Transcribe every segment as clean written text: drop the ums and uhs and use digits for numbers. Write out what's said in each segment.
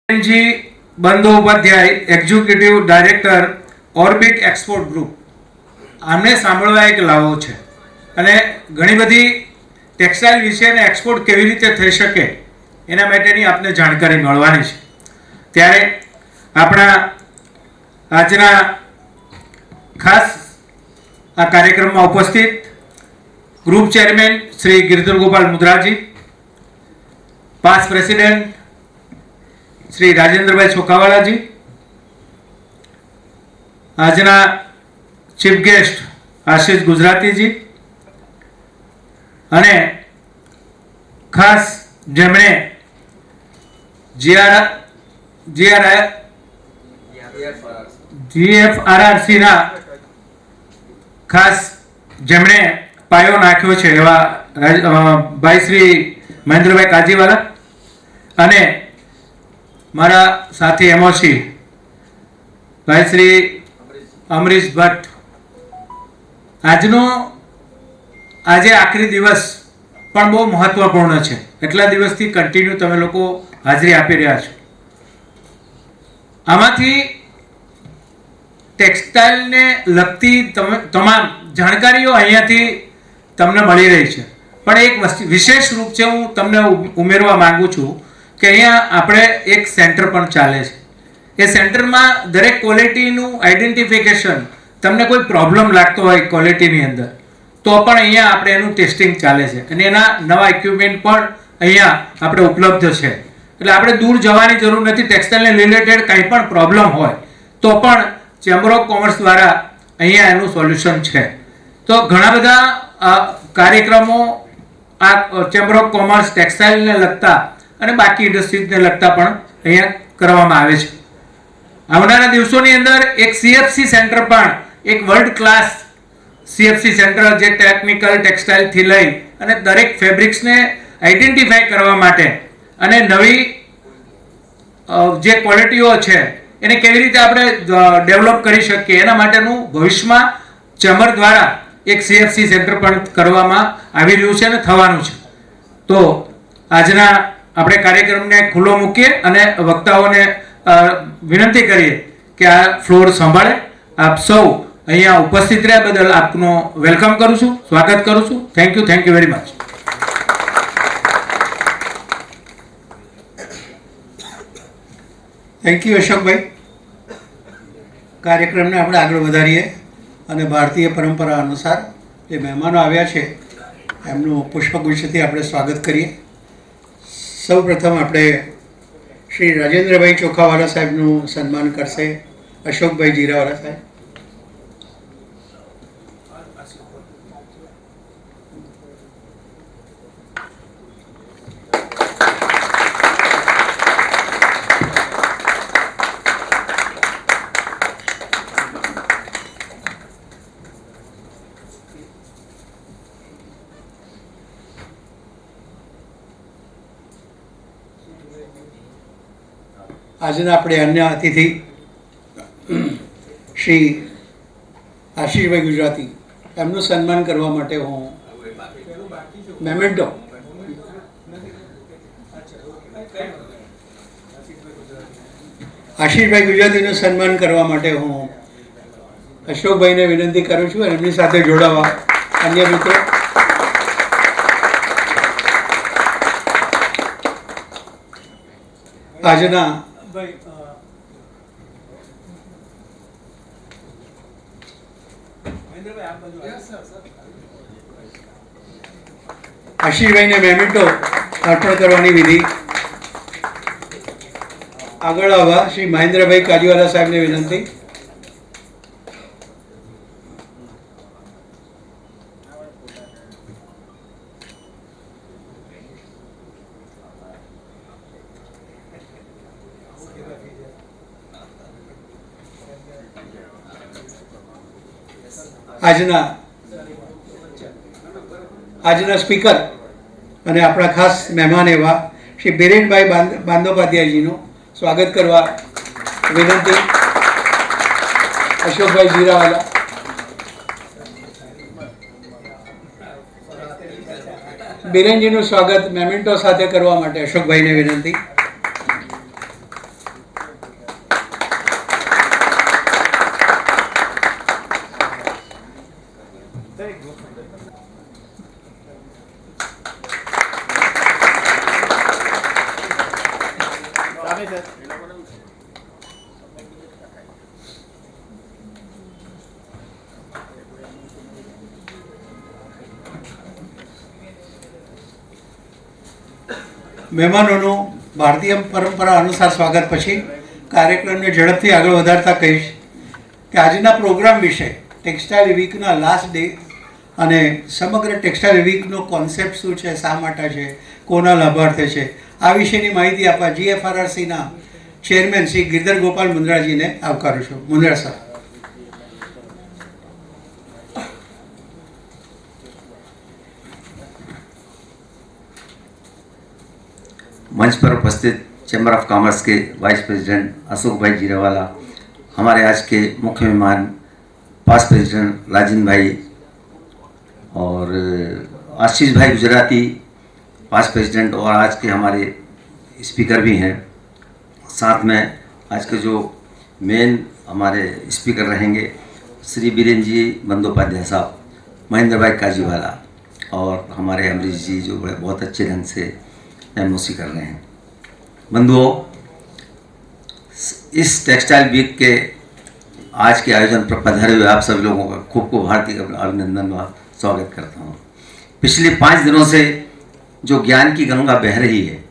जी Bandopadhyay executive director Orbit export group આમને સાંભળવા એક લાવો છે અને ઘણી બધી ટેક્સટાઇલ વિશે અને એક્સપોર્ટ કેવી રીતે થઈ શકે એના માટેની આપને જાણકારી મળવાની છે। ત્યારે આપણા આજના ખાસ આ કાર્યક્રમમાં ઉપસ્થિત group chairman Shri Giridhar Gopal Mudraji, past president Shri Rajendra bhai Chhokawala ji, आजना चीफ गेस्ट आशीष गुजराती जी अने खास जेमणे जीएफआरआरसी ना खास जेमणे पायो नाख्यो छे एवा भाई श्री महेंद्र भाई काजीवाला अने मारा साथी एमओसी भाई श्री अमरीश भट्ट। आजनो आजे आखरी दिवस पण बहुत महत्वपूर्ण है, एटला दिवसथी कंटिन्यू तमे लोको हाजरी आपी रह्या छो। आमांथी टेक्सटाइल ने लगती तमाम जानकारीओ अहींयाथी तमने मळी रही छे, पण एक विशेष रूप छे हूँ तमने उमेरवा मांगू छूं कि अहींया आपणे एक सेंटर पण चाले छे। ए सेंटरमां दरेक क्वॉलिटीनुं आइडेंटिफिकेशन, तमने कोई प्रॉब्लम लागतो होय क्वॉलिटीनी अंदर तो पण अहींया आपणे एनुं टेस्टिंग चाले छे अने एना नवा इक्विपमेंट पण अहींया आपणे उपलब्ध छे। એટલે આપણે दूर जवानी जरूर નથી। टेक्सटाइलने रिलेटेड કંઈ પણ प्रॉब्लम होय तो पण चेम्बर ऑफ कॉमर्स द्वारा अहींया एनुं सोल्यूशन छे। तो घणा બધા कार्यक्रमों आ चेम्बर ऑफ कॉमर्स टेक्सटाइलने लगता અને બાકી ઇન્ડસ્ટ્રીઝને લગતા પણ અહીંયા કરવામાં આવે છે। આવનારા દિવસોની અંદર એક સીએફસી સેન્ટર પણ એક વર્લ્ડ ક્લાસ સીએફસી સેન્ટર જે ટેકનિકલ ટેક્સટાઇલ થી લઈ અને દરેક ફેબ્રિક્સને આઈડેન્ટિફાઈ કરવા માટે અને નવી જે ક્વોલિટીઓ છે એને કેવી રીતે આપણે ડેવલપ કરી શકીએ એના માટેનું ભવિષ્યમાં ચેમ્બર દ્વારા એક સીએફસી સેન્ટર પણ કરવામાં આવી રહ્યું છે અને થવાનું છે। તો આજના આપણે કાર્યક્રમને ખુલ્લો મૂકીએ અને વક્તાઓને વિનંતી કરીએ કે આ ફ્લોર સંભાળે। આપ સૌ અહીંયા ઉપસ્થિત રહ્યા બદલ આપનો વેલકમ કરું છું, સ્વાગત કરું છું। Thank you very much. Thank you Ashokbhai. કાર્યક્રમને આપણે આગળ વધારીએ અને ભારતીય પરંપરા અનુસાર જે મહેમાનો આવ્યા છે એમનું પુષ્પગુચ્છથી આપણે સ્વાગત કરીએ। સૌ પ્રથમ આપણે શ્રી રાજેન્દ્રભાઈ ચોખાવાલા સાહેબનું સન્માન કરશે અશોકભાઈ જીરાવાલા સાહેબ। આજના આપણે અન્ય અતિથિ શ્રી આશીષભાઈ ગુજરાતી એમનું સન્માન કરવા માટે હું મેમેન્ટો આશીષભાઈ ગુજરાતીનું સન્માન કરવા માટે હું અશોકભાઈને વિનંતી કરું છું અને એમની સાથે જોડાવા અન્ય મિત્રો। આજના આશીષભાઈને મેમેન્ટો અર્પણ કરવાની વિધિ। આગળ આવવા શ્રી મહેન્દ્રભાઈ કાજીવાલા સાહેબને વિનંતી। આજના સ્પીકર અને આપણા ખાસ મહેમાન એવા શ્રી બિરેનભાઈ બાંદોપાધ્યાયજીનું સ્વાગત કરવા વિનંતી। અશોકભાઈ જીરાવાલા। બિરેનજીનું સ્વાગત મેમેન્ટો સાથે કરવા માટે અશોકભાઈને વિનંતી। મહેમાનોનું ભારતીય પરંપરા અનુસાર સ્વાગત પછી કાર્યક્રમને ઝડપથી આગળ વધારતા કહીશ કે આજના પ્રોગ્રામ વિશે ટેક્સટાઇલ વીકના લાસ્ટ ડે અને સમગ્ર ટેક્સટાઇલ વીકનો કોન્સેપ્ટ શું છે, શા માટે છે, કોના લાભાર્થે છે, આ વિશેની માહિતી આપવા GFRRCના ચેરમેન શ્રી ગિરધર ગોપાલ મુંદ્રાજીને આવકારું છું. મુંદ્રા સર. मंच पर उपस्थित चैम्बर ऑफ कॉमर्स के वाइस प्रेसिडेंट अशोक भाई जीरावाला, हमारे आज के मुख्य मेहमान पास्ट प्रेसिडेंट राजेंद्र भाई और आशीष भाई गुजराती पास्ट प्रेसिडेंट और आज के हमारे स्पीकर भी हैं. साथ में आज के जो मेन हमारे स्पीकर रहेंगे श्री बीरेन जी बंदोपाध्याय साहब, महेंद्र भाई काजीवाला और हमारे अमरीश जी जो बड़े बहुत अच्छे ढंग से एमओसी कर रहे हैं. बंधुओं, इस टेक्सटाइल वीक के आज के आयोजन पर पधारे हुए आप सभी लोगों का खूब खूब हार्दिक अभिनंदन व स्वागत करता हूँ. पिछले 5 दिनों से जो ज्ञान की गंगा बह रही है,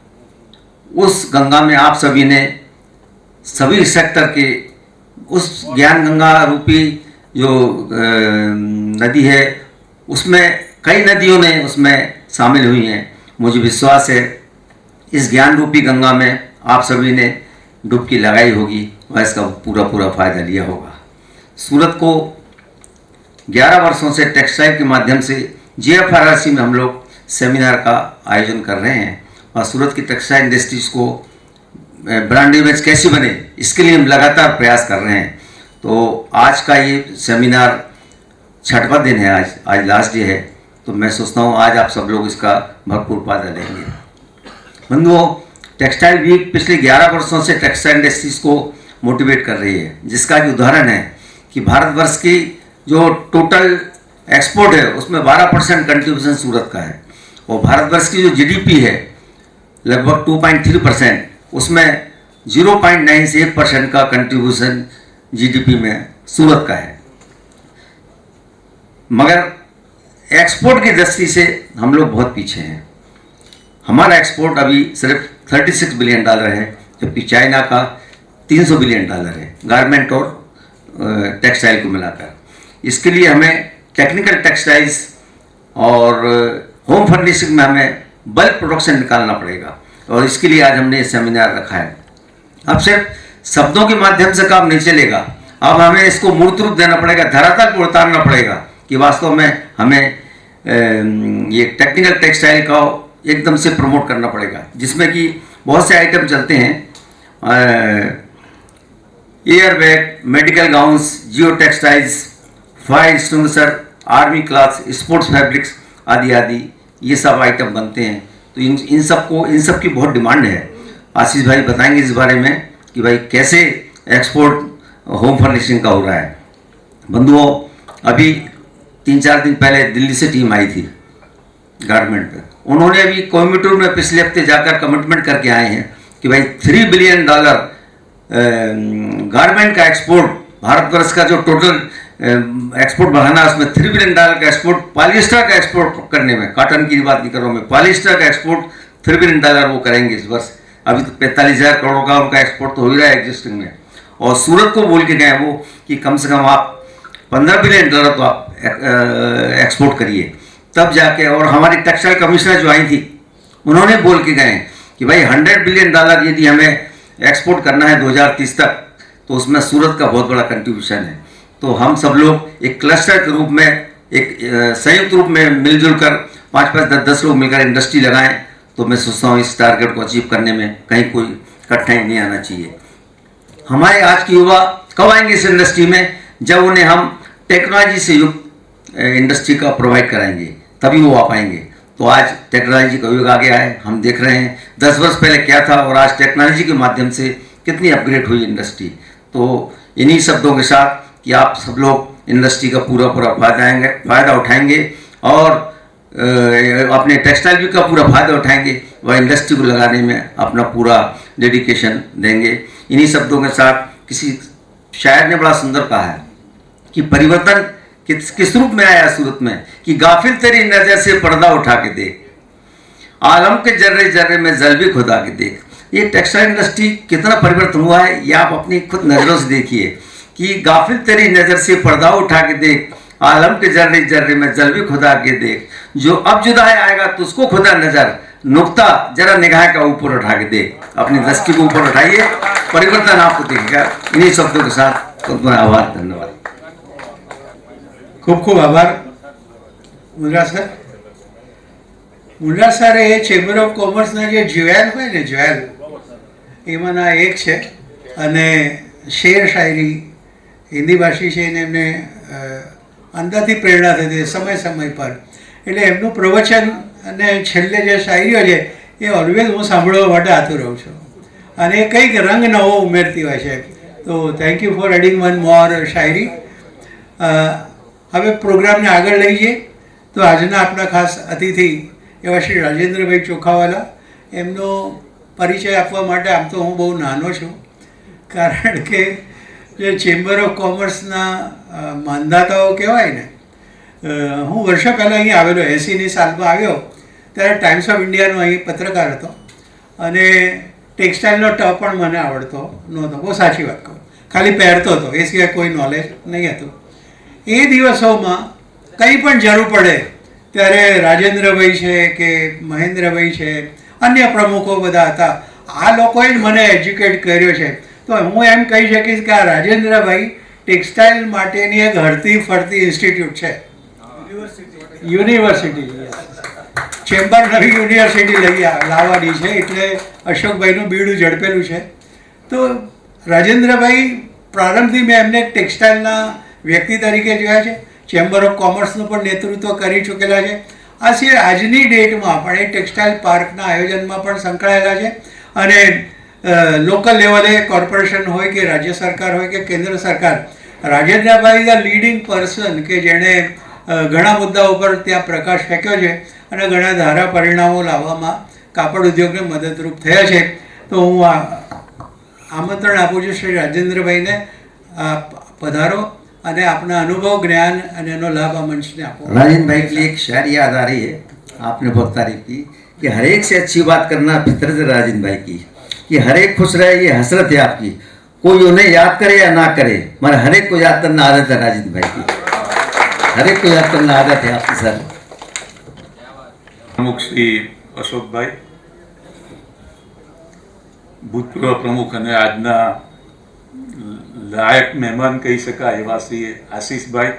उस गंगा में आप सभी ने सभी सेक्टर के उस ज्ञान गंगा रूपी जो नदी है, उसमें कई नदियों ने उसमें शामिल हुई हैं. मुझे विश्वास है इस ज्ञान रूपी गंगा में आप सभी ने डुबकी लगाई होगी और इसका पूरा फ़ायदा लिया होगा. सूरत को 11 वर्षों से टेक्सटाइल के माध्यम से GFRRC में हम लोग सेमिनार का आयोजन कर रहे हैं और सूरत की टेक्सटाइल इंडस्ट्रीज़ को ब्रांड इमेज कैसी बने, इसके लिए हम लगातार प्रयास कर रहे हैं. तो आज का ये सेमिनार 6वां दिन है, आज लास्ट डे है. तो मैं सोचता हूँ आज आप सब लोग इसका भरपूर फायदा लेंगे. बंधुओं, टेक्सटाइल वीक पिछले 11 वर्षों से टेक्सटाइल इंडस्ट्रीज़ को मोटिवेट कर रही है, जिसका एक उदाहरण है कि भारतवर्ष की जो टोटल एक्सपोर्ट है उसमें 12% कंट्रीब्यूशन सूरत का है और भारतवर्ष की जो GDP है लगभग 2.3%, उसमें 0.9 से 1% का कंट्रीब्यूशन GDP में सूरत का है. मगर एक्सपोर्ट की दृष्टि से हम लोग बहुत पीछे हैं. हमारा एक्सपोर्ट अभी सिर्फ $36 बिलियन है, जबकि चाइना का $300 बिलियन है, गारमेंट और टेक्सटाइल को मिलाकर. इसके लिए हमें टेक्निकल टेक्सटाइल्स और होम फर्निशिंग में हमें बल्क प्रोडक्शन निकालना पड़ेगा और इसके लिए आज हमने ये सेमिनार रखा है. अब सिर्फ शब्दों के माध्यम से काम नहीं चलेगा, अब हमें इसको मूर्त रूप देना पड़ेगा, धरातल को उतारना पड़ेगा कि वास्तव में हमें ये टेक्निकल टेक्सटाइल का एकदम से प्रमोट करना पड़ेगा, जिसमें कि बहुत से आइटम चलते हैं, airbag, medical gowns, geotextiles, fire extinguisher, army clothes, sports fabrics आदि आदि ये सब आइटम बनते हैं. तो इन सब की बहुत डिमांड है. आशीष भाई बताएंगे इस बारे में कि भाई कैसे एक्सपोर्ट होम फर्निशिंग का हो रहा है. बंधुओं, अभी 3-4 दिन पहले दिल्ली से टीम आई थी गारमेंट पे. उन्होंने अभी कोयम्बटूर में पिछले हफ्ते जाकर कमिटमेंट करके आए हैं कि भाई $3 बिलियन गारमेंट का एक्सपोर्ट, भारतवर्ष का जो टोटल एक्सपोर्ट बढ़ाना है उसमें $3 बिलियन का एक्सपोर्ट, पॉलिएस्टर का एक्सपोर्ट करने में, कॉटन की बात नहीं कर रहा हूँ मैं, पॉलिएस्टर का एक्सपोर्ट $3 बिलियन वो करेंगे इस वर्ष. अभी तो 45,000 करोड़ का उनका एक्सपोर्ट तो हो ही रहा है एग्जिस्टिंग में. और सूरत को बोल के गए वो कि कम से कम आप $15 बिलियन तो आप एक्सपोर्ट करिए, तब जाके. और हमारी टेक्सटाइल कमिश्नर जो आई थी उन्होंने बोल के गए कि भाई $100 बिलियन यदि हमें एक्सपोर्ट करना है 2030 तक, तो उसमें सूरत का बहुत बड़ा कंट्रीब्यूशन है. तो हम सब लोग एक क्लस्टर के रूप में, एक संयुक्त रूप में मिलजुल कर 5-5, 10-10 लोग मिलकर इंडस्ट्री लगाएं, तो मैं सोचता हूँ इस टारगेट को अचीव करने में कहीं कोई कठिनाई नहीं आना चाहिए. हमारे आज के युवा कब आएंगे इस इंडस्ट्री में? जब उन्हें हम टेक्नोलॉजी से युक्त इंडस्ट्री का प्रोवाइड कराएंगे, तभी वो आ पाएंगे. तो आज टेक्नोलॉजी का युग आ गया है, हम देख रहे हैं 10 वर्ष पहले क्या था और आज टेक्नोलॉजी के माध्यम से कितनी अपग्रेड हुई इंडस्ट्री. तो इन्हीं शब्दों के साथ कि आप सब लोग इंडस्ट्री का पूरा फायदा उठाएंगे और अपने टेक्सटाइल भी का पूरा फायदा उठाएंगे वह इंडस्ट्री को लगाने में अपना पूरा डेडिकेशन देंगे। इन्हीं शब्दों के साथ किसी शायर ने बड़ा सुंदर कहा है कि परिवर्तन किस रूप में आया सूरत में कि गाफिल तेरी नजर से पर्दा उठा के देख, आलम के जर्रे जर्रे में जल भी खुदा के देख। ये टेक्सटाइल इंडस्ट्री कितना परिवर्तन हुआ है ये आप अपनी खुद नज़रों से देखिए कि गाफिल तेरी नज़र से पर्दा उठा के देख, आलम के जर्रे जर्रे में जल भी खुदा के देख, जो अब जुदा है आएगा तो उसको खुदा नजर, नुक्ता जरा निगाह का ऊपर उठा के देख। अपनी दृष्टि को ऊपर उठाइए, परिवर्तन आपको दिखेगा। इन्हीं शब्दों के साथ बहुत बहुत आभार, धन्यवाद। ખૂબ ખૂબ આભાર મુંદ્રા સર. મુંદ્રા સર એ ચેમ્બર ઓફ કોમર્સના જે જ્વેલ હોય ને જ્વેલ એમાંના એક છે અને શેર શાયરી હિન્દી ભાષી છે એને એમને અંદરથી પ્રેરણા થતી સમય સમય પર એટલે એમનું પ્રવચન અને છેલ્લે જે શાયરીઓ છે એ ઓલવેઝ હું સાંભળવા માટે આતુર રહું છું અને એ કંઈક રંગ નવો ઉમેરતી હોય છે. તો thank you for adding one more શાયરી. હવે પ્રોગ્રામને આગળ લઈ જઈએ તો આજના આપણા ખાસ અતિથિ એવા શ્રી રાજેન્દ્રભાઈ ચોખાવાલા, એમનો પરિચય આપવા માટે આમ તો હું બહુ નાનો છું કારણ કે જે ચેમ્બર ઓફ કોમર્સના માંધાતાઓ કહેવાય ને, હું વર્ષો પહેલાં અહીં આવેલો 80ની સાલમાં આવ્યો ત્યારે ટાઈમ્સ ઓફ ઇન્ડિયાનો અહીં પત્રકાર હતો અને ટેક્સટાઇલનો ટ પણ મને આવડતો નહોતો, બહુ સાચી વાત કહું, ખાલી પહેરતો હતો, એ સિવાય કોઈ નોલેજ નહીં હતું. એ દિવસોમાં કંઈ પણ જરૂર પડે ત્યારે રાજેન્દ્રભાઈ છે કે મહેન્દ્રભાઈ છે, અન્ય પ્રમુખો બધા હતા, આ લોકોએ જ મને એજ્યુકેટ કર્યો છે. તો હું એમ કહી શકીશ કે આ રાજેન્દ્રભાઈ ટેક્સટાઇલ માટેની એક હરતી ફરતી ઇન્સ્ટિટ્યૂટ છે, યુનિવર્સિટી. ચેમ્બર નવી યુનિવર્સિટી લાવવાની છે એટલે અશોકભાઈનું બીડું ઝડપેલું છે. તો રાજેન્દ્રભાઈ પ્રારંભથી મેં એમને ટેક્સટાઇલના વ્યક્તિ તરીકે જોયા છે, ચેમ્બર ઓફ કોમર્સનું પણ નેતૃત્વ કરી ચૂકેલા છે. આ સિવાય આજની ડેટમાં પણ એ ટેક્સટાઇલ પાર્કના આયોજનમાં પણ સંકળાયેલા છે અને લોકલ લેવલે કોર્પોરેશન હોય કે રાજ્ય સરકાર હોય કે કેન્દ્ર સરકાર, Rajendrabhai is a leading person કે જેણે ઘણા મુદ્દાઓ પર ત્યાં પ્રકાશ ફેંક્યો છે અને ઘણા ધારા પરિણામો લાવવામાં કાપડ ઉદ્યોગને મદદરૂપ થયા છે. તો હું આમંત્રણ આપું છું શ્રી રાજેન્દ્રભાઈને, પધારો અને अपना अनुभव ज्ञान અને એનો લાભ આ મંચને આપો. राजेंद्र भाई के लिए एक शायरी याद आ रही है, आपने बहुत तारीफ की कि हर एक से अच्छी बात करना फितरत है राजेंद्र भाई की, कि हर एक खुश रहे ये हसरत है आपकी, कोई उन्हें याद करे या ना करे मगर हर एक को याद करना आदत है राजेंद्र भाई की, हर एक को याद करना आदत है आपकी. सर प्रमुख श्री अशोकभाई, भूतपूर्व प्रमुख અને આજના લાયક મહેમાન કહી શકાય એવા શ્રી આશીષભાઈ,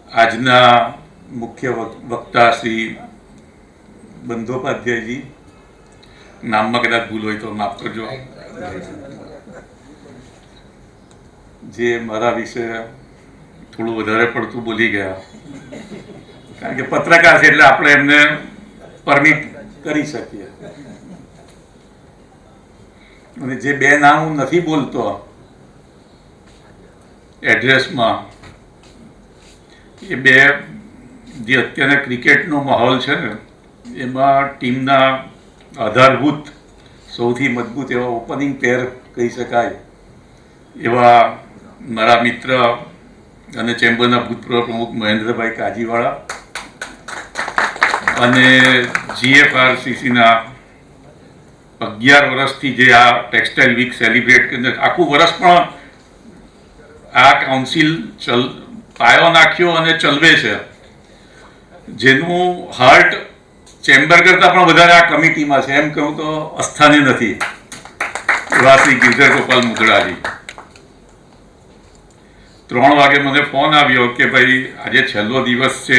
આજના મુખ્ય વક્તા શ્રી બંદોપાધ્યાયજી, નામમાં કદાચ ભૂલ હોય તો માફ કરજો, જે મારા વિશે થોડું વધારે પડતું બોલી ગયા કારણ કે પત્રકાર છે એટલે આપણે એમને પરમિટ કરી શકીએ. અને જે બે નામ હું નથી બોલતો એડ્રેસમાં, એ બે જે અત્યારે ક્રિકેટનો માહોલ છે ને એમાં ટીમના આધારભૂત સૌથી મજબૂત એવા ઓપનિંગ પેર કહી શકાય એવા મારા મિત્ર અને ચેમ્બરના ભૂતપૂર્વ પ્રમુખ મહેન્દ્રભાઈ કાજીવાળા અને GFRCCના 11 વર્ષથી જે આ ટેક્સટાઇલ વીક સેલિબ્રેટ આખું વર્ષ પણ આ કાઉન્સિલ પાયો નાખ્યો અને ચલવે છે, જેનું હાર્ટ ચેમ્બર કરતાં પણ વધારે આ કમિટીમાં છે, એમ કહું તો અસ્થાને નથી, એવા શ્રી ગિરધર ગોપાલ મુદ્રાજી. 3 વાગે મને ફોન આવ્યો કે ભાઈ આજે છેલ્લો દિવસ છે,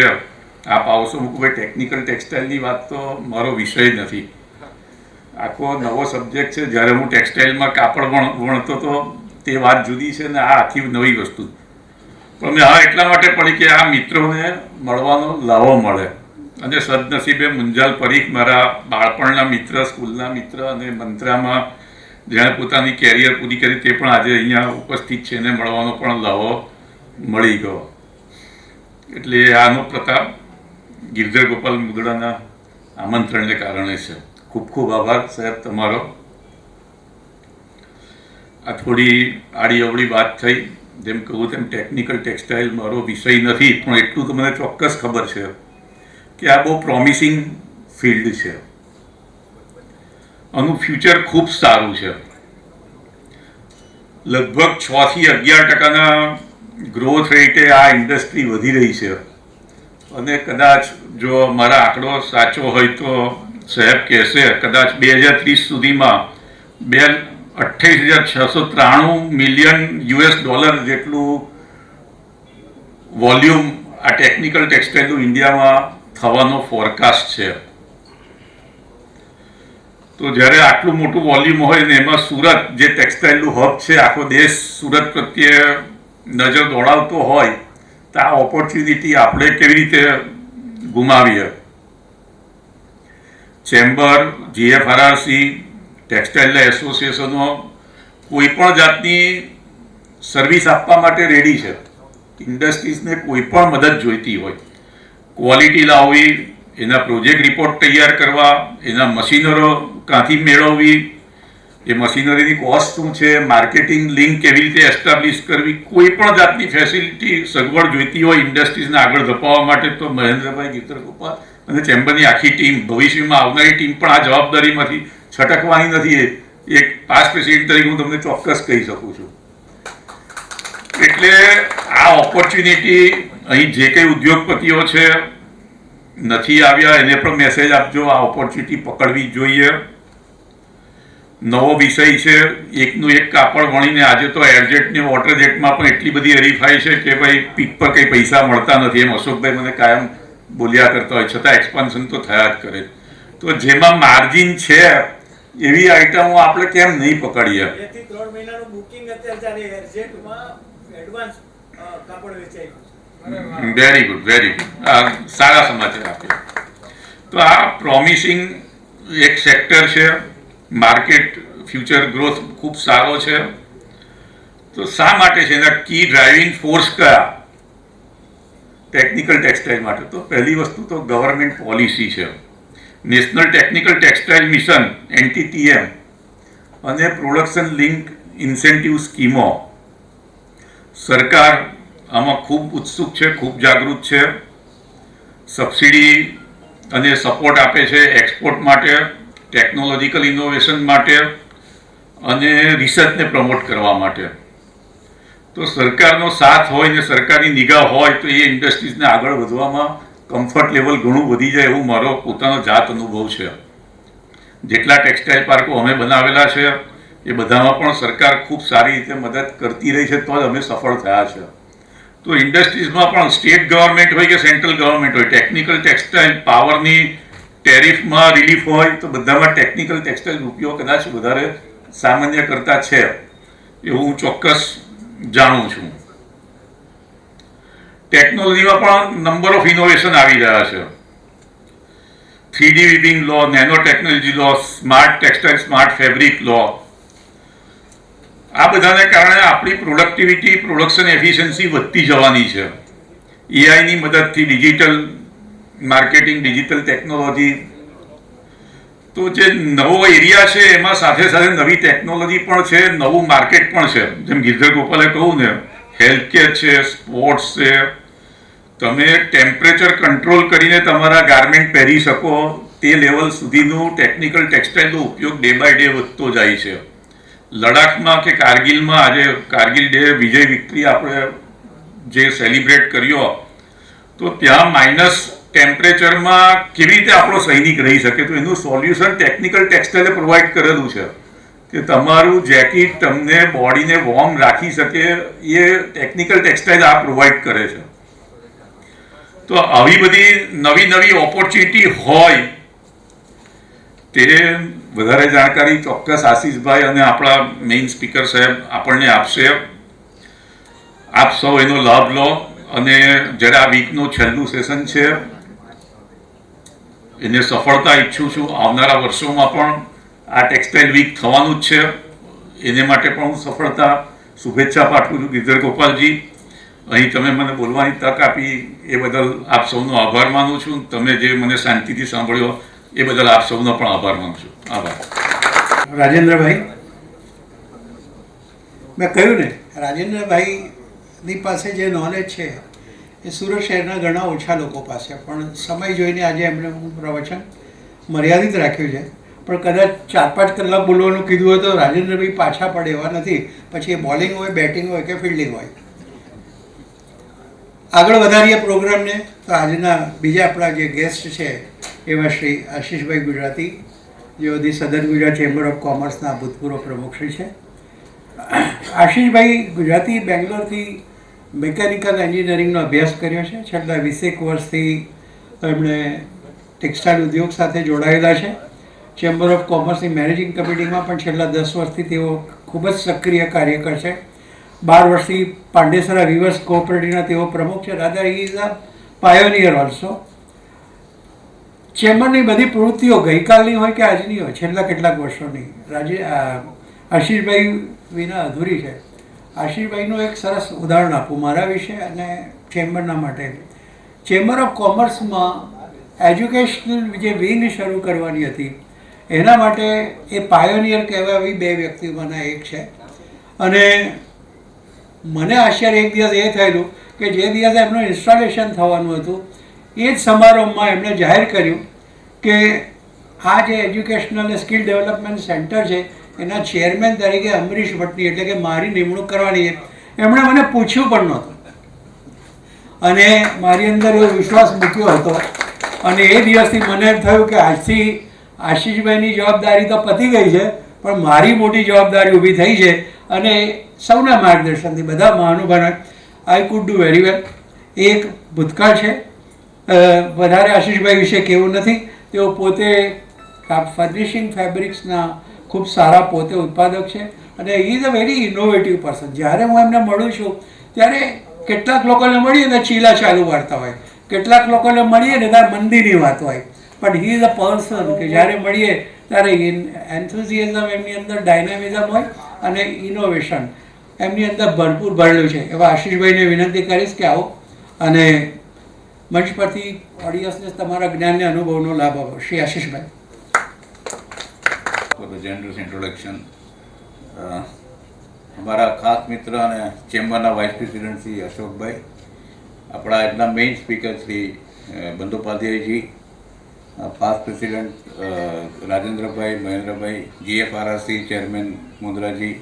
આપ આવશો? મૂકું ભાઈ ટેકનિકલ ટેક્સટાઇલની વાત તો મારો વિષય નથી, આખો નવો સબ્જેક્ટ છે. જ્યારે હું ટેક્સટાઇલમાં કાપડ વણતો તો તે વાત જુદી છે ને આ આખી નવી વસ્તુ. પણ મેં હા એટલા માટે પડી કે આ મિત્રોને મળવાનો લાવો મળે અને સદનસીબે મુંજાલ પરીખ મારા બાળપણના મિત્ર, સ્કૂલના મિત્ર અને મંત્રામાં જેણે પોતાની કેરિયર પૂરી કરી તે પણ આજે અહીંયા ઉપસ્થિત છે, એને મળવાનો પણ લાવો મળી ગયો. એટલે આનો પ્રતાપ ગિરધર ગોપાલ મુદડાના આમંત્રણને કારણે છે. ખૂબ ખૂબ આભાર સાહેબ તમારો. આ થોડી આડી અવળી વાત થઈ. જેમ કહું તેમ ટેકનિકલ ટેક્સટાઇલ મારો વિષય નથી, પણ એટલું તો મને ચોક્કસ ખબર છે કે આ બહુ પ્રોમિસિંગ ફિલ્ડ છે. આનું ફ્યુચર ખૂબ સારું છે. લગભગ 6 થી 11% ગ્રોથ રેટે આ ઇન્ડસ્ટ્રી વધી રહી છે. અને કદાચ જો મારા આંકડો સાચો હોય તો સાહેબ કહેશે, કદાચ 2030 સુધીમાં 28,693 મિલિયન US$ જેટલું વોલ્યુમ આ ટેકનિકલ ટેક્સટાઇલનું ઇન્ડિયામાં થવાનો ફોરકાસ્ટ છે. તો જ્યારે આટલું મોટું વોલ્યુમ હોય ને એમાં સુરત જે ટેક્સટાઇલનું હબ છે, આખો દેશ સુરત પ્રત્યે નજર દોડાવતો હોય, તો આ ઓપોર્ચ્યુનિટી આપણે કેવી રીતે ગુમાવીએ? ચેમ્બર, GFRRC, ટેક્સટાઇલના એસોસિએશનો કોઈ પણ જાતની સર્વિસ આપવા માટે રેડી છે. ઇન્ડસ્ટ્રીઝને કોઈ પણ મદદ જોઈતી હોય, ક્વોલિટી લાવવી, એના પ્રોજેક્ટ રિપોર્ટ તૈયાર કરવા, એના મશીનરો ક્યાંથી મેળવવી, એ મશીનરીની કોસ્ટ શું છે, માર્કેટિંગ લિંક કેવી રીતે એસ્ટાબ્લિશ કરવી, કોઈ પણ જાતની ફેસિલિટી સગવડ જોઈતી હોય ઇન્ડસ્ટ્રીઝને આગળ ધપાવવા માટે, તો મહેન્દ્રભાઈ ગિરધર ગોપાલ અને ચેમ્બરની આખી ટીમ, ભવિષ્યમાં આવનારી ટીમ પણ આ જવાબદારીમાંથી છટકવાની નથી. એક પાસ્ટ પ્રેસિડેન્ટ તરીકે હું તમને ચોક્કસ કહી શકું છું. એટલે આ ઓપોર્ચ્યુનિટી અહીં જે કંઈ ઉદ્યોગપતિઓ છે નથી આવ્યા એને પણ મેસેજ આપજો, આ ઓપોર્ચ્યુનિટી પકડવી જોઈએ. નવો વિષય છે, એકનું એક કાપડ વણીને આજે તો એરજેટ ને વોટર જેટમાં પણ એટલી બધી હરીફાઈ છે કે ભાઈ પીક પર કંઈ પૈસા મળતા નથી. એમ અશોકભાઈ મને કાયમ બોલ્યા કરતા હોય, છતાં એક્સપાન્શન તો થયા જ કરે. તો જેમાં માર્જિન છે એવી આઈટમો આપણે કેમ નહીં પકડીએ? 2 થી 3 મહિનાનું બુકિંગ અત્યારે એરજેટમાં એડવાન્સ કાપડ વેચાય. Very good, very good. સારા સમાચાર આપ્યા. તો આ પ્રોમિસિંગ એક સેક્ટર છે. માર્કેટ ફ્યુચર ગ્રોથ ખૂબ સારો છે. તો શા માટે છે? એના કી ડ્રાઇવિંગ ફોર્સ કયા ટેકનિકલ ટેક્સટાઇલ માટે? તો પહેલી વસ્તુ તો ગવર્મેન્ટ પોલિસી છે. National technical textile mission NTTM અને પ્રોડક્શન લિંક ઇન્સેન્ટિવ સ્કીમો. સરકાર આમાં ખૂબ ઉત્સુક છે, ખૂબ જાગૃત છે. સબસિડી અને સપોર્ટ આપે છે એક્સપોર્ટ માટે, ટેકનોલોજીકલ ઇનોવેશન માટે અને રિસર્ચને પ્રમોટ કરવા માટે. તો સરકારનો સાથ હોય ને સરકારની નિગાહ હોય તો એ ઇન્ડસ્ટ્રીઝને આગળ વધવામાં કમ્ફર્ટ લેવલ ઘણું વધી જાય એવું મારો પોતાનો જાત અનુભવ છે. જેટલા ટેક્સટાઇલ પાર્કો અમે બનાવેલા છે એ બધામાં પણ સરકાર ખૂબ સારી રીતે મદદ કરતી રહી છે, તો જ અમે સફળ થયા છે. તો ઇન્ડસ્ટ્રીઝમાં પણ સ્ટેટ ગવર્મેન્ટ હોય કે સેન્ટ્રલ ગવર્મેન્ટ હોય, ટેકનિકલ ટેક્સટાઇલ પાવરની ટેરિફમાં રિલીફ હોય તો બધામાં ટેકનિકલ ટેક્સટાઇલ ઉપયોગ કદાચ વધારે સામાન્ય કરતા છે એવું હું ચોક્કસ જાણું છું. ટેકનોલોજીમાં પણ નંબર ઓફ ઇનોવેશન આવી રહ્યા છે. 3D વીવિંગ લો, નેનો ટેકનોલોજી લો, સ્માર્ટ ટેક્સટાઇલ, સ્માર્ટ ફેબ્રિક લો, આ બધાને કારણે આપણી પ્રોડક્ટિવિટી, પ્રોડક્શન એફિશિયન્સી વધતી જવાની છે. એઆઈની મદદથી ડિજિટલ માર્કેટિંગ, ડિજિટલ ટેકનોલોજી. તો જે નવો એરિયા છે એમાં સાથે સાથે નવી ટેકનોલોજી પણ છે, નવું માર્કેટ પણ છે. જેમ ગિરધર ગોપાલે કહું ને, હેલ્થકેર છે, સ્પોર્ટ્સ છે. તમે ટેમ્પરેચર કંટ્રોલ કરીને તમારા ગાર્મેન્ટ પહેરી શકો તે લેવલ સુધીનું ટેકનિકલ ટેક્સટાઇલનો ઉપયોગ ડે બાય ડે વધતો જાય છે. લડાખમાં કે કારગિલમાં, આજે કારગિલ ડે, વિજય વિક્ટરી આપણે જે સેલિબ્રેટ કર્યો, તો ત્યાં માઇનસ ટેમ્પરેચરમાં કેવી રીતે આપણો સૈનિક રહી શકે? તો એનું સોલ્યુશન ટેકનિકલ ટેક્સટાઇલે પ્રોવાઈડ કરેલું છે કે તમારું જેકેટ તમને બોડીને વોર્મ રાખી શકે, એ ટેકનિકલ ટેક્સટાઇલ આ પ્રોવાઈડ કરે છે. તો આવી બધી નવી નવી ઓપોર્ચ્યુનિટી હોય તે વધારે જાણકારી ચોક્કસ આશીષભાઈ અને આપણા મેઇન સ્પીકર સાહેબ આપણને આપશે. આપ સૌ એનો લાભ લો. અને જ્યારે આ વીકનું છેલ્લું સેશન છે એને સફળતા ઈચ્છું છું. આવનારા વર્ષોમાં પણ આ ટેક્સટાઇલ વીક થવાનું જ છે, એને માટે પણ હું સફળતા શુભેચ્છા પાઠવું છું ગિરધર ગોપાલજી. અહીં તમે મને બોલવાની તક આપી એ બદલ આપ સૌનો આભાર માનું છું. તમે જે મને શાંતિથી સાંભળ્યો એ બદલ આપ સૌનો પણ આભાર માનું છું. આભાર. રાજેન્દ્રભાઈ, મેં કહ્યું ને, રાજેન્દ્રભાઈની પાસે જે નોલેજ છે એ સુરત શહેરના ઘણા ઓછા લોકો પાસે, પણ સમય જોઈને આજે એમણે હું પ્રવચન મર્યાદિત રાખ્યું છે. પણ કદાચ 4-5 કલાક બોલવાનું કીધું હોય તો રાજેન્દ્રભાઈ પાછા પડે એવા નથી, પછી એ બોલિંગ હોય, બેટિંગ હોય કે ફિલ્ડિંગ હોય. આગળ વધારીએ પ્રોગ્રામને. તો આજના બીજા આપણા જે ગેસ્ટ છે એવા શ્રી આશીષભાઈ ગુજરાતી, જેઓ ધી સદન ગુજરાત ચેમ્બર ઓફ કોમર્સના ભૂતપૂર્વ પ્રમુખશ્રી છે. આશીષભાઈ ગુજરાતી બેંગ્લોરથી મિકેનિકલ એન્જિનિયરિંગનો અભ્યાસ કર્યો છે. છેલ્લા 20 વર્ષથી એમણે ટેક્સટાઇલ ઉદ્યોગ સાથે જોડાયેલા છે. ચેમ્બર ઓફ કોમર્સની મેનેજિંગ કમિટીમાં પણ છેલ્લા 10 વર્ષથી તેઓ ખૂબ જ સક્રિય કાર્યકર છે. 12 વર્ષથી પાંડેસરા વિવર્સ કોઓપરેટિવના તેઓ પ્રમુખ છે. Rather he is a pioneer also. ચેમ્બરની બધી પ્રવૃત્તિઓ ગઈકાલની હોય કે આજની હોય, છેલ્લા કેટલાક વર્ષોની આશીષભાઈ વિના અધૂરી છે. આશીષભાઈનું એક સરસ ઉદાહરણ આપું મારા વિશે અને ચેમ્બરના માટે. ચેમ્બર ઓફ કોમર્સમાં એજ્યુકેશનલ જે વિંગ શરૂ કરવાની હતી એના માટે એ પાયોનિયર કહેવાય એવી 2 વ્યક્તિઓમાંના એક છે. અને મને આશ્ચર્ય એક દિવસ એ થયેલું કે જે દિવસે એમનું ઇન્સ્ટોલેશન થવાનું હતું એ જ સમારોહમાં એમણે જાહેર કર્યું કે આ જે એજ્યુકેશનલ અને સ્કિલ ડેવલપમેન્ટ સેન્ટર છે એના ચેરમેન તરીકે અમરીશ ભટ્ટની, એટલે કે મારી નિમણૂક કરવાની છે. એમણે મને પૂછ્યું પણ નહોતું અને મારી અંદર એવો વિશ્વાસ મૂક્યો હતો. અને એ દિવસથી મને એમ થયું કે આજથી આશીષભાઈની જવાબદારી તો પતી ગઈ છે, પણ મારી મોટી જવાબદારી ઊભી થઈ છે. અને સૌના માર્ગદર્શનથી, બધા મહાનુભાવોના I could do very well. એક ભૂતકાળ છે, વધારે આશીષભાઈ વિશે કહેવું નથી. તેઓ પોતે ફર્નિશિંગ ફેબ્રિક્સના ખૂબ સારા પોતે ઉત્પાદક છે અને હી is a very innovative person. જ્યારે હું એમને મળું છું ત્યારે કેટલાક લોકોને મળીએ ને ચીલા ચાલુ વાળતા હોય, કેટલાક લોકોને મળીએ ને ત્યારે મંદિરની વાત હોય, પણ હી ઇઝ અ પર્સન કે જ્યારે મળીએ ત્યારે એન્થુઝિયાઝમ એમની અંદર, ડાયનામિઝમ હોય અને ઇનોવેશન એમની અંદર ભરપૂર ભરેલું છે. એવા આશીષભાઈને વિનંતી કરીશ કે આવો અને મંચ પરથી ઓડિયન્સને તમારા જ્ઞાન અને અનુભવનો લાભ આપો. Shri Ashishbhai. For the generous introduction. અમારા ખાસ મિત્ર અને ચેમ્બરના વાઇસ પ્રેસિડેન્ટ શ્રી અશોકભાઈ, આપણા આજના main speaker Shri Bandopadhyayji, past president Rajendrabhai, Mahendrabhai, GFRRC chairman Mundraji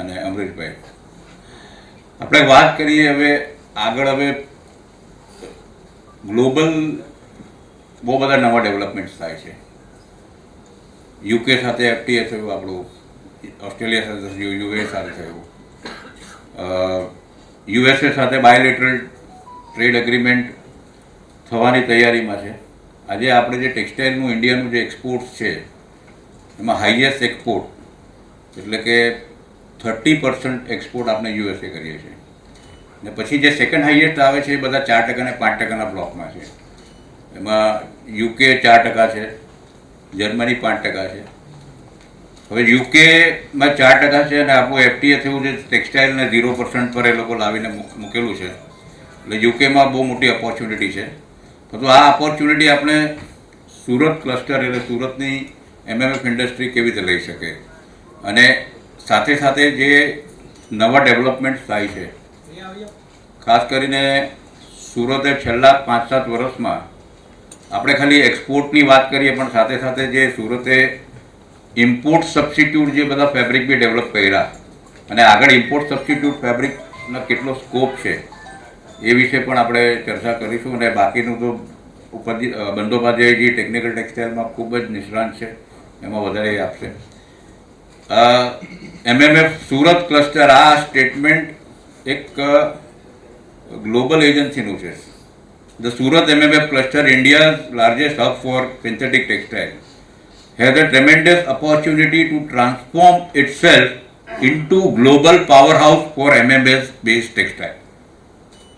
અને અમરીશભાઈ. આપણે વાત કરીએ હવે આગળ. હવે ગ્લોબલ બહુ બધા નવા ડેવલપમેન્ટ્સ થાય છે. UK સાથે FTA થયું, આપણું ઓસ્ટ્રેલિયા સાથે થયું, US સાથે થયું, USA સાથે બાયોલેટરલ ટ્રેડ એગ્રીમેન્ટ થવાની તૈયારીમાં છે. આજે આપણે જે ટેક્સટાઇલનું ઇન્ડિયાનું જે એક્સપોર્ટ છે એમાં હાઈએસ્ટ એક્સપોર્ટ એટલે કે 30% એક્સપોર્ટ આપણે USA કરીએ છીએ. ને પછી જે સેકન્ડ હાઈએસ્ટ આવે છે એ બધા 4% અને 5%ના બ્લોકમાં છે. એમાં UK 4% છે, જર્મની 5% છે. હવે યુકેમાં 4% છે અને આપણું FTA થયું છે ટેક્સટાઇલને 0% પર એ લોકો લાવીને મૂકેલું છે. એટલે યુકેમાં બહુ મોટી ઓપોર્ચ્યુનિટી છે. તો આ ઓપોર્ચ્યુનિટી આપણે સુરત ક્લસ્ટર એટલે સુરતની MMF ઇન્ડસ્ટ્રી કેવી રીતે લઈ શકે, અને સાથે સાથે જે નવા ડેવલપમેન્ટ થાય છે, ખાસ કરીને સુરતે છેલ્લા 5-7 વર્ષમાં આપણે ખાલી એક્સપોર્ટની વાત કરીએ પણ સાથે સાથે જે સુરતે ઇમ્પોર્ટ સબસ્ટિટ્યૂટ જે બધા ફેબ્રિક બી ડેવલપ કર્યા અને આગળ ઇમ્પોર્ટ સબસ્ટિટ્યૂટ ફેબ્રિકનો કેટલો સ્કોપ છે એ વિશે પણ આપણે ચર્ચા કરીશું. અને બાકીનું તો બંદોપાધ્યાયજી ટેકનિકલ ટેક્સટાઇલમાં ખૂબ જ નિષ્ણાંત છે, એમાં વધારે આપશે. MMF સુરત ક્લસ્ટર, આ સ્ટેટમેન્ટ એક ગ્લોબલ એજન્સીનું છે. The Surat MMF cluster, India's largest hub for synthetic textile, has a tremendous opportunity to transform itself into global powerhouse for MMF based textile.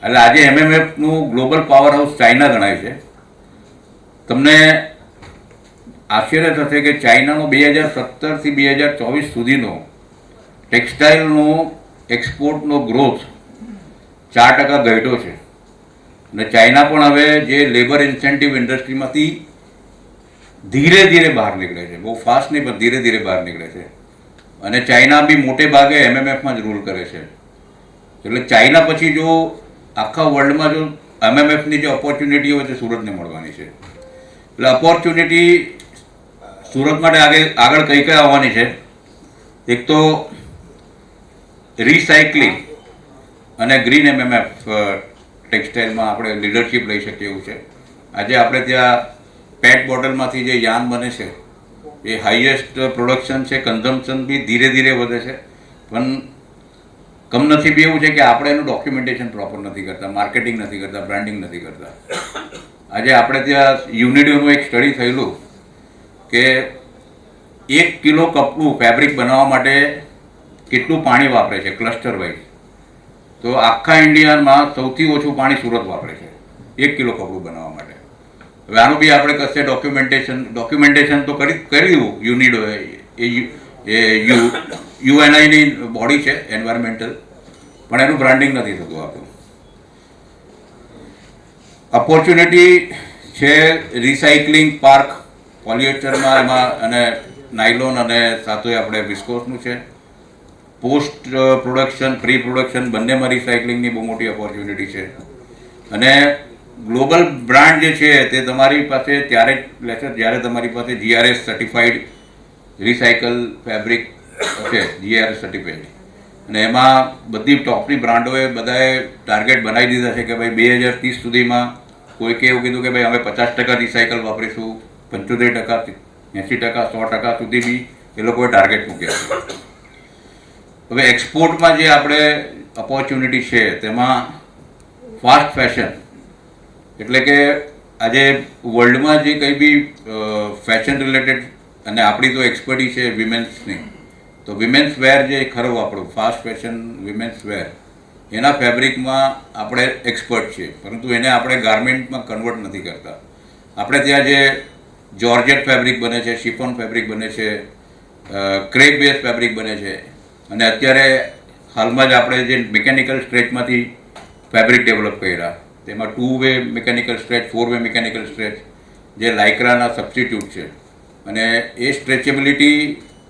એટલે આજે MMFનું ગ્લોબલ પાવરહાઉસ ચાઇના ગણાય છે. તમને આશ્ચર્ય થશે કે ચાઇનાનો 2017 થી 2024 સુધીનો ટેક્સટાઇલનો એક્સપોર્ટનો ગ્રોથ 4% ઘટ્યો છે. અને ચાઇના પણ હવે જે લેબર ઇન્સેન્ટિવ ઇન્ડસ્ટ્રીમાંથી ધીરે ધીરે બહાર નીકળે છે, બહુ ફાસ્ટ નહીં પણ ધીરે ધીરે બહાર નીકળે છે. અને ચાઇના બી મોટે ભાગે MMFમાં જ રૂલ કરે છે. એટલે ચાઇના પછી જો આખા વર્લ્ડમાં જો MMFની જે ઓપોર્ચ્યુનિટી હોય તે સુરતને મળવાની છે. એટલે ઓપોર્ચ્યુનિટી સુરત માટે આગળ કઈ કઈ આવવાની છે? એક તો રિસાયકલિંગ અને ગ્રીન MMF ટેક્સટાઇલમાં આપણે લીડરશિપ લઈ શકીએ એવું છે. આજે આપણે ત્યાં પેટ બોટલમાંથી જે યાન બને છે એ હાઈએસ્ટ પ્રોડક્શન છે, કન્ઝમ્પશન બી ધીરે ધીરે વધે છે. પણ કમનસીબ એવું છે કે આપણે એનું ડોક્યુમેન્ટેશન પ્રોપર નથી કરતા, માર્કેટિંગ નથી કરતા, બ્રાન્ડિંગ નથી કરતા. આજે આપણે ત્યાં યુનિડીઓનું એક સ્ટડી થયેલું કે 1 કિલો કપડું ફેબ્રિક બનાવવા માટે કેટલું પાણી વાપરે છે ક્લસ્ટર વાઇઝ. તો આખા ઇન્ડિયામાં સૌથી ઓછું પાણી સુરત વાપરે છે 1 કિલો કપડું બનાવવા માટે. હવે આનું બી આપણે કશે ડોક્યુમેન્ટેશન તો કરી દીધું યુનિડોએ. એ UNIની બોડી છે એન્વાયરમેન્ટલ, પણ એનું બ્રાન્ડિંગ નથી થતું આપણું. ઓપોર્ચ્યુનિટી છે રિસાયકલિંગ પાર્ક પોલિએસ્ટરમાં એમાં, અને નાયલોન અને સાથે આપણે વિસ્કોસનું છે. પોસ્ટ પ્રોડક્શન, પ્રી પ્રોડક્શન બંનેમાં રિસાયકલિંગની બહુ મોટી ઓપોર્ચ્યુનિટી છે. અને ગ્લોબલ બ્રાન્ડ જે છે તે તમારી પાસે ત્યારે જ લેશે જ્યારે તમારી પાસે GRS સર્ટિફાઈડ રિસાયકલ ફેબ્રિક છે, GRS સર્ટિફાઈડ. અને એમાં બધી ટોપની બ્રાન્ડોએ બધાએ ટાર્ગેટ બનાવી દીધા છે કે ભાઈ 2030 સુધીમાં કોઈકે એવું કીધું કે ભાઈ અમે 50% રિસાયકલ વાપરીશું, 75%, 80%, 100% સુધી બી એ લોકોએ ટાર્ગેટ મૂક્યા છે. હવે એક્સપોર્ટમાં જે આપણે ઓપોર્ચ્યુનિટી છે તેમાં ફાસ્ટ ફેશન, એટલે કે આજે વર્લ્ડમાં જે કંઈ બી ફેશન રિલેટેડ, અને આપણી તો એક્સપર્ટી છે વિમેન્સની, તો વિમેન્સ વેર જે ખરું આપણું ફાસ્ટ ફેશન વિમેન્સ વેર, એના ફેબ્રિકમાં આપણે એક્સપર્ટ છીએ, પરંતુ એને આપણે ગાર્મેન્ટમાં કન્વર્ટ નથી કરતા. આપણે ત્યાં જે જોર્જેટ ફેબ્રિક બને છે, શિફોન ફેબ્રિક બને છે, ક્રેપ બેઝ ફેબ્રિક બને છે. અને અત્યારે હાલમાં જ આપણે જે મિકેનિકલ સ્ટ્રેચમાંથી ફેબ્રિક ડેવલપ કર્યા, તેમાં 2-વે મિકેનિકલ સ્ટ્રેચ, 4-વે મિકેનિકલ સ્ટ્રેચ જે લાઇક્રાના સબસ્ટિટ્યૂટ છે. અને એ સ્ટ્રેચેબિલિટી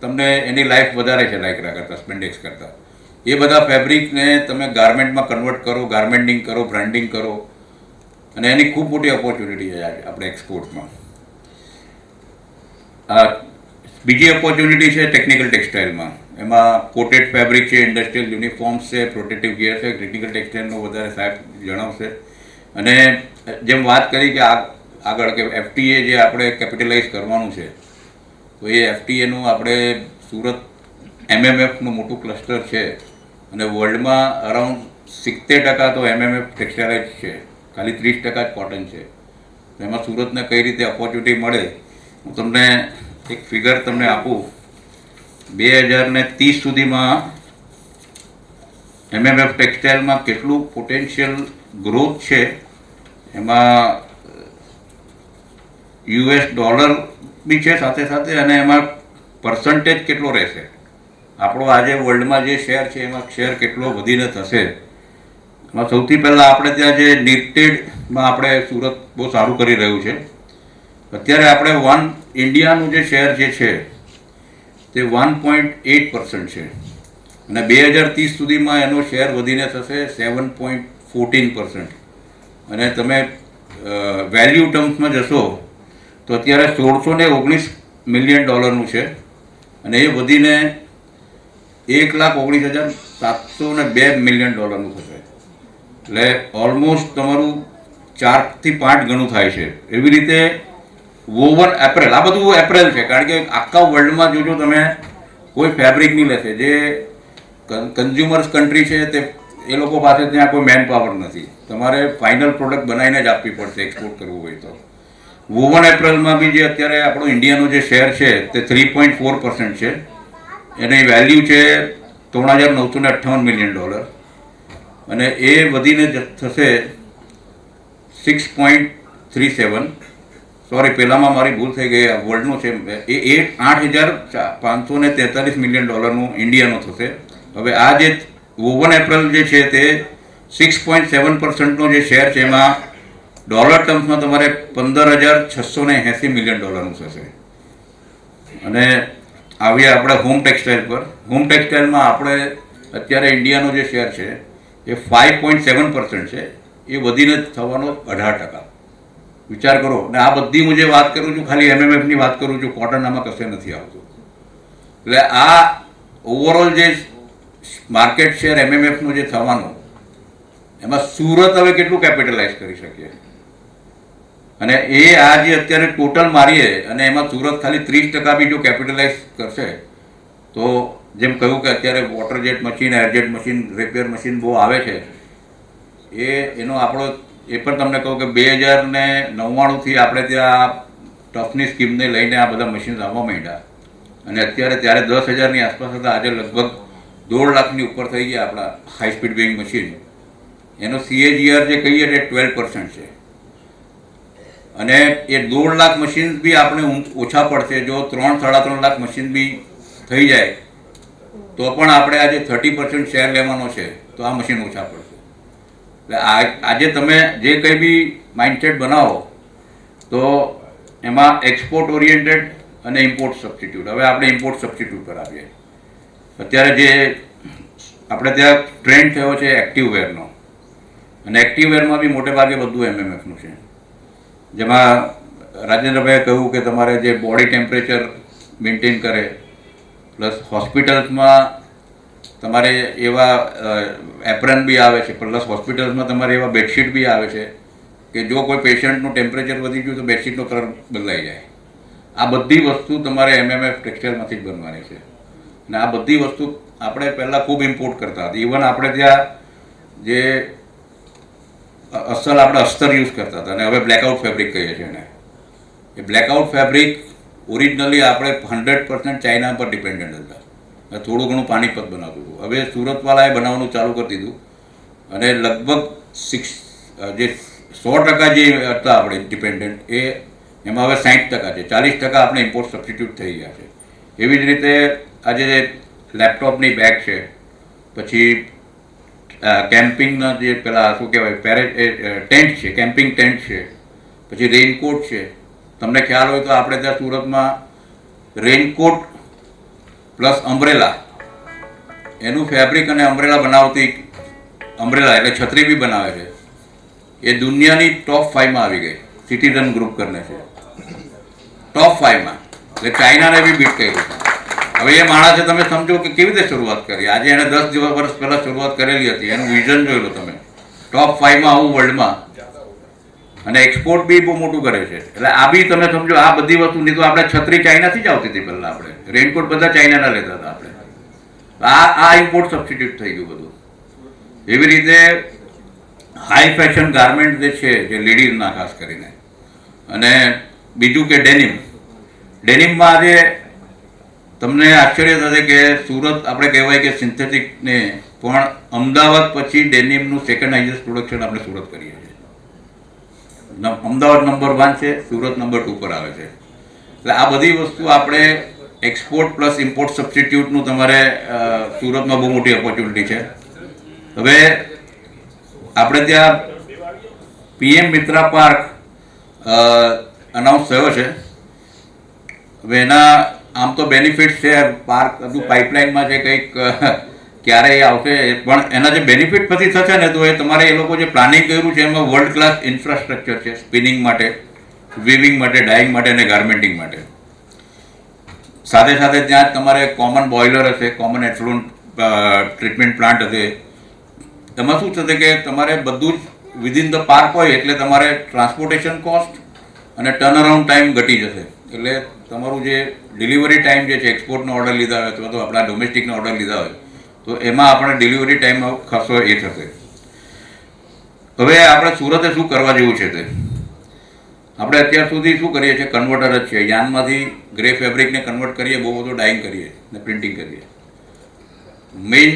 તમને એની લાઈફ વધારે છે લાઇક્રા કરતાં, સ્પેન્ડેક્સ કરતાં. એ બધા ફેબ્રિકને તમે ગાર્મેન્ટમાં કન્વર્ટ કરો, ગાર્મેન્ટિંગ કરો, બ્રાન્ડિંગ કરો, અને એની ખૂબ મોટી ઓપોર્ચ્યુનિટી છે આપણે એક્સપોર્ટમાં. બીજી ઓપોર્ચ્યુનિટી છે ટેકનિકલ ટેક્સટાઇલમાં. એમાં કોટેડ ફેબ્રિક છે, ઇન્ડસ્ટ્રીયલ યુનિફોર્મ્સ છે, પ્રોટેક્ટિવ ગિયર છે. ટેકનિકલ ટેક્સટાઇલનો વધારે સાહેબ જણાવશે. અને જેમ વાત કરી કે આગળ કે FTA જે આપણે કેપિટલાઇઝ કરવાનું છે, તો એ FTAનું આપણે સુરત MMFનું મોટું ક્લસ્ટર છે. અને વર્લ્ડમાં અરાઉન્ડ 70% તો MMF ટેક્સટાઇલ છે, ખાલી 30% જ કોટન છે. એમાં સુરતને કઈ રીતે ઓપોર્ચ્યુનિટી મળે, હું તમને એક ફિગર તમને આપું. 2030 સુધીમાં MMF ટેક્સટાઇલમાં કેટલું પોટેન્શિયલ ગ્રોથ છે, એમાં $ડોલર બી છે સાથે સાથે, અને એમાં પર્સન્ટેજ કેટલો રહેશે, આપણો આજે વર્લ્ડમાં જે શેર છે એમાં શેર કેટલો વધીને થશે. એમાં સૌથી પહેલાં આપણે ત્યાં જે નિફ્ટેડમાં આપણે સુરત બહુ સારું કરી રહ્યું છે. અત્યારે આપણે ઇન્ડિયાનું જે શેર જે છે તે 1.8% છે, અને 2030 સુધીમાં એનો શેર વધીને થશે 7.14%. અને તમે વેલ્યુ ટર્મ્સમાં જશો તો અત્યારે $1619 મિલિયન છે, અને એ વધીને $1,19,702 મિલિયન થશે. એટલે ઓલમોસ્ટ તમારું 4 થી 5 ગણું થાય છે. એવી રીતે વોવન એપ્રેલ, આ બધું એપ્રેલ છે, કારણ કે આખા વર્લ્ડમાં જોજો તમે કોઈ ફેબ્રિક નહીં લેશે. જે કન્ઝ્યુમર્સ કન્ટ્રી છે તે એ લોકો પાસે ત્યાં કોઈ મેન પાવર નથી, તમારે ફાઇનલ પ્રોડક્ટ બનાવીને જ આપવી પડશે એક્સપોર્ટ કરવું હોય તો. વોવન એપ્રેલમાં બી જે અત્યારે આપણો ઇન્ડિયાનો જે શેર છે તે 3.4% છે. એની વેલ્યુ છે $3,958 મિલિયન, અને એ વધીને થશે 6.37. સોરી, પહેલાંમાં મારી ભૂલ થઈ ગઈ, વર્લ્ડનું છે એ $8,543 મિલિયન ઇન્ડિયાનો થશે. હવે આ જે વોવન એપ્રેલ જે છે તે 6.7%નો જે શેર છે એમાં ડોલર ટર્મ્સમાં તમારે $15,680 મિલિયન થશે. અને આવીએ આપણે હોમ ટેક્સટાઇલ પર. હોમ ટેક્સટાઇલમાં આપણે અત્યારે ઇન્ડિયાનો જે શેર છે એ 5.7% છે, એ વધીને થવાનો 18%. વિચાર કરો. ને આ બધી હું જે વાત કરું છું ખાલી MMFની વાત કરું છું, કોટન આમાં કશે નથી આવતું. એટલે આ ઓવરઓલ જે માર્કેટ શેર MMFનું જે થવાનું, એમાં સુરત હવે કેટલું કેપિટલાઇઝ કરી શકીએ. અને એ આ જે અત્યારે ટોટલ મારીએ અને એમાં સુરત ખાલી 30% બી જો કેપિટલાઇઝ કરશે તો જેમ કહ્યું કે અત્યારે water jet machine, air jet machine, repair machine બહુ આવે છે, એનો આપણો એ પણ તમને કહું કે 2099થી આપણે ત્યાં ટફની સ્કીમને લઈને આ બધા મશીન આવવા માંડ્યા અને અત્યારે ત્યારે 10,000ની આસપાસ હતા, આજે લગભગ 1.5 લાખની ઉપર થઈ ગયા આપણા હાઈ સ્પીડ વેઇંગ મશીન. એનો CAGR જે કહીએ તે 12% છે. અને એ 1.5 લાખ મશીન બી આપણે ઓછા પડશે જો 3-3.5 લાખ મશીન બી થઈ જાય તો પણ આપણે આજે 30% શેર લેવાનો છે તો આ મશીન ઓછા પડશે. એટલે આજે તમે જે કંઈ બી માઇન્ડસેટ બનાવો તો એમાં એક્સપોર્ટ ઓરિએન્ટેડ અને ઇમ્પોર્ટ સબસ્ટિટ્યૂટ. હવે આપણે ઇમ્પોર્ટ સબસ્ટિટ્યૂટ પર આવીએ. અત્યારે જે આપણે ત્યાં ટ્રેન્ડ થયો છે એક્ટિવ વેરનો, અને એક્ટિવ વેરમાં બી મોટે ભાગે બધું MMFનું છે. જેમાં રાજેન્દ્રભાઈએ કહ્યું કે તમારે જે બોડી ટેમ્પરેચર મેન્ટેન કરે, પ્લસ હોસ્પિટલ્સમાં તમારે એવા એપ્રન બી આવે છે, પ્લસ હોસ્પિટલ્સમાં તમારે એવા બેડશીટ બી આવે છે કે જો કોઈ પેશન્ટનું ટેમ્પરેચર વધી ગયું તો બેડશીટનો કલર બદલાઈ જાય. આ બધી વસ્તુ તમારે MMF ટેક્સટાઇલમાંથી જ બનવાની છે. અને આ બધી વસ્તુ આપણે પહેલાં ખૂબ ઇમ્પોર્ટ કરતા હતા. ઇવન આપણે ત્યાં જે અસલ આપણે અસ્તર યુઝ કરતા હતા અને હવે બ્લેકઆઉટ ફેબ્રિક કહીએ છીએ એને. એ બ્લેકઆઉટ ફેબ્રિક ઓરિજિનલી આપણે 100% ચાઇના પર ડિપેન્ડન્ટ હતા. થોડું ઘણું પાણીપત બનાવતું હતું. હવે સુરતવાળાએ બનાવવાનું ચાલુ કરી દીધું અને લગભગ જે 100% જે હતા આપણે ડિપેન્ડન્ટ એમાં હવે 60% છે. 40% આપણે ઇમ્પોર્ટ સબસ્ટિટ્યૂટ થઈ ગયા છે. એવી જ રીતે આજે લેપટોપની બેગ છે, પછી કેમ્પિંગના જે પેલા શું કહેવાય ટેન્ટ છે, કેમ્પિંગ ટેન્ટ છે, પછી રેઇનકોટ છે. તમને ખ્યાલ હોય તો આપણે ત્યાં સુરતમાં રેઇનકોટ પ્લસ અમ્બ્રેલા એનું ફેબ્રિક અને અમ્બ્રેલા બનાવતી અમ્બ્રેલા એટલે છત્રી બી બનાવે છે. એ દુનિયાની ટોપ 5માં આવી ગઈ. સિટીઝન ગ્રુપ કરીને છે ટોપ 5માં. એટલે ચાઇનાને બી બીટ કર્યું છે. હવે એ માણસે તમે સમજો કે કેવી રીતે શરૂઆત કરી. આજે એને 10 વર્ષ પહેલાં શરૂઆત કરેલી હતી. એનું વિઝન જોઈ લો તમે. ટોપ 5માં આવું વર્લ્ડમાં, અને એક્સપોર્ટ બી બહુ મોટું કરે છે. એટલે આ બી તમે સમજો આ બધી વસ્તુ. નહીં તો આપણે છત્રી ચાઇનાથી જ આવતી હતી પહેલાં. આપણે રેઇનકોટ બધા ચાઇનાના લેતા હતા આપણે. આ ઇમ્પોર્ટ સબસ્ટિટ્યૂટ થઈ ગયું બધું. એવી રીતે હાઈ ફેશન ગાર્મેન્ટ જે છે, જે લેડીઝના ખાસ કરીને, અને બીજું કે ડેનિમમાં આજે તમને આશ્ચર્ય થશે કે સુરત આપણે કહેવાય કે સિન્થેટિકને પણ અમદાવાદ પછી ડેનિમનું સેકન્ડ હાઈએસ્ટ પ્રોડક્શન આપણે સુરત કરીએ છીએ. અમદાવાદ નંબર 1 છે, સુરત નંબર 2 પર આવે છે. એટલે આ બધી વસ્તુ આપણે એક્સપોર્ટ પ્લસ ઇમ્પોર્ટ સબસ્ટિટ્યૂટનું તમારે સુરતમાં બહુ મોટી ઓપોર્ચ્યુનિટી છે. હવે આપણે ત્યાં PM મિત્રા પાર્ક અનાઉન્સ થયો છે. હવે એના આમ તો બેનિફિટ્સ છે. પાર્ક હજુ પાઇપલાઇનમાં છે, કંઈક ક્યારેય આવશે. પણ એના જે બેનિફિટ પછી થશે ને તો એ તમારે એ લોકો જે પ્લાનિંગ કર્યું છે એમાં વર્લ્ડ ક્લાસ ઇન્ફ્રાસ્ટ્રક્ચર છે, સ્પિનિંગ માટે, વિવિંગ માટે, ડાઇંગ માટે અને ગાર્મેન્ટિંગ માટે. સાથે સાથે ત્યાં તમારે કોમન બોઇલર હશે, કોમન એફ્લુન્ટ ટ્રીટમેન્ટ પ્લાન્ટ હશે. એમાં શું થશે કે તમારે બધું જ વિધિન ધ પાર્ક હોય એટલે તમારે ટ્રાન્સપોર્ટેશન કોસ્ટ અને ટર્નઅરાઉન્ડ ટાઈમ ઘટી જશે. એટલે તમારું જે ડિલિવરી ટાઈમ જે છે, એક્સપોર્ટનો ઓર્ડર લીધા હોય અથવા તો આપણા ડોમેસ્ટિકનો ઓર્ડર લીધા હોય તો એમાં આપણે ડિલિવરી ટાઈમમાં ખાસો એ થશે. હવે આપણે સુરતે શું કરવા જેવું છે તે આપણે અત્યાર સુધી શું કરીએ છીએ, કન્વર્ટર જ છે. યાનમાંથી ગ્રે ફેબ્રિકને કન્વર્ટ કરીએ, બહુ બધું ડાઇંગ કરીએ ને પ્રિન્ટિંગ કરીએ. મેઇન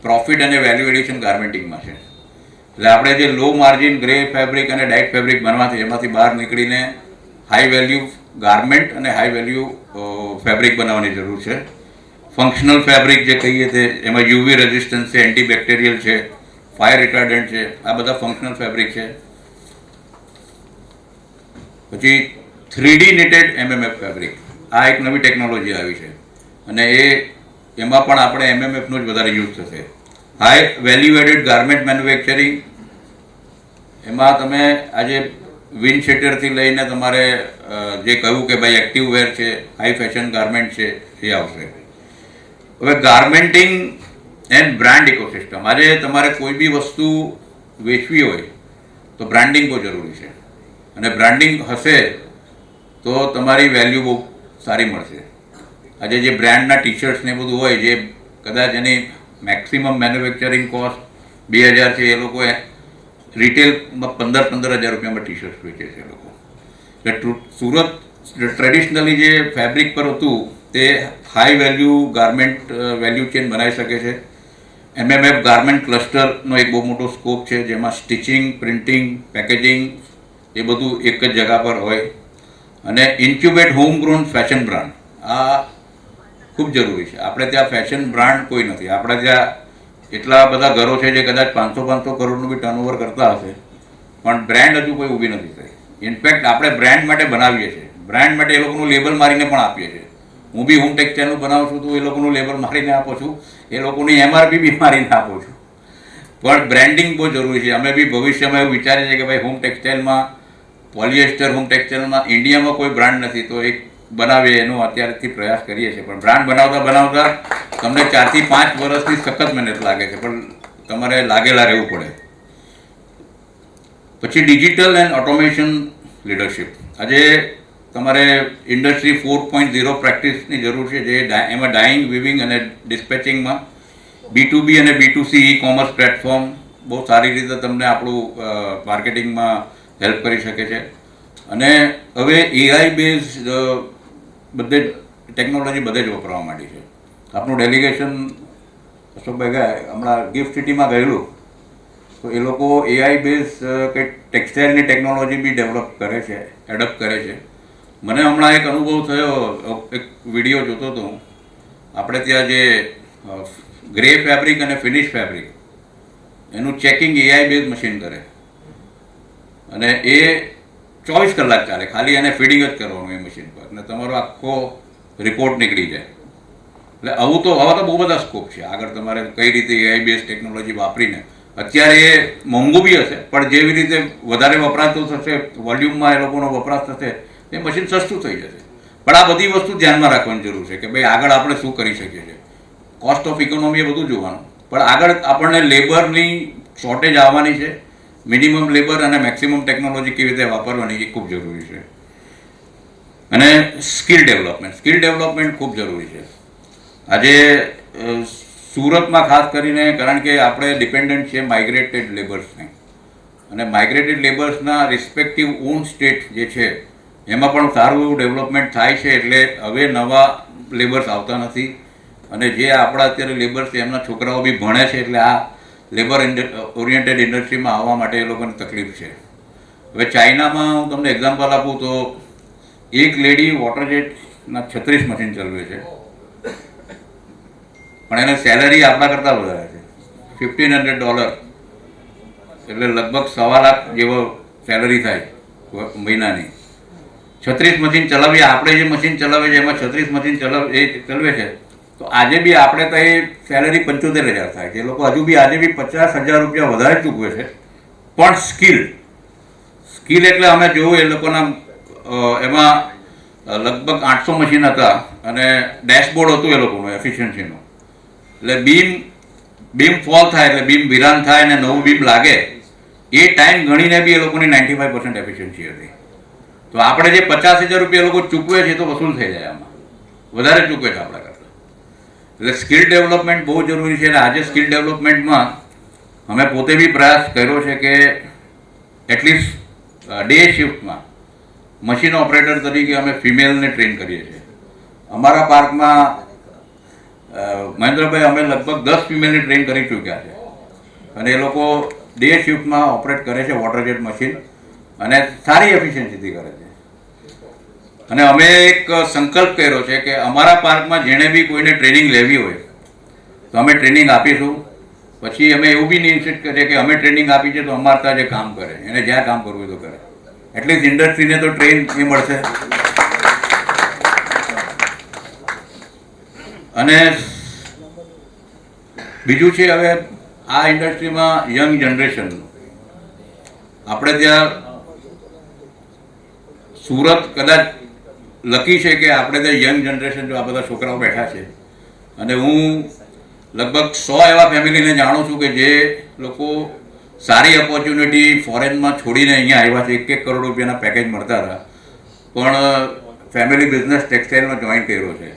પ્રોફિટ અને વેલ્યુ એડિશન ગાર્મેન્ટિંગમાં છે. એટલે આપણે જે લો માર્જિન ગ્રે ફેબ્રિક અને ડાઇટ ફેબ્રિક બનવાથી એમાંથી બહાર નીકળીને હાઈ વેલ્યુ ગાર્મેન્ટ અને હાઈ વેલ્યુ ફેબ્રિક બનાવવાની જરૂર છે. ફંક્શનલ ફેબ્રિક જે કહીએ તે એમાં યુવી રેઝિસ્ટન્સ છે, એન્ટીબેક્ટેરિયલ છે, ફાયર રિટાર્ડન્ટ છે, આ બધા ફંક્શનલ ફેબ્રિક છે. પછી 3D નીટેડ MMF ફેબ્રિક, આ એક નવી ટેકનોલોજી આવી છે અને એમાં પણ આપણે MMFનો જ વધારે યુઝ થશે. High value added garment manufacturing, એમાં તમે આજે વિન્ડ શીટરથી લઈને તમારે જે કહ્યું કે ભાઈ એક્ટિવ વેર છે, હાઈ ફેશન ગાર્મેન્ટ છે, એ આવશે. હવે ગાર્મેન્ટિંગ એન્ડ બ્રાન્ડ ઇકોસિસ્ટમ, આજે તમારે કોઈ બી વસ્તુ વેચવી હોય તો બ્રાન્ડિંગ બહુ જરૂરી છે અને બ્રાન્ડિંગ હશે તો તમારી વેલ્યુ બહુ સારી મળશે. આજે જે બ્રાન્ડના ટી શર્ટ્સ ને બધું હોય, જે કદાચ એની મેક્સિમમ મેન્યુફેક્ચરિંગ કોસ્ટ 2000 છે, એ લોકો રિટેલમાં 15,000 રૂપિયામાં ટી શર્ટ્સ વેચે છે એ લોકો. એટલે સુરત ટ્રેડિશનલી જે ફેબ્રિક પર હતું તે high value garment value chain બનાવી શકે છે. MMF ગાર્મેન્ટ ક્લસ્ટરનો એક બહુ મોટો સ્કોપ છે, જેમાં સ્ટિચિંગ, પ્રિન્ટિંગ, પેકેજિંગ એ બધું એક જ જગા પર હોય. અને ઇન્ક્યુબેટ હોમ ગ્રોન ફેશન બ્રાન્ડ, આ ખૂબ જરૂરી છે. આપણે ત્યાં ફેશન બ્રાન્ડ કોઈ નથી. આપણે ત્યાં એટલા બધા ઘરો છે જે કદાચ 500 કરોડનું બી ટર્નઓવર કરતા હશે, પણ બ્રાન્ડ હજુ કોઈ ઊભી નથી થઈ. ઇનફેક્ટ આપણે બ્રાન્ડ માટે બનાવીએ છીએ, બ્રાન્ડ માટે એ લોકોનું લેબલ મારીને પણ આપીએ છીએ. હું બી હોમ ટેક્સટાઇલનું બનાવું છું તો એ લોકોનું લેબલ મારીને આપું છું, એ લોકોની MRP બી મારીને આપું છું. પણ બ્રાન્ડિંગ બહુ જરૂરી છે. અમે બી ભવિષ્યમાં એવું વિચારીએ છીએ કે ભાઈ હોમ ટેક્સટાઇલમાં, પોલિએસ્ટર હોમ ટેક્સટાઇલમાં ઇન્ડિયામાં કોઈ બ્રાન્ડ નથી તો એક બનાવીએ, એનો અત્યારથી પ્રયાસ કરીએ છીએ. પણ બ્રાન્ડ બનાવતા તમને 4 થી 5 વર્ષની સખત મહેનત લાગે છે, પણ તમારે લાગેલા રહેવું પડે. પછી ડિજિટલ એન્ડ ઓટોમેશન લીડરશિપ, આજે તમારે ઇન્ડસ્ટ્રી 4.0 પ્રેક્ટિસની જરૂર છે, જે એમાં ડાઇંગ, વિવિંગ અને ડિસ્પેચિંગમાં B2B અને B2C ઈ કોમર્સ પ્લેટફોર્મ બહુ સારી રીતે તમને આપણું માર્કેટિંગમાં હેલ્પ કરી શકે છે. અને હવે AI બેઝ બધે ટેકનોલોજી બધે જ વપરાવા માંડી છે. આપણું ડેલિગેશન અશોકભાઈ ગયા હમણાં ગિફ્ટ સિટીમાં ગયેલું તો એ લોકો AI બેઝ કંઈક ટેક્સટાઇલની ટેકનોલોજી બી ડેવલપ કરે છે, એડપ્ટ કરે છે. મને હમણાં એક અનુભવ થયો, એક વિડીયો જોતો હતો હું. આપણે ત્યાં જે ગ્રે ફેબ્રિક અને ફિનિશ ફેબ્રિક એનું ચેકિંગ AI બેઝ મશીન કરે અને એ 24 કલાક ચાલે, ખાલી એને ફીડિંગ જ કરવાનું એ મશીન પર અને તમારો આખો રિપોર્ટ નીકળી જાય. એટલે આવા તો બહુ બધા સ્કોપ છે આગળ. તમારે કઈ રીતે AI બેઝ ટેકનોલોજી વાપરીને, અત્યારે એ મોંઘું બી હશે પણ જેવી રીતે વધારે વપરાતું થશે, વોલ્યુમમાં એ લોકોનો વપરાશ થશે, એ મશીન સસ્તું થઈ જશે. પણ આ બધી વસ્તુ ધ્યાનમાં રાખવાની જરૂર છે કે ભાઈ આગળ આપણે શું કરી શકીએ છીએ. કોસ્ટ ઓફ ઇકોનોમી એ બધું જોવાનું, પણ આગળ આપણને લેબરની શોર્ટેજ આવવાની છે. મિનિમમ લેબર અને મેક્સિમમ ટેકનોલોજી કેવી રીતે વાપરવાની એ ખૂબ જરૂરી છે. અને સ્કિલ ડેવલપમેન્ટ ખૂબ જરૂરી છે. આજે સુરતમાં ખાસ કરીને, કારણ કે આપણે ડિપેન્ડન્ટ છીએ માઇગ્રેટેડ લેબર્સને, અને માઇગ્રેટેડ લેબર્સના રિસ્પેક્ટિવ ઓન સ્ટેટ જે છે એમાં પણ સારું એવું ડેવલપમેન્ટ થાય છે. એટલે હવે નવા લેબર્સ આવતા નથી અને જે આપણા અત્યારે લેબર્સ છે એમના છોકરાઓ બી ભણે છે, એટલે આ લેબર ઓરિએન્ટેડ ઇન્ડસ્ટ્રીમાં આવવા માટે એ લોકોને તકલીફ છે. હવે ચાઇનામાં હું તમને એક્ઝામ્પલ આપું તો એક લેડી વોટર જેટના 36 મશીન ચલાવે છે, પણ એને સેલરી આપણા કરતાં વધારે છે, $1,500, એટલે લગભગ 1.25 લાખ જેવો સેલરી થાય મહિનાની. 36 મશીન ચલાવીએ, આપણે જે મશીન ચલાવે છે એમાં 36 મશીન ચલાવે છે તો આજે બી આપણે તો એ સેલરી 75,000 થાય છે. એ લોકો હજુ બી આજે બી 50,000 રૂપિયા વધારે ચૂકવે છે. પણ સ્કિલ એટલે અમે જોયું એ લોકોના એમાં લગભગ 800 મશીન હતા અને ડેશબોર્ડ હતું એ લોકોનું એફિશિયન્સીનું. એટલે બીમ ફોલ થાય, એટલે બીમ વિરાન થાય અને નવું બીમ લાગે એ ટાઈમ ગણીને બી એ લોકોની 95% એફિશિયન્સી હતી. તો આપણે જે 50,000 રૂપિયા લોકો ચૂકવે છે તો વસૂલ થઈ જાય, આમાં વધારે ચૂકવે છે આપણા કરતાં. એટલે સ્કિલ ડેવલપમેન્ટ બહુ જરૂરી છે. અને આજે સ્કિલ ડેવલપમેન્ટમાં અમે પોતે બી પ્રયાસ કર્યો છે કે એટલીસ્ટ ડે શિફ્ટમાં મશીન ઓપરેટર તરીકે અમે ફિમેલને ટ્રેન કરીએ છીએ. અમારા પાર્કમાં મહેન્દ્રભાઈ અમે લગભગ 10 ફિમેલને ટ્રેન કરી ચૂક્યા છે અને એ લોકો ડે શિફ્ટમાં ઓપરેટ કરે છે વોટર જેટ મશીન અને સારી એફિશિયન્સીથી કરે છે. અને અમે એક સંકલ્પ કર્યો છે કે અમારા પાર્કમાં જેણે બી કોઈને ટ્રેનિંગ લેવી હોય તો અમે ટ્રેનિંગ આપીશું. પછી અમે એવું બી નહીં ઇન્સિસ્ટ કરીએ કે અમે ટ્રેનિંગ આપી છે તો અમારે ત્યાં જે કામ કરે, એને જ્યાં કામ કરવું હોય તો કરે. એટલીસ્ટ ઇન્ડસ્ટ્રીને તો ટ્રેન એ મળશે. અને બીજું છે, હવે આ ઇન્ડસ્ટ્રીમાં યંગ જનરેશન, આપણે ત્યાં સુરત કદાચ લકી છે કે આપણે ત્યાં યંગ જનરેશન જો આ બધા છોકરાઓ બેઠા છે, અને હું લગભગ 100 એવા ફેમિલીને જાણું છું કે જે લોકો સારી ઓપોર્ચ્યુનિટી ફોરેનમાં છોડીને અહીંયા આવ્યા છે. 1-1 કરોડ રૂપિયાના પેકેજ મળતા હતા, પણ ફેમિલી બિઝનેસ ટેક્સટાઇલમાં જોઈન કર્યો છે.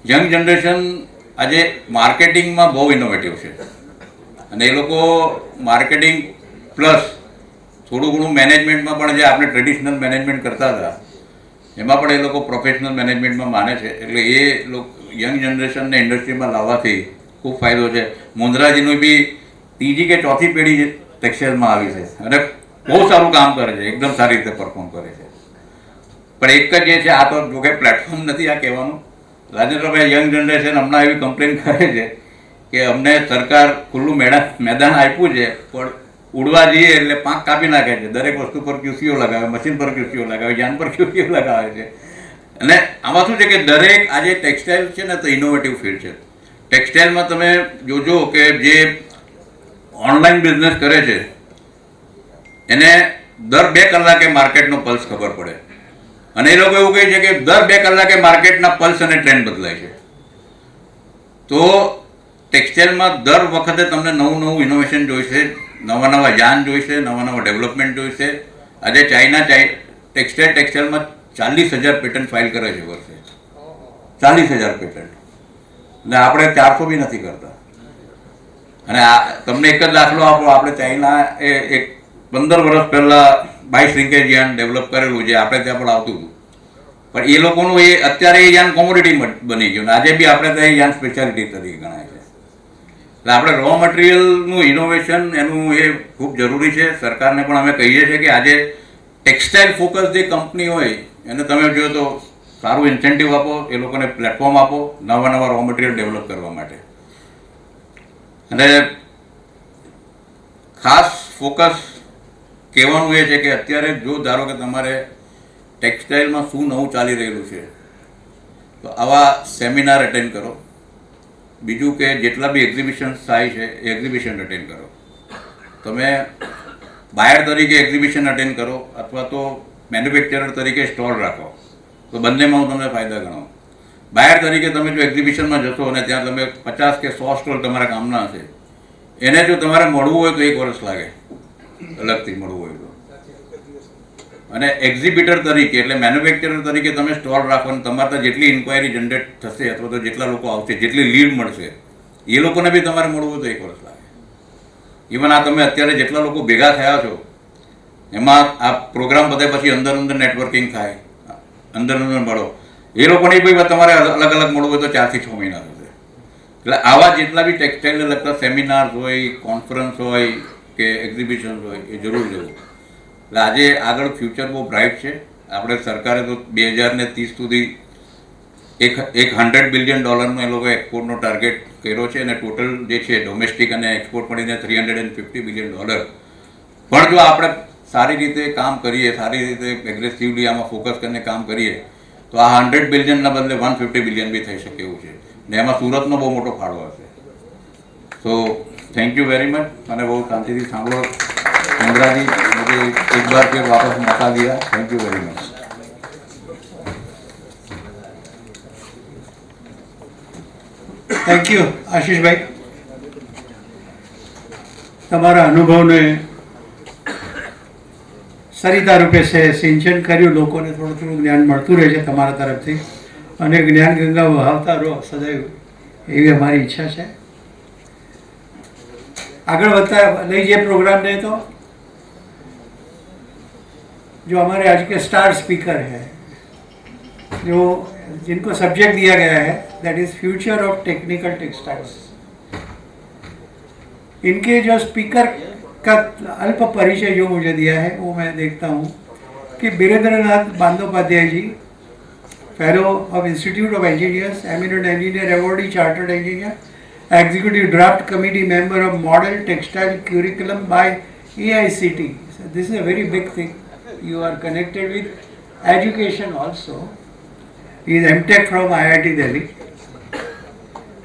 યંગ જનરેશન આજે માર્કેટિંગમાં બહુ ઇનોવેટિવ છે, અને એ લોકો માર્કેટિંગ પ્લસ થોડું ઘણું મેનેજમેન્ટમાં પણ જે આપણે ટ્રેડિશનલ મેનેજમેન્ટ કરતા હતા એમાં પણ એ લોકો પ્રોફેશનલ મેનેજમેન્ટમાં માને છે. એટલે એ લોકો યંગ જનરેશનને ઇન્ડસ્ટ્રીમાં લાવવાથી ખૂબ ફાયદો છે. મુન્દ્રાજીનું બી 3જી કે 4થી પેઢી ટેક્સટાઇલમાં આવી છે અને બહુ સારું કામ કરે છે, એકદમ સારી રીતે પરફોર્મ કરે છે. પણ એક જ એ છે, આ તો જો કે પ્લેટફોર્મ નથી આ કહેવાનું, રાજેન્દ્રભાઈ, યંગ જનરેશન હમણાં એવી કમ્પ્લેન કરે છે કે અમને સરકાર ખુલ્લું મેદાન આપ્યું છે પણ ઉડવા જઈએ એટલે પાંખ કાપી નાખે છે. દરેક વસ્તુ પર QCO લગાવે, મશીન પર QCO લગાવે, યાન પર QCO લગાવે છે. અને આમાં શું છે કે દરેક આજે ટેક્સટાઇલ છે ને તો ઇનોવેટિવ ફિલ્ડ છે. ટેક્સટાઇલમાં તમે જોજો કે જે ઓનલાઈન બિઝનેસ કરે છે એને દર 2 કલાકે માર્કેટનો પલ્સ ખબર પડે, અને એ લોકો એવું કહે છે કે દર 2 કલાકે માર્કેટના પલ્સ અને ટ્રેન્ડ બદલાય છે. તો ટેક્સટાઇલમાં દર વખતે તમને નવું ઇનોવેશન જોઈશે, નવા યાન જોઈશે, નવા ડેવલપમેન્ટ જોઈશે. આજે ચાઇના ટેક્સટાઇલમાં 40,000 પેટન્ટ ફાઇલ કરે છે વર્ષે, 40,000 પેટન્ટ, અને આપણે 400 બી નથી કરતા. અને તમને એક જ દાખલો આપો, આપણે ચાઇના એક 15 વર્ષ પહેલાં 22 લિંકેજ યાન ડેવલપ કરેલું છે, આપણે ત્યાં પણ આવતું હતું, પણ એ લોકોનું અત્યારે એ યાન કોમોડિટી બની ગયું, આજે બી આપણે ત્યાં યાન સ્પેશિયાલિટી તરીકે ગણાય છે. એટલે આપણે રો મટીરિયલનું ઇનોવેશન એનું એ ખૂબ જરૂરી છે. સરકારને પણ અમે કહીએ છીએ કે આજે ટેક્સટાઇલ ફોકસ જે કંપની હોય એને તમે જો તો સારું ઇન્સેન્ટિવ આપો, એ લોકોને પ્લેટફોર્મ આપો નવા રો મટીરિયલ ડેવલપ કરવા માટે. અને ખાસ ફોકસ કહેવાનું એ છે કે અત્યારે જો ધારો કે તમારે ટેક્સટાઇલમાં શું નવું ચાલી રહેલું છે તો આવા સેમિનાર અટેન્ડ કરો. બીજું કે જેટલા બી એક્ઝિબિશન્સ થાય છે એ એક્ઝિબિશન અટેન્ડ કરો. તમે બાયર તરીકે એક્ઝિબિશન અટેન્ડ કરો અથવા તો મેન્યુફેક્ચરર તરીકે સ્ટોલ રાખો, તો બંનેમાં હું તમને ફાયદા ગણાવું. બાયર તરીકે તમે જો એક્ઝિબિશનમાં જશો અને ત્યાં તમે 50 કે 100 સ્ટોલ તમારા કામના હશે, એને જો તમારે મળવું હોય તો 1 વર્ષ લાગે, અલગથી મળવું હોય તો. અને એક્ઝિબિટર તરીકે એટલે મેન્યુફેક્ચરર તરીકે તમે સ્ટોલ રાખો અને તમારે ત્યાં જેટલી ઇન્ક્વાયરી જનરેટ થશે અથવા તો જેટલા લોકો આવશે, જેટલી લીડ મળશે, એ લોકોને બી તમારે મળવું હોય તો 1 વર્ષ લાગે. ઇવન આ તમે અત્યારે જેટલા લોકો ભેગા થયા છો એમાં આ પ્રોગ્રામ બધે પછી અંદર નેટવર્કિંગ થાય, અંદર મળો, એ લોકોને બી તમારે અલગ મળવું હોય તો 4 થી 6 મહિના થશે. એટલે આવા જેટલા બી ટેક્સટાઇલને લગતા સેમિનાર્સ હોય, કોન્ફરન્સ હોય કે એક્ઝિબિશન હોય એ જરૂર જવું. એટલે આજે આગળ ફ્યુચર બહુ બ્રાઇટ છે. આપણે સરકારે તો 2030 સુધી $100 બિલિયન એ લોકો એક્સપોર્ટનો ટાર્ગેટ કર્યો છે, અને ટોટલ જે છે ડોમેસ્ટિક અને એક્સપોર્ટ મળીને $350 બિલિયન. પણ જો આપણે સારી રીતે કામ કરીએ, સારી રીતે એગ્રેસિવલી આમાં ફોકસ કરીને કામ કરીએ તો આ 100 બિલિયનના બદલે 150 બિલિયન બી થઈ શકે એવું છે, ને એમાં સુરતનો બહુ મોટો ફાળો હશે. તો થેન્ક યુ વેરી મચ. અને બહુ શાંતિથી સાંભળો ચંદ્રાજી, मुझे एक बार फिर वापस मौका दिया. Thank you very much. Thank you Ashishbhai, તમારા અનુભવને સરિતા રૂપે સિંચન કર્યું, લોકોને થોડું જ્ઞાન મળતું રહે છે તમારા તરફથી, અને જ્ઞાન ગંગા વહાવતા રહો સદૈવ, એવી અમારી ઈચ્છા છે. આગળ વધતા લઈ જઈએ प्रोग्राम तो जो हमारे आज के स्टार स्पीकर हैं, जो जिनको सब्जेक्ट दिया गया है that is future of technical textiles. इनके जो स्पीकर का अल्प परिचय जो मुझे दिया है वो मैं देखता हूँ कि Birendranath Bandopadhyay ji, fellow of institute of engineers, eminent engineer, awardee chartered engineer Executive Draft Committee member of Model Textile Curriculum by AICT. So this is a very big thing. You are connected with education also. He is MTech from IIT Delhi.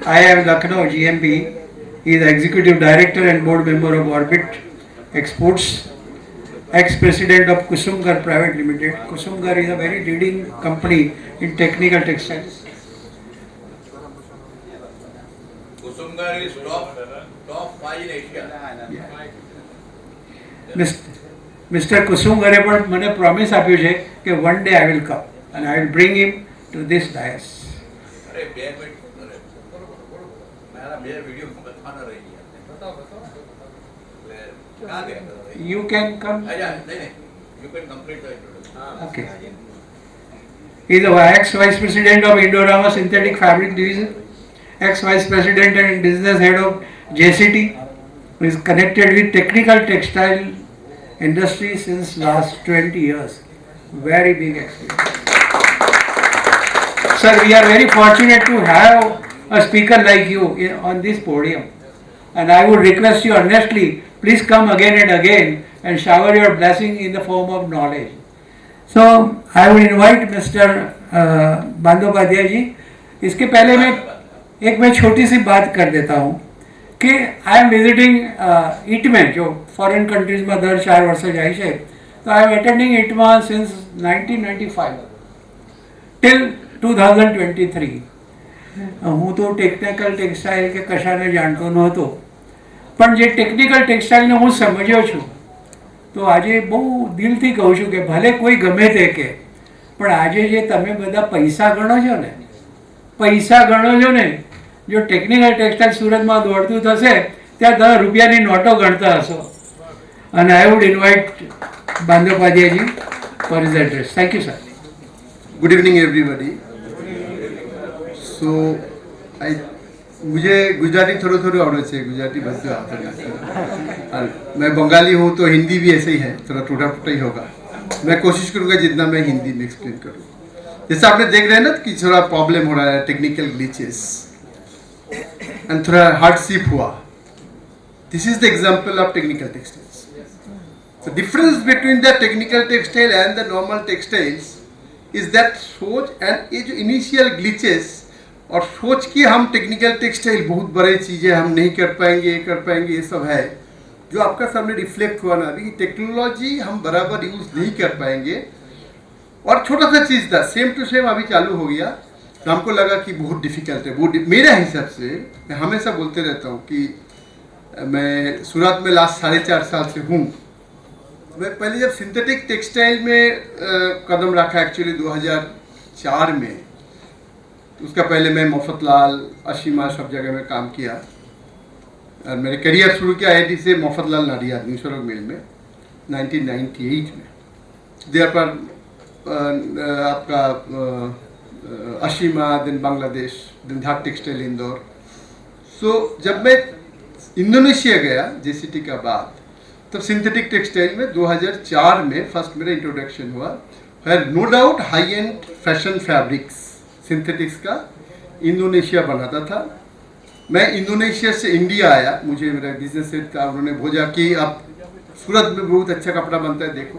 I am Lucknow GMB. He is Executive Director and Board Member of Orbit Exports. Ex-President of Kusumgar Private Limited. Kusumgar is a very leading company in technical textiles. Kusumgar is top 5 in Asia. Mr. Kusumgare પણ મને promise આપ્યું છે કે one day I will come and I will bring him to this dais. અરે 2 minute મારા 2 video બતાવવાના રહી ગયા. કહાં ગયા? You can come. નહીં you can complete the introduction. Okay. He is the ex-Vice President of Indorama Synthetic Fabric Division, ex-Vice President and Business Head of JCT, who is connected with technical textile industry since last 20 years. Very big experience. Sir, we are very fortunate to have a speaker like you on this podium. And I would request you honestly, please come again and again and shower your blessing in the form of knowledge. So, I would invite Mr. Bandyopadhyay जी. इसके पहले मैं छोटी सी बात कर देता हूँ कि I am visiting इटमे जो फॉरेन कंट्रीज में दर 4 વર્ષે જાય છે તો आई एम अटेंडिंग इटमा सिंस 1995 टिल 2023. હું તો ટેકનિકલ ટેક્સટાઇલ કે કશાને જાણતો નહોતો, પણ જે ટેકનિકલ ટેક્સટાઇલને હું સમજ્યો છું તો આજે બહુ દિલથી કહું છું કે ભલે કોઈ ગમે તે કે, પણ આજે જે તમે બધા પૈસા ગણો છો ને જો ટેકનિકલ ટેક્સટાઇલ સુરતમાં દોડતું થશે ત્યાં 10 રૂપિયાની નોટો ગણતા હશો. અને I would invite Bandopadhyayji for his address. Thank you sir. Good evening everybody. So मुझे गुजराती थोड़ा थोड़ा आवड़े છે, गुजराती બધું આવતું નથી. और मैं बंगाली हूँ तो हिंदी भी ऐसे ही है, थोड़ा टूटा फूटा ही होगा. मैं कोशिश करूँगा जितना मैं हिंदी में एक्सप्लेन करूँ. जैसे आपने देख रहे हैं ना कि थोड़ा प्रॉब्लम हो रहा है, टेक्निकल ग्लिचेस एंड थोड़ा हार्डशिप हुआ. This is the example of technical textiles. The difference between the technical textile and the normal textiles is that सोच and ये जो initial glitches और सोच कि हम टेक्निकल टेक्सटाइल बहुत बड़ी चीज़ें हम नहीं कर पाएंगे, ये कर पाएंगे, ये सब है जो आपका सामने रिफ्लेक्ट हुआ ना अभी. टेक्नोलॉजी हम बराबर यूज़ नहीं कर पाएंगे. और छोटा सा चीज़ था, सेम टू सेम अभी चालू हो गया तो हमको लगा कि बहुत डिफिकल्ट है. बहुत मेरे हिसाब से मैं हमेशा बोलते रहता हूँ कि मैं सूरत में लास्ट 4.5 साल से हूँ. मैं पहले जब सिंथेटिक टेक्सटाइल में कदम रखा एक्चुअली 2004 में, तो उसका पहले मैं मोफतलाल, अशीमा सब जगह में काम किया. और मेरे करियर शुरू किया IIT से मोफतलाल नाडियाद न्यूशरोग मिल में 1998 में. देर पर आपका अशीमा, दिन बांग्लादेश, दिन धाक टेक्सटाइल इंदौर. सो जब मैं इंडोनेशिया गया JCT का बाद, तब सिंथेटिक टेक्सटाइल में 2004 में फर्स्ट मेरा इंट्रोडक्शन हुआ. No doubt high end fashion fabrics synthetics का इंडोनेशिया बनाता था. मैं इंडोनेशिया से इंडिया आया, मुझे मेरा बिजनेस सेट था. उन्होंने भेजा कि आप सूरत में बहुत अच्छा कपड़ा बनता है, देखो.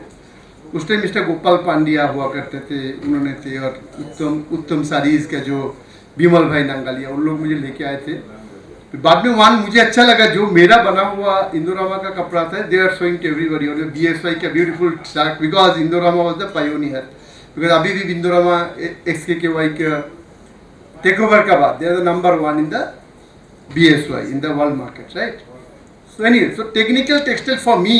उस टाइम मिस्टर गोपाल पांड्या हुआ करते थे, उन्होंने थे. और उत्तम सारीज का जो बिमल भाई नंगालिया, उन लोग मुझे लेके आए थे. बाद में वन मुझे अच्छा लगा जो मेरा बना हुआ इंदोरामा का कपड़ा था. They are showing to everybody. और BSY का beautiful start, because Indorama was the pioneer. Because अभी भी इंदोरामा XKKY का टेक ओवर का बाद they are the number 1 in the BSY in the world market, right. So anyway, so technical textile for me,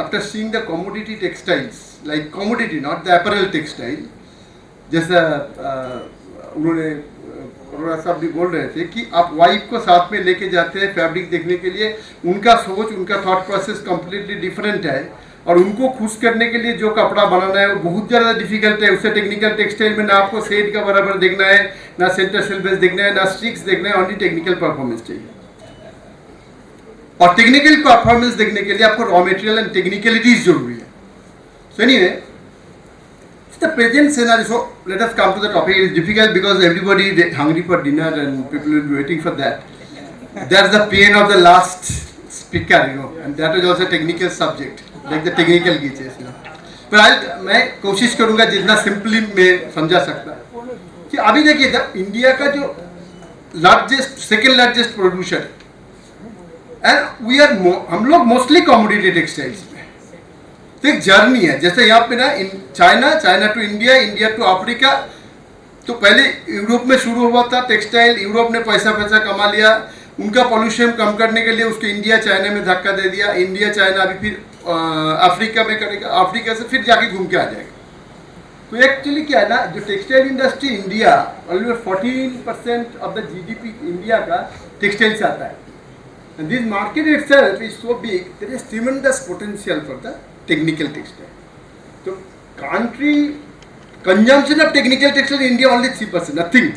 after seeing the commodity textiles, like commodity, not the apparel textile, जैसा उन्होंने अरोड़ा साहब भी बोल रहे थे कि आप वाइफ को साथ में लेके जाते हैं फैब्रिक देखने के लिए. उनका सोच, उनका थॉट प्रोसेस कम्प्लीटली डिफरेंट है. और उनको खुश करने के लिए जो कपड़ा बनाना है वो बहुत ज़्यादा डिफिकल्ट है. उससे टेक्निकल टेक्सटाइल में ना आपको सेट का बराबर देखना है, ना सेंटर सिल्वेस देखना है, ना स्टिक्स देखना है. ओनली टेक्निकल परफॉर्मेंस चाहिए. और टेक्निकल परफॉर्मेंस देखने के लिए आपको रॉ मटेरियल एंड टेक्निकलिटीज जरूरी है. So anyway, the present scenario, so let us come to the topic. It is difficult because everybody is hungry for dinner and people will be waiting for that. that's the pain of the last speaker, and that is also a technical subject, like the technical glitches. पर मैं कोशिश करूंगा जितना simply मैं समझा सकता कि अभी देखिए जब इंडिया का जो सेकेंड लार्जेस्ट प्रोड्यूसर एंड हम लोग मोस्टली कमोडिटी टेक्सटाइल्स में, तो एक जर्नी है जैसे यहाँ पे ना China to India, India to Africa. तो पहले यूरोप में शुरू हुआ था टेक्सटाइल, यूरोप ने पैसा कमा लिया, उनका पॉल्यूशन कम करने के लिए उसको इंडिया चाइना में धक्का दे दिया, इंडिया चाइना अभी फिर अफ्रीका में करेगा, अफ्रीका से फिर जाके घूम के आ जाएगा। तो एक्चुअली क्या है ना, जो textile industry India almost 14% of the GDP India का टेक्सटाइल से आता है। And this market itself is so big, there is tremendous potential for the technical textile. तो country consumption of technical textile India only 3%, nothing.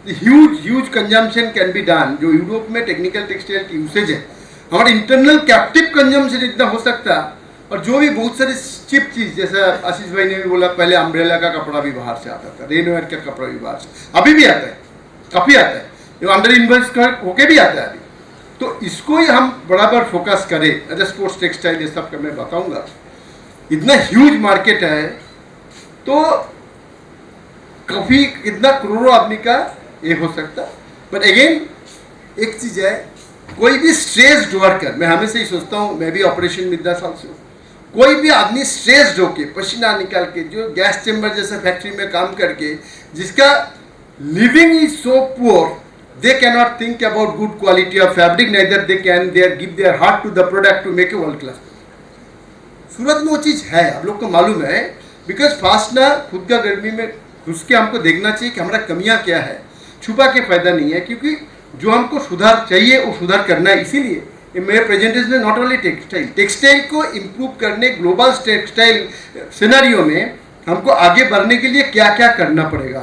Huge consumption can be done. जो Europe में technical textile की usage है, हमारा internal captive consumption इतना हो सकता है। और जो भी बहुत सारी चिप चीज़, जैसा आशीष भाई ने भी बोला, पहले अम्ब्रेला का कपड़ा भी बाहर से आता था, रेनवेयर का कपड़ा भी बाहर से, अभी भी आता है, काफ़ी आता है, जो अंडर इन्वेस्ट होके भी आता है अभी। तो इसको ही हम बराबर फोकस करें। एज स्पोर्ट्स टेक्सटाइल ये सब का मैं बताऊंगा, इतना ह्यूज मार्केट है, तो काफ़ी कितना करोड़ों आदमी का ये हो सकता। बट अगेन एक चीज़ है, कोई भी स्ट्रेस्ड वर्कर, मैं हमेशा ही सोचता हूँ, मैं भी ऑपरेशन में 10 साल से हूँ, कोई भी आदमी स्ट्रेस्ड होके पसीना निकाल के, जो गैस चैम्बर जैसे फैक्ट्री में काम करके, जिसका living is so poor, they can not think about good quality of fabric, neither they can their give their heart to the product to make a world class. Surat में वो चीज़ है, आप लोग को मालूम है, बिकॉज फास्ट ना खुद का गर्मी में घुस के हमको देखना चाहिए कि हमारा कमियाँ क्या है। छुपा के फायदा नहीं है, क्योंकि जो हमको सुधार चाहिए वो सुधार करना है। इसीलिए मेरे प्रेजेंटेशन में नॉट ओनली टेक्सटाइल को इम्प्रूव करने, ग्लोबल टेक्सटाइल सिनेरियो में हमको आगे बढ़ने के लिए क्या क्या करना पड़ेगा,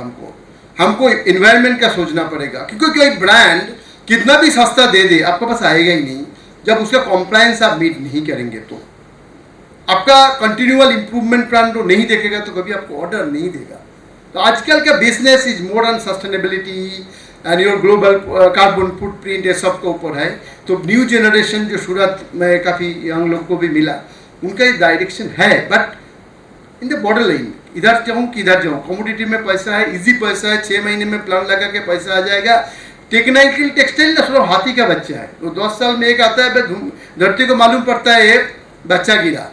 हमको इन्वायरमेंट का सोचना पड़ेगा। क्योंकि कोई ब्रांड कितना भी सस्ता दे दे, आपके पास आएगा ही नहीं जब उसका कॉम्प्लायंस आप मीट नहीं करेंगे। तो आपका कंटिन्यूअल इम्प्रूवमेंट प्लान तो नहीं देखेगा तो कभी आपको ऑर्डर नहीं देगा। तो आजकल का business is more on sustainability and your global carbon footprint, ये सब के ऊपर है। तो न्यू जनरेशन जो सूरत में काफ़ी यंग लोग को भी मिला, उनका ये डायरेक्शन है। But in the border line, इधर जाऊँ कि इधर जाऊँ, कमोडिटी में पैसा है, इजी पैसा है, 6 महीने में प्लान लगा के पैसा आ जाएगा। टेक्निकल टेक्सटाइल ना थोड़ा हाथी का बच्चा है, तो 10 साल में एक आता है, धरती को मालूम पड़ता है ये बच्चा गिरा।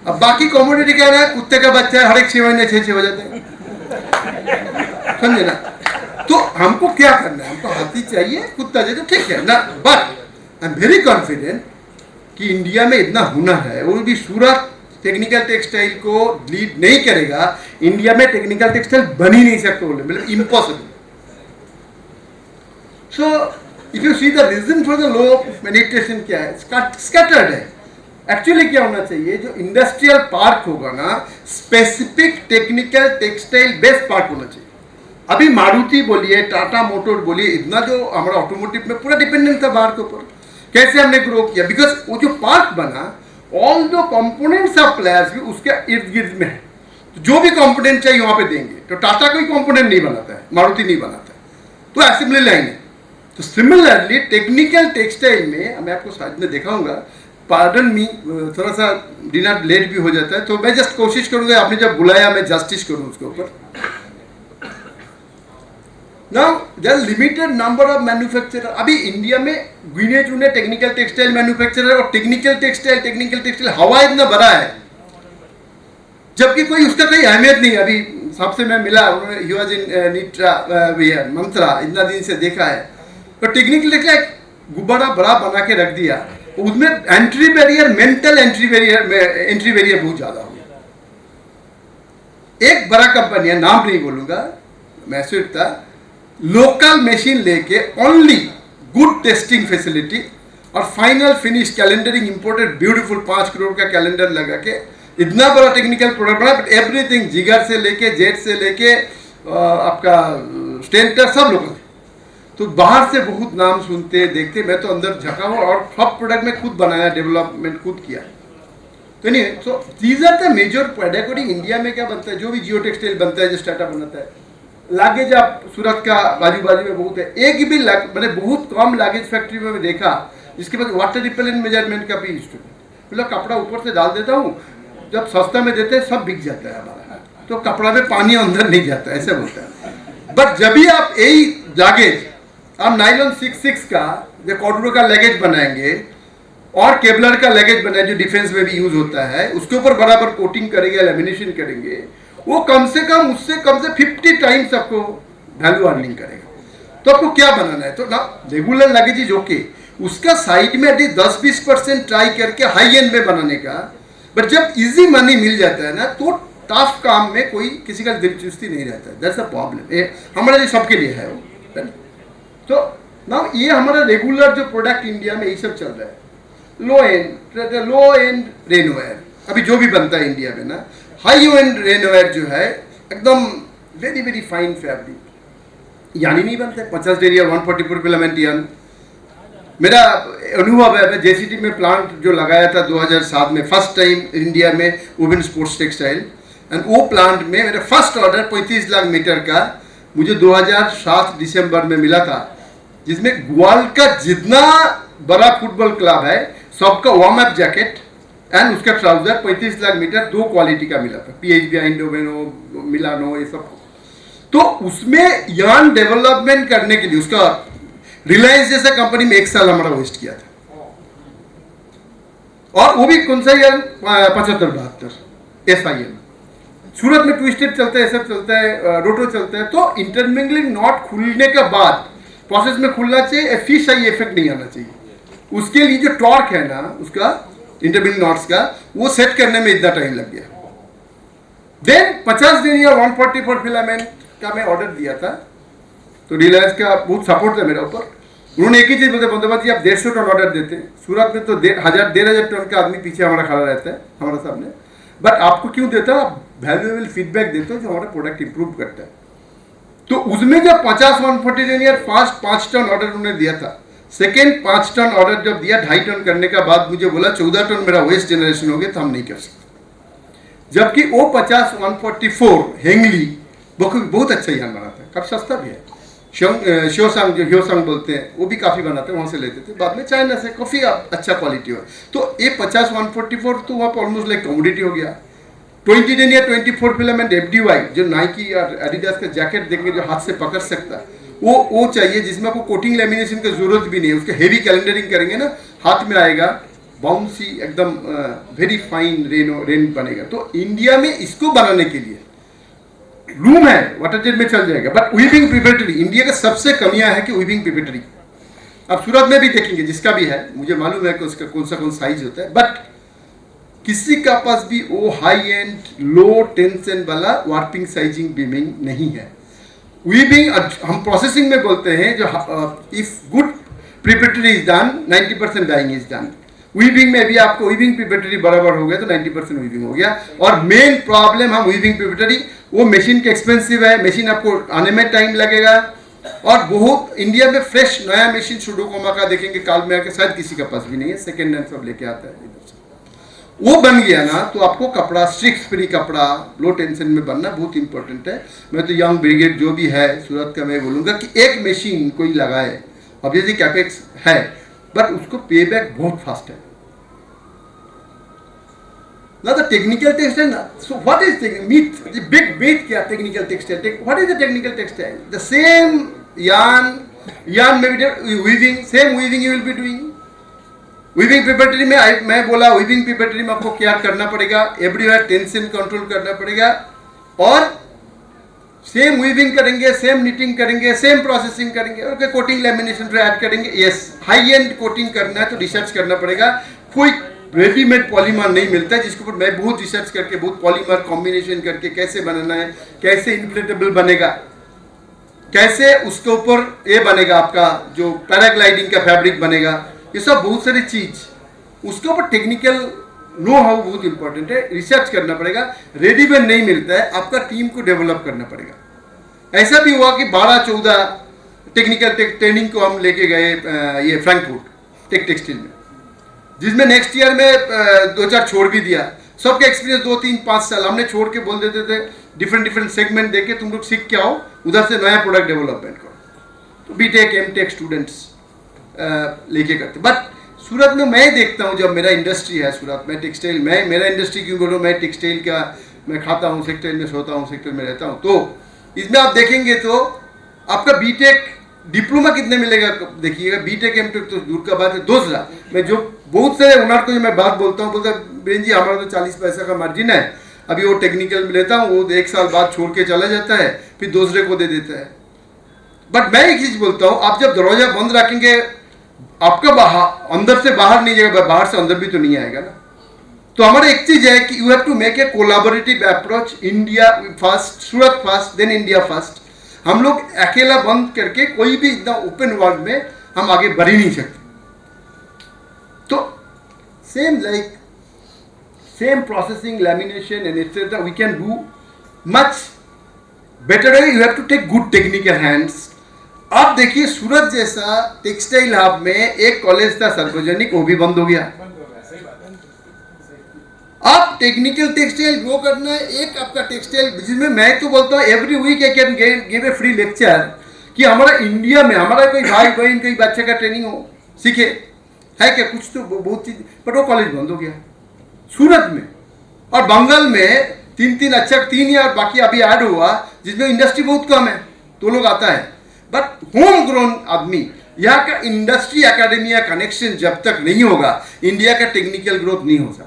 अब बाकी कमोडिटी क्या है, कुत्ते का बच्चा है, हर एक 6 महीने 6 हो जाते हैं, समझे ना। तो हमको क्या करना है, हमको हाथी चाहिए, कुत्ता चाहिए, तो ठीक है ना। But I am very confident कि इंडिया में इतना हुनर है, वो भी सूरत टेक्निकल टेक्सटाइल को लीड नहीं करेगा, इंडिया में टेक्निकल टेक्सटाइल बन ही नहीं सकते, बोले मतलब impossible. So if you see the reason for the low penetration क्या है, स्कैटर्ड है। एक्चुअली क्या होना चाहिए, जो इंडस्ट्रियल पार्क होगा ना, specific technical textile based park होना चाहिए। अभी मारुति बोलिए, टाटा मोटर बोलिए, इतना जो हमारा ऑटोमोटिव में पूरा डिपेंडेंट था बाहर के ऊपर, कैसे हमने ग्रो किया, बिकॉज वो जो पार्क बना, all the components of players भी उसके इर्द गिर्द में है। तो जो भी कंपोनेंट चाहिए वहाँ पे देंगे। तो टाटा कोई कंपोनेंट नहीं बनाता है, मारुति नहीं बनाता है, तो असेंबली लाइन है। तो सिमिलरली टेक्निकल टेक्सटाइल में मैं आपको साथ में दिखाऊंगा। पार्डन मी, थोड़ा सा डिनर लेट भी हो जाता है, तो मैं जस्ट कोशिश करूंगा, आपने जब बुलाया मैं जस्टिस करूं उसके ऊपर। Now there limited number of manufacturer. अभी इंडिया में गिने चुने टेक्निकल टेक्सटाइल मैन्युफैक्चरर, और टेक्निकल टेक्सटाइल हवा इतना बड़ा है, जबकि कोई उसका कोई अहमियत नहीं। अभी सबसे मैं मिला, ही वाज इन निट्रा मंत्रा, इतना दिन से देखा है। तो टेक्निकल टेक्सटाइल गुब्बारा बड़ा बना के रख दिया, उसमें entry barrier, mental entry barrier बहुत ज्यादा हो गया। एक बड़ा कंपनी है, नाम नहीं बोलूंगा, मैसूर था, लोकल मशीन लेके ओनली गुड टेस्टिंग फैसिलिटी और final finish calendering, imported beautiful 5 crore का कैलेंडर लगा के इतना बड़ा टेक्निकल प्रोडक्ट बना। बट एवरीथिंग, जिगर से लेके जेट से लेके आपका स्टेंटर सब लोकल। तो बाहर से बहुत नाम सुनते देखते, मैं तो अंदर झका हुआ, और सब प्रोडक्ट में खुद बनाया, डेवलपमेंट खुद किया। तो नहीं, so these are the major product. India में क्या बनता है, जो भी जियो टेक्सटाइल बनता है, जो स्टार्टअप बनाता है, लागेज आप सूरत का बाजू बाजू में बहुत है, एक भी मैंने बहुत कम लागेज फैक्ट्री में देखा जिसके बाद वाटर रिपेलेंट मेजरमेंट का भी इंस्ट्रूमेंट, मतलब कपड़ा ऊपर से डाल देता हूँ, जब सस्ता में देते हैं सब बिक जाता है हमारा, तो कपड़ा में पानी अंदर नहीं जाता, ऐसे बोलता है। बट जब भी आप यही लागेज आप नाइलॉन 6 का जो कॉर्डो का लगेज बनाएंगे और केबलर का लगेज बनाएंगे जो डिफेंस में भी यूज होता है, उसके ऊपर बराबर कोटिंग करेंगे, लेमिनेशन करेंगे, वो कम से कम उससे कम से 50 टाइम्स आपको वैल्यू अर्निंग करेगा। तो आपको क्या बनाना है, तो ना रेगुलर लगेज इज ओके, उसका साइड में एटलीस्ट 10-20% ट्राई करके हाई एंड में बनाने का। बट जब इजी मनी मिल जाता है ना, तो टफ काम में कोई किसी का दिलचस्पी नहीं रहता है, दैट्स अ प्रॉब्लम। ये हमारे लिए सबके लिए है वो। तो ना ये हमारा रेगुलर जो प्रोडक्ट इंडिया में ये सब चल रहा है, लो एंड रेनवेयर अभी जो भी बनता है इंडिया में ना, हाई एंड रेनवेयर जो है एकदम वेरी वेरी फाइन फैब्रिक यानी नहीं बनता है 50 डेरिया 144 फिलामेंट यान। मेरा अनुभव है, मैं जेसीटी में प्लांट जो लगाया था 2007 में, फर्स्ट टाइम इंडिया में वुमेन स्पोर्ट्स टेक्सटाइल, एंड वो प्लांट में मेरा फर्स्ट ऑर्डर 35 लाख मीटर का मुझे 2007 दिसंबर में मिला था, जिसमें ग्वाल का जितना बड़ा फुटबॉल क्लब है सबका वार्म अप जैकेट एंड उसका ट्राउजर 35 लाख मीटर 2 क्वालिटी का मिला था, PHB आइंडोवेन हो, मिलानो, ये सब। तो उसमें यार्न डेवलपमेंट करने के लिए उसका रिलायंस जैसा कंपनी में 1 साल हमारा वेस्ट किया था, और वो भी कौन सा यार्न 75-72 SIM। सूरत में ट्विस्टेड चलता है, सब चलता है, रोटो चलता है, तो इंटरमिंगलिंग नॉट खुलने के बाद प्रोसेस में खुलना चाहिए, फिश आई इफेक्ट नहीं आना चाहिए। उसके लिए जो टॉर्क है ना उसका इंटरमिंगलिंग नॉट्स का, वो सेट करने में इतना टाइम लग गया। देन 50 दिन या 144 फिलामेंट का मैं ऑर्डर दिया था, तो रिलायंस का बहुत सपोर्ट था मेरा ऊपर। उन्होंने एक ही चीज बोलते, बंदोबस्त जी आप 150 टन ऑर्डर देते हैं, सूरत में तो 1,500 टन का आदमी पीछे हमारा खड़ा रहता है हमारे सामने, बट आपको क्यों देता है, आप वैल्यूएबल फीडबैक देते हो जो हमारा प्रोडक्ट इंप्रूव करता है। तो उसमें जब 50-140 ईयर फर्स्ट 5 टन ऑर्डर उन्होंने दिया था, सेकेंड 5 टन ऑर्डर जब दिया 2.5 टन करने का बाद मुझे बोला 14 टन मेरा वेस्ट जनरेशन हो गया, तो हम नहीं कर सकते। जबकि वो 50-144 हेंगली बहुत अच्छा यान बनाता है, काफी सस्ता भी है। श्योसांग जो ह्योसांग बोलते हैं वो भी काफ़ी बनाते हैं, वहाँ से लेते थे, बाद में चाइना से काफ़ी अच्छा क्वालिटी हो। तो ये 50-144 तो वहाँ पर ऑलमोस्ट लाइक कमोडिटी हो गया। 20 दिन या 24 फिलामेंट FDY जो नाइकी और एडिडास का जैकेट देंगे जो हाथ से पकड़ सकता है, वो चाहिए, जिसमें आपको कोटिंग लेमिनेशन की जरूरत भी नहीं है। उसके हेवी कैलेंडरिंग करेंगे ना, हाथ में आएगा, बाउंसी एकदम वेरी फाइन रेन बनेगा। तो इंडिया में इसको बनाने के लिए लूम है, वाटर जेट में चल जाएगा, बट वीविंग प्रिपरेटरी इंडिया का सबसे कमियां है कि वीविंग प्रिपरेटरी। अब सूरत में भी देखेंगे जिसका भी है, मुझे मालूम है कि उसका कौन सा साइज होता है, बट किसी का पास भी वो हाई एंड लो टेंशन वाला वार्पिंग साइजिंग बीमिंग नहीं है। वीविंग हम प्रोसेसिंग में बोलते हैं, जो if good preparatory is done 90% dyeing is done. Weaving में भी आपको वीविंग प्रिपरेटरी बराबर हो गया तो 90% वीविंग हो गया। और मेन प्रॉब्लम हम वीविंग प्रिपरेटरी, वो मशीन के एक्सपेंसिव है, मशीन आपको आने में टाइम लगेगा, और बहुत इंडिया में फ्रेश नया मशीन सुडोकोमा का देखेंगे काल में आके शायद किसी का पास भी नहीं है, सेकेंड हैंड सब लेके आता है इधर से। वो बन गया ना तो आपको कपड़ा स्ट्रिक्स फ्री कपड़ा लो टेंशन में बनना बहुत इंपॉर्टेंट है। मैं तो यंग ब्रिगेड जो भी है सूरत का, मैं बोलूँगा कि एक मशीन कोई लगाए, ऑब्वियसली कैपेक्स है बट उसको पे बैक बहुत फास्ट है। Now the technical textile, so what is myth? The big myth क्या technical textile? What is the technical textile? The same yarn में भी weaving, same weaving you will be doing. Weaving preparatory में मैं बोला weaving preparatory में आपको क्या करना पड़ेगा, everywhere tension control करना पड़ेगा, और सेम वीविंग करेंगे, सेम निटिंग करेंगे, सेम प्रोसेसिंग करेंगे, और कोटिंग लेमिनेशन पे ऐड करेंगे। यस, हाई एंड कोटिंग करना है तो रिसर्च करना पड़ेगा। कोई रेडीमेड पॉलीमर नहीं मिलता है, जिसके ऊपर मैं बहुत रिसर्च करके बहुत पॉलीमर कॉम्बिनेशन करके कैसे बनाना है, कैसे इन्फ्लेटेबल बनेगा, कैसे उसके ऊपर ये बनेगा आपका जो पैराग्लाइडिंग का फैब्रिक बनेगा, ये सब बहुत सारी चीज उसके ऊपर टेक्निकल नो हाउ बहुत इंपॉर्टेंट है, रिसर्च करना पड़ेगा। रेडीमेड नहीं मिलता है, आपका टीम को डेवलप करना पड़ेगा। ऐसा भी हुआ कि 12-14 टेक्निकल ट्रेनिंग को हम लेके गए ये फ्रैंकफर्ट टेक्सटाइल में, जिसमें नेक्स्ट ईयर में 2-4 छोड़ भी दिया। सबका एक्सपीरियंस 2-3-5 साल हमने छोड़ के बोल देते थे डिफरेंट सेगमेंट देके तुम लोग सीख के आओ, उधर से नया प्रोडक्ट डेवलपमेंट करो। तो बीटेक एमटेक स्टूडेंट्स लेके करते। बट सूरत में मैं देखता हूँ, जब मेरा इंडस्ट्री है सूरत में टेक्सटाइल में, मेरा इंडस्ट्री क्यों बोलो, मैं टेक्सटाइल का मैं खाता हूँ, सेक्टर में सोता हूँ, सेक्टर में रहता हूँ, तो इसमें आप देखेंगे तो आपका बीटेक डिप्लोमा कितने मिलेगा देखिएगा, बीटेक एमटेक तो दूर का बात है। दूसरा, मैं जो बहुत सारे ओनर को जो मैं बात बोलता हूँ, बोलता बेन जी हमारा तो 40 पैसा का मार्जिन है, अभी वो टेक्निकल में लेता हूँ, वो 1 साल बाद छोड़ के चला जाता है, फिर दूसरे को दे देता है। बट मैं एक चीज बोलता हूँ, आप जब दरवाजा बंद रखेंगे आपका बाहर अंदर से बाहर नहीं जाएगा, बाहर से अंदर भी तो नहीं आएगा ना। तो हमारा एक चीज है कि you have to make a collaborative approach, India first, Surat first, then India first. हम लोग अकेला बंद करके कोई भी इतना ओपन वर्ल्ड में हम आगे बढ़ ही नहीं सकते। तो same processing, lamination and etcetera we can do much better. You have to take good technical hands. आप देखिए सूरत जैसा टेक्सटाइल हब में एक कॉलेज था सार्वजनिक, वो भी बंद हो गया। आप टेक्निकल टेक्सटाइल ग्रो करना है, एक आपका टेक्सटाइल जिसमें मैं तो बोलता हूँ every week I can give a free lecture कि हमारा इंडिया में हमारा कोई भाई बहन कोई बच्चे का ट्रेनिंग हो सीखे है क्या, कुछ तो बहुत चीज, पर वो कॉलेज बंद हो गया सूरत में। और बंगाल में 3 अच्छा 3 या बाकी अभी ऐड हुआ जिसमें इंडस्ट्री बहुत कम है, तो लोग आता है। बट होम ग्रोन आदमी, यहाँ का इंडस्ट्री एकेडमिया कनेक्शन जब तक नहीं होगा, इंडिया का टेक्निकल ग्रोथ नहीं हो सकता।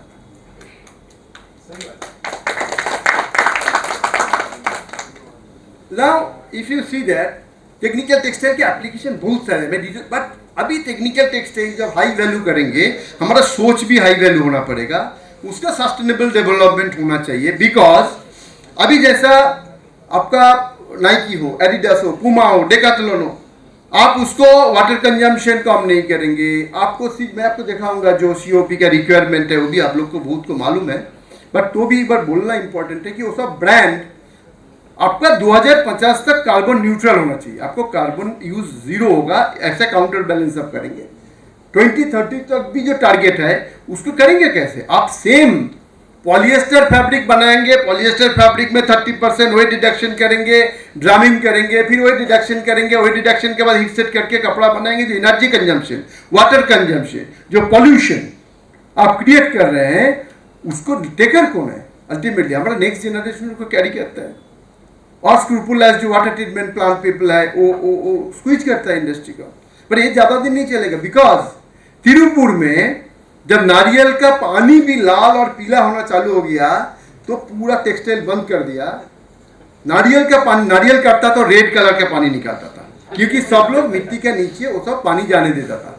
Now, if you see that technical textile के एप्लीकेशन बहुत सारे हैं, बट अभी टेक्निकल टेक्सटाइल जब हाई वैल्यू करेंगे, हमारा सोच भी हाई वैल्यू होना पड़ेगा, उसका सस्टेनेबल डेवलपमेंट होना चाहिए। बिकॉज अभी जैसा आपका नाइकी हो, एडिडास हो, पुमा हो, डेकाथलॉन हो, आप उसको वाटर कंजम्पशन कम नहीं करेंगे। आपको मैं आपको दिखाऊंगा जो COP का रिक्वायरमेंट है, वो भी आप लोग को बहुत को मालूम है, बट तो भी एक बार बोलना इंपॉर्टेंट है कि वो सब ब्रांड आपका 2050 तक कार्बन न्यूट्रल होना चाहिए। आपको कार्बन यूज 0 होगा, ऐसा काउंटर बैलेंस आप करेंगे। 2030 तक भी जो टारगेट है उसको करेंगे कैसे? आप सेम पॉलिएस्टर फैब्रिक बनाएंगे, पॉलिएस्टर फैब्रिक में 30% वेट डिडक्शन करेंगे, ड्रामिंग करेंगे, फिर वेट डिडक्शन करेंगे, वेट डिडक्शन के बाद हीट सेट करके कपड़ा बनाएंगे। जो एनर्जी कंजम्पशन, वाटर कंजम्पशन, जो पॉल्यूशन आप क्रिएट कर रहे हैं, उसको टेकर कौन है? अल्टीमेटली हमारा नेक्स्ट जनरेशन को कैरी करता है। और स्क्रूपुलस जो वाटर ट्रीटमेंट प्लांट पीपल है वो स्क्वीज करता है इंडस्ट्री का। पर ये ज़्यादा दिन नहीं चलेगा, बिकॉज तिरुपुर में जब नारियल का पानी भी लाल और पीला होना चालू हो गया तो पूरा टेक्सटाइल बंद कर दिया। नारियल का पानी, नारियल काटता तो रेड कलर का पानी निकालता था, क्योंकि सब लोग मिट्टी के नीचे वो सब पानी जाने देता था।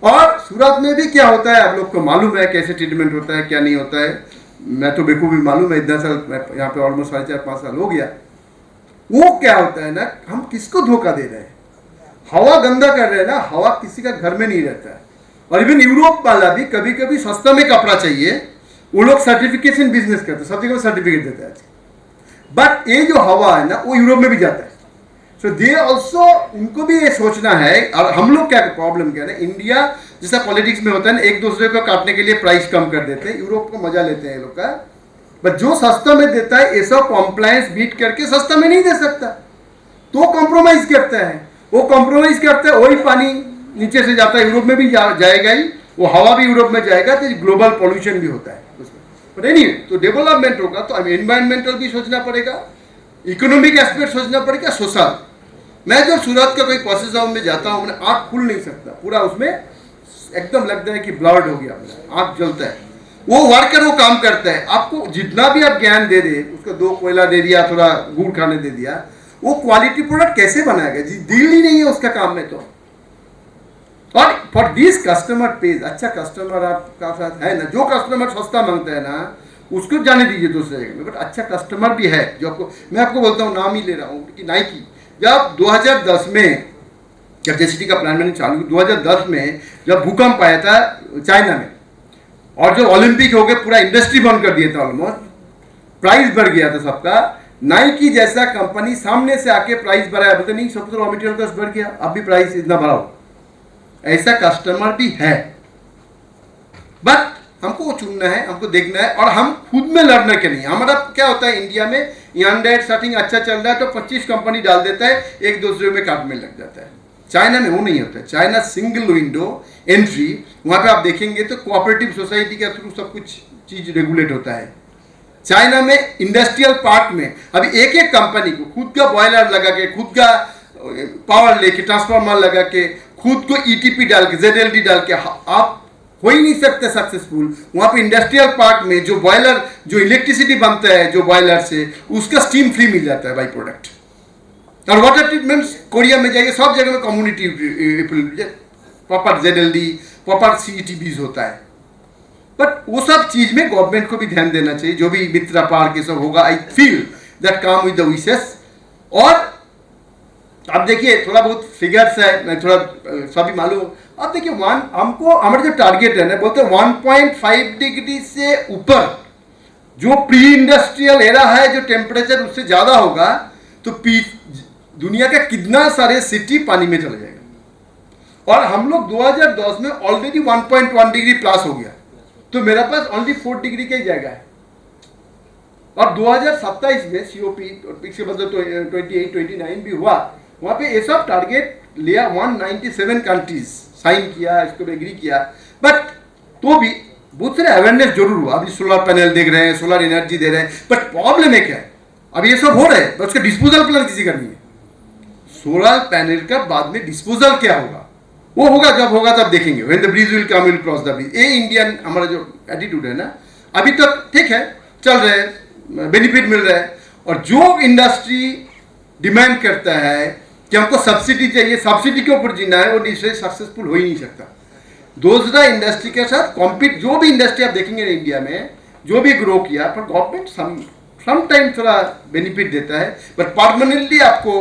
और सूरत में भी क्या होता है आप लोग को मालूम है, कैसे ट्रीटमेंट होता है, क्या नहीं होता है। मैं तो बेखूबी मालूम है, इतना साल यहाँ पे ऑलमोस्ट 4.5-5 साल हो गया। वो क्या होता है ना, हम किसको धोखा दे रहे हैं? हवा गंदा कर रहे हैं ना, हवा किसी का घर में नहीं रहता है। और इवन यूरोप वाला भी कभी कभी सस्ता में कपड़ा चाहिए, वो लोग सर्टिफिकेशन बिजनेस करते हैं, सब जगह सर्टिफिकेट देते हैं। बट ये जो हवा है ना वो यूरोप में भी जाता है। सो दे ऑल्सो, उनको भी ये सोचना है। और हम लोग क्या प्रॉब्लम कह रहे हैं, इंडिया जैसा पॉलिटिक्स में होता है ना, एक दूसरे को काटने के लिए प्राइस कम कर देते हैं। यूरोप को मजा लेते हैं ये लोग का। बट जो सस्ता में देता है, ये सब कॉम्प्लायंस बीट करके सस्ता में नहीं दे सकता, तो कॉम्प्रोमाइज करता है। वो कॉम्प्रोमाइज करता है, वही पानी नीचे से जाता है, यूरोप में भी जाएगा ही, वो हवा भी यूरोप में जाएगा, तो ग्लोबल पॉल्यूशन भी होता है उसमें। बट एनीवे, तो डेवलपमेंट होगा तो हमें एनवायरमेंटल भी सोचना पड़ेगा, इकोनॉमिक एस्पेक्ट सोचना पड़ेगा, सोशल। मैं जब सूरत का कोई प्रोसेस हाउस में जाता हूँ, मैंने आँख खुल नहीं सकता, पूरा उसमें एकदम लगता है कि ब्लड हो गया, आँख जलता है। वो वर्कर वो काम करता है, आपको जितना भी आप ज्ञान दे दे, उसको 2 कोयला दे दिया, थोड़ा गुड़ खाने दे दिया, वो क्वालिटी प्रोडक्ट कैसे बनाएगा जी? दिल ही नहीं है उसका काम में तो। और फॉर दिस कस्टमर पेज, अच्छा कस्टमर आपका साथ है ना, जो कस्टमर सस्ता मांगता है ना उसको जाने दीजिए दूसरे जगह में। बट अच्छा कस्टमर भी है जो आपको, मैं आपको बोलता हूँ, नाम ही ले रहा हूँ कि नाइकी जब 2010 में जब जेसीटी का प्लान मैंने चालू, 2010 में जब भूकंप आया था चाइना में, और जब ओलंपिक हो गए, पूरा इंडस्ट्री बंद कर दिया था, ऑलमोस्ट प्राइस बढ़ गया था सबका। नाइकी जैसा कंपनी सामने से आके प्राइस बढ़ाया, बोलते नहीं सब तो रॉ मटेरियल कॉस्ट बढ़ गया, अब भी प्राइस इतना बढ़ाओ। ऐसा कस्टमर भी है। बट हमको वो चुनना है, हमको देखना है, और हम खुद में लड़ने के नहीं। हमारा क्या होता है इंडिया में, यहाँ स्टार्टिंग अच्छा चल रहा है तो 25 कंपनी डाल देता है, एक दूसरे में काट में लग जाता है। चाइना में वो नहीं होता है। चाइना सिंगल विंडो एंट्री, वहाँ पे आप देखेंगे तो कोऑपरेटिव सोसाइटी के थ्रू सब कुछ चीज रेगुलेट होता है। चाइना में इंडस्ट्रियल पार्क में अभी एक एक कंपनी को खुद का बॉयलर लगा के, खुद का पावर लेके, ट्रांसफार्मर लगा के, खुद को ईटीपी डाल के, ZLD डाल के आप हो ही नहीं सकते सक्सेसफुल। वहाँ पे इंडस्ट्रियल पार्क में जो बॉयलर, जो इलेक्ट्रिसिटी बनता है जो बॉयलर से, उसका स्टीम फ्री मिल जाता है बाई प्रोडक्ट। और वाटर ट्रीटमेंट कोरिया में जाइए, सब जगह में community proper ZLD, proper CETBs होता है। बट वो सब चीज में गवर्नमेंट को भी ध्यान देना चाहिए। जो भी मित्रा पार्क ये सब होगा, आई फील दैट काम विद द विशेष। और आप देखिए थोड़ा बहुत फिगर्स है, मैं थोड़ा सभी मालूम। आप देखिए हमको हमारा जो टारगेट है ना, बोलते हैं 1.5 डिग्री से ऊपर जो प्री इंडस्ट्रियल एरा है, जो टेम्परेचर उससे ज्यादा होगा तो दुनिया का कितना सारे सिटी पानी में चले जाएगा। और हम लोग 2010 में ऑलरेडी 1.1 डिग्री प्लस हो गया, तो मेरा पास ओनली 4 डिग्री का ही जाएगा है। और 2027 में COP इसके बदले 28-29 भी हुआ, वहां पे ये सब टारगेट लिया। 197 कंट्रीज साइन किया, इसको एग्री किया। बट तो भी बहुत सारे अवेयरनेस जरूर हुआ। अभी सोलर पैनल देख रहे हैं, सोलर एनर्जी दे रहे हैं, बट प्रॉब्लम है क्या है, अभी ये सब हो रहा है, बट उसका डिस्पोजल प्लान किसी का नहीं है। सोलर पैनल का बाद में डिस्पोजल क्या होगा, वो होगा जब होगा तब देखेंगे। When the bridge will come will cross the bridge. ये इंडियन हमारा जो एटीट्यूड है ना, अभी तक ठीक है, चल रहे हैं, बेनिफिट मिल रहा है। और जो इंडस्ट्री डिमांड करता है कि हमको सब्सिडी चाहिए, सब्सिडी के ऊपर जीना है, वो इंडस्ट्री सक्सेसफुल हो ही नहीं सकता। दूसरा इंडस्ट्री के साथ कॉम्पीट, जो भी इंडस्ट्री आप देखेंगे इंडिया में जो भी ग्रो किया, पर गवर्नमेंट सम टाइम थोड़ा बेनिफिट देता है, बट परमानेंटली आपको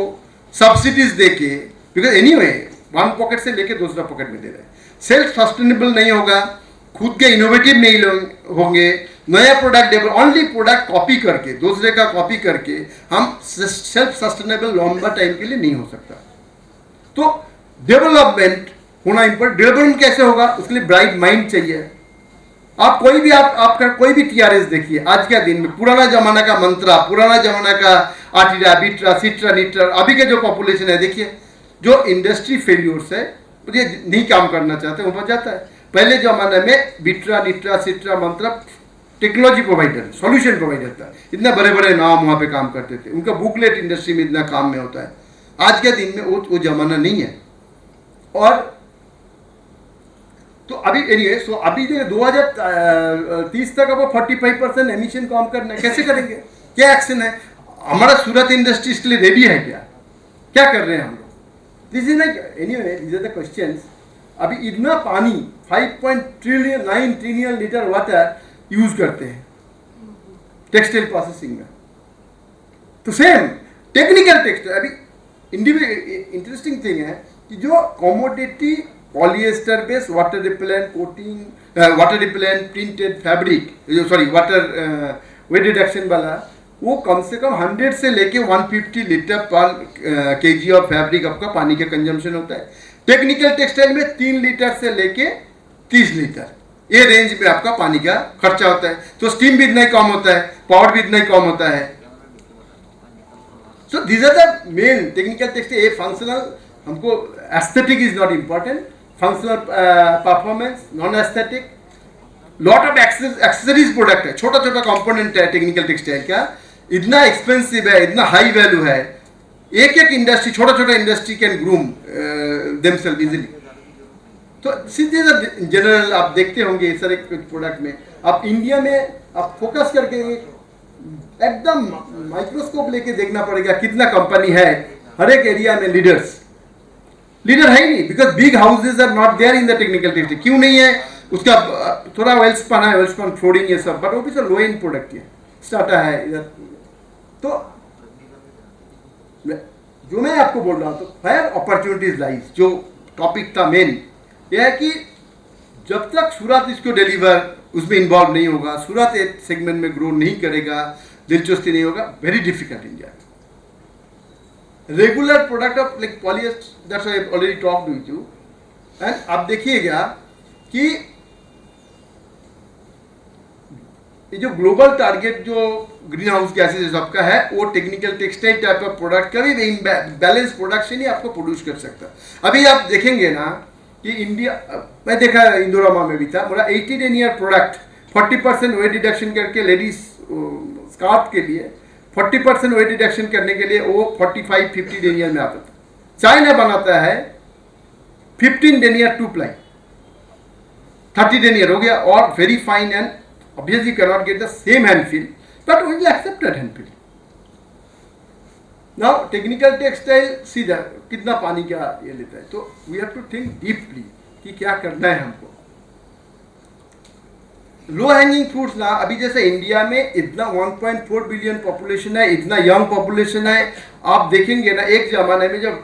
सब्सिडीज देके, बिकॉज एनीवे वन पॉकेट से लेके दूसरा पॉकेट में दे रहे हैं। सेल्फ सस्टेनेबल नहीं होगा, खुद के इनोवेटिव नहीं होंगे, नया product develop, only product copy करके, दूसरे का कॉपी करके हम सेल्फ सस्टेनेबल लंबा टाइम के लिए नहीं हो सकता। तो डेवलपमेंट होना इंपॉर्टेंट। डेवलपमेंट कैसे होगा, उसके लिए ब्राइट माइंड चाहिए। आप कोई भी आपका कोई भी TRS देखिए, आज के दिन में पुराना जमाना का मंत्रा, पुराना जमाना का आर्टिरा, बिट्रा, सिट्रा, निट्रा, अभी के जो पॉपुलेशन है देखिए, जो इंडस्ट्री फेल्यूर्स है, ये नहीं काम करना चाहते, वो बच जाता है। पहले जमाने में बिट्रा, निट्रा, सिट्रा, मंत्रा टेक्नोलॉजी प्रोवाइडर, सॉल्यूशन प्रोवाइडर था। इतना बड़े बड़े नाम वहाँ पे काम करते थे, उनका बुकलेट इंडस्ट्री में इतना काम में होता है। आज के दिन में वो जमाना नहीं है। और तो अभी एनीवे, सो अभी जो 2030 तक अब 45% एमिशन कम करना है, कैसे करेंगे, क्या एक्शन है हमारा? सूरत इंडस्ट्री इसके लिए रेडी है क्या कर रहे हैं हम लोग? This is like anyway, this are the questions. अभी इतना पानी 5.9 ट्रिलियन लीटर वाटर यूज करते हैं टेक्सटाइल प्रोसेसिंग में। तो सेम टेक्निकल टेक्सटाइल, अभी इंटरेस्टिंग थिंग है कि जो commodity polyester based water repellent coating, water repellent printed fabric, sorry water weight reduction वाला, वो कम से कम 100 से लेके 150 लीटर पर केजी ऑफ फैब्रिक आपका पानी का कंजम्पशन होता है। टेक्निकल टेक्सटाइल में 3 लीटर से लेके 30 लीटर, ये रेंज में आपका पानी का खर्चा होता है। तो स्टीम भी इतना ही कम होता है, पावर भी इतना ही कम होता है। So these are the main technical textile. ये फंक्शनल, हमको aesthetic is not important, functional performance, non aesthetic, lot of accessories product है, छोटा छोटा कंपोनेंट है टेक्निकल टेक्सटाइल का, इतना एक्सपेंसिव है, इतना हाई वैल्यू है। एक एक इंडस्ट्री, छोटा छोटा industry can groom themselves easily. तो सीधे जनरल आप देखते होंगे इस तरह के प्रोडक्ट में, आप इंडिया में आप फोकस करके एकदम माइक्रोस्कोप लेके देखना पड़ेगा कितना कंपनी है हर एक एरिया में। लीडर है ही नहीं, because big houses are not there in the technical textile. क्यों नहीं है? उसका थोड़ा वेल्सपन है, वेल्सपन फ्लोरिंग ये सब, बट वो भी सब लो एंड प्रोडक्ट है, स्टार्टा है इधर। तो जो मैं आपको बोल रहा हूं, तो फेयर अपॉर्चुनिटीज लाइज, जो टॉपिक था मेन, यह है कि जब तक सूरत इसको डिलीवर उसमें इन्वॉल्व नहीं होगा, सूरत एक सेगमेंट में ग्रो नहीं करेगा, दिलचस्पी नहीं होगा, very difficult India. Regular product of like polyester, that's why I already talked with you. And आप देखिएगा कि ये जो ग्लोबल टारगेट जो ग्रीन हाउस गैसेज सबका है, वो technical textile type of product का भी बैलेंस प्रोडक्शन ही आपको प्रोड्यूस कर सकता है। अभी आप देखेंगे ना कि इंडिया, मैं देखा इंदोरामा में भी था, मेरा 18 ईयर प्रोडक्ट 40% वेट रिडक्शन करके लेडीज स्कार्फ के लिए 40% वेट रिडक्शन करने के लिए वो 45-50 डेनियर में आता था। चाइना बनाता है 15 डेनियर 2 प्लाई, 30 डेनियर हो गया, और very fine and obviously cannot get the same hand feel, but we will accept that hand feel. Now technical textile सीधा कितना पानी का ये लेता है, तो we have to think deeply कि क्या करना है हमको। लो हैंगिंग फ्रूट्स ना, अभी जैसे इंडिया में इतना 1.4 बिलियन पॉपुलेशन है, इतना यंग पॉपुलेशन है, आप देखेंगे ना एक जमाने में जब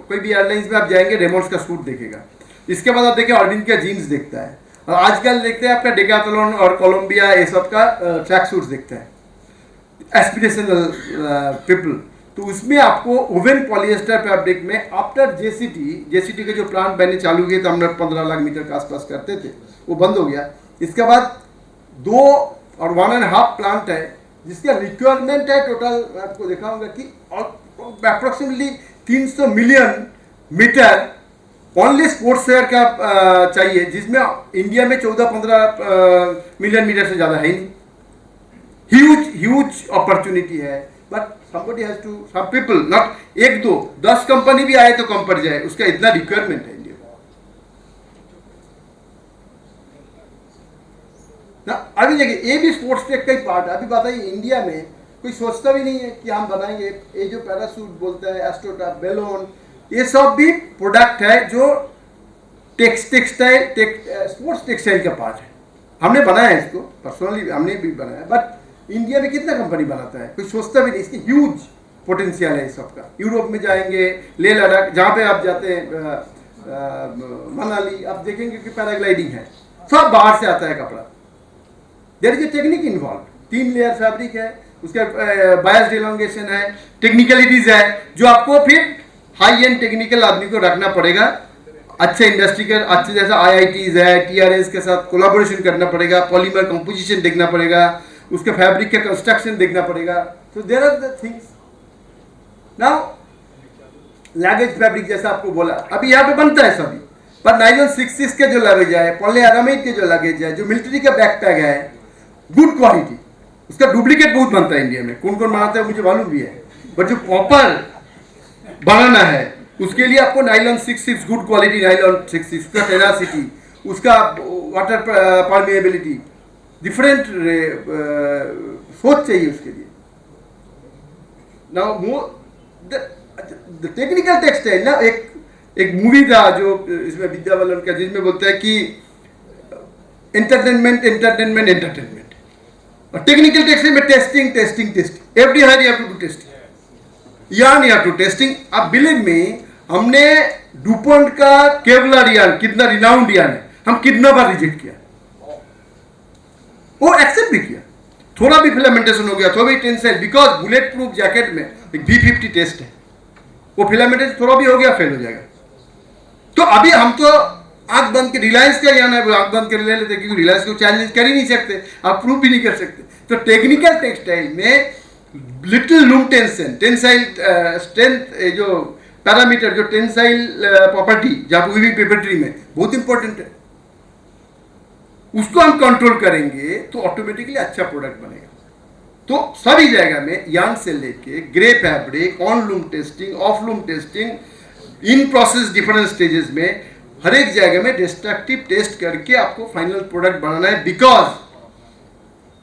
कोई भी एयरलाइंस में आप जाएंगे रेमोंड्स का सूट देखेगा, इसके बाद आप देखें ऑर्डिन का जीन्स देखता है, और आजकल देखते हैं आपका डेकाथलॉन और कोलंबिया ये सब का ट्रैक सूट्स देखता है, एस्पिरेशनल पीपल। तो उसमें आपको ओवन पॉलिएस्टर फैब्रिक में आफ्टर जेसीटी के जो प्लांट बनने चालू किए थे, हमने 15 लाख मीटर के आसपास करते थे, वो बंद हो गया। इसके बाद 2 और 1.5 प्लांट है जिसका रिक्वायरमेंट है टोटल, मैं आपको दिखाऊंगा कि approximately 300 million metre only sportswear का चाहिए, जिसमें इंडिया में 14-15 मिलियन मीटर से ज़्यादा है नहीं। ह्यूज अपॉर्चुनिटी है, but somebody has to, some people, not 1-2, 10 company भी आए तो कम पड़ जाए, उसका इतना रिक्वायरमेंट है इंडिया में ना। अभी देखिए ये भी स्पोर्ट्स टेक का ही पार्ट है। अभी बताइए इंडिया में कोई सोचता भी नहीं है कि हम बनाएंगे ये जो पैरासूट बोलता है, एस्ट्रोटा, बेलून, ये सब भी प्रोडक्ट है जो स्पोर्ट्स टेक्सटाइल का पार्ट है। हमने बनाया है इसको, पर्सनली हमने भी बनाया, बट इंडिया में कितना कंपनी बनाता है, कोई सोचता भी नहीं। इसकी ह्यूज पोटेंशियल है इस सब का। यूरोप में जाएंगे, लेह लद्दाख, जहाँ पे आप जाते हैं, मनाली, आप देखेंगे कि पैराग्लाइडिंग है, सब बाहर से आता है कपड़ा। There is a technique involve, 3 layer fabric है, उसका बायस डिलोंगेशन है, टेक्निकलिटीज है, जो आपको फिर हाई एंड टेक्निकल आदमी को रखना पड़ेगा। अच्छे इंडस्ट्री के अच्छे जैसा IITs है, TRS के साथ कोलाबोरेशन करना पड़ेगा, पॉलीमर कंपोजिशन देखना पड़ेगा, उसके फैब्रिक का कंस्ट्रक्शन देखना पड़ेगा। तो there are the things. Now luggage fabric जैसा आपको बोला, अभी यहाँ पे बनता है सभी, पर नाइलॉन 6 के जो लगेज है, पॉलीएरामाइड के जो लगेज है, जो मिलिट्री का बैकपैक है, गुड क्वालिटी, उसका डुप्लीकेट बहुत बनता है इंडिया में। कौन कौन बनाता है मुझे मालूम भी है, बट जो प्रॉपर बनाना है उसके लिए आपको नाइलॉन 6 गुड क्वालिटी नाइलॉन 6, उसका टेनासिटी, उसका वाटर परमेएबिलिटी, डिफरेंट सोच चाहिए उसके लिए। नाउ द टेक्निकल टेक्सटाइल ना, एक मूवी था जो इसमें विद्या बालन का, जिसमें बोलता है कि एंटरटेनमेंट, और टेक्निकल टेक्सटाइल में testing, everywhere you have to do testing, yarn you have to testing. आप बिलीव में, हमने डुपॉन्ट का केवलर यार्न, कितना रिनाउंड यार्न है, हम कितना बार रिजेक्ट किया, वो एक्सेप्ट भी किया। थोड़ा भी फिलामेंटेशन हो गया, थोड़ा भी tensile, because bullet proof jacket में एक B50 टेस्ट है, वो फिलामेंटेशन थोड़ा भी हो गया फेल हो जाएगा। तो अभी हम तो आंख बंद के, रिलायंस का यान है, वो आंख बंद कर ले लेते, क्योंकि रिलायंस को चैलेंज कर ही नहीं सकते, आप प्रूफ भी नहीं कर सकते। तो टेक्निकल टेक्सटाइल में लिटिल लूम टेंसाइल स्ट्रेंथ, जो पैरामीटर, जो टेंसाइल प्रॉपर्टी, जहाँ वीविंग पेपेट्री में बहुत इंपॉर्टेंट है, उसको हम कंट्रोल करेंगे तो ऑटोमेटिकली अच्छा प्रोडक्ट बनेगा। तो सभी जगह में यार्न से लेके grey fabric, on loom testing, of loom testing, in process different stages में, हर एक जगह में डिस्ट्रक्टिव टेस्ट करके आपको फाइनल प्रोडक्ट बनाना है। बिकॉज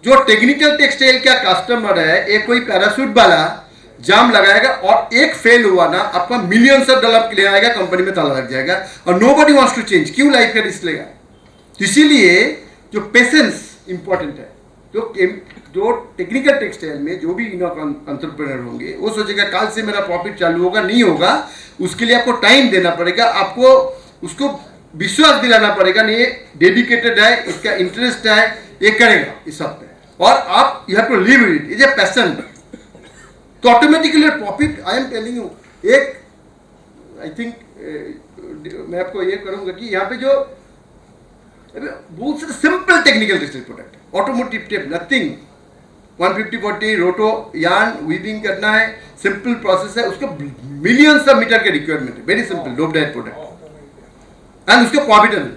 जो टेक्निकल टेक्सटाइल का कस्टमर है, एक कोई पैरासूट वाला जाम लगाएगा और एक फेल हुआ ना, आपका मिलियंस ऑफ डॉलर के लिए आएगा, कंपनी में ताला लग जाएगा, और नोबडी वांट्स टू चेंज। क्यों लाइफ का रिस्क लेगा? इसीलिए जो पेशेंस इंपॉर्टेंट है। जो टेक्निकल टेक्सटाइल में जो भी एंटरप्रेन्योर होंगे, वो सोचेगा कल से मेरा प्रॉफिट चालू होगा, नहीं होगा, उसके लिए आपको टाइम देना पड़ेगा, आपको उसको विश्वास दिलाना पड़ेगा, नहीं ये डेडिकेटेड है, इसका इंटरेस्ट है, ये करेगा इस सब पे, और आप you have to live it, is a passion. तो automatically profit, I am telling you, एक आई थिंक मैं आपको ये करूंगा कि यहाँ पे जो बहुत सारे सिंपल टेक्निकल टेक्सटाइल प्रोडक्ट है, ऑटोमोटिव टेप नथिंग, 150-40 रोटो यार्न वीविंग करना है, सिंपल प्रोसेस है, उसका मिलियंस ऑफ मीटर के रिक्वायरमेंट है, very simple dope diet product and उसका प्रॉफिटेबल।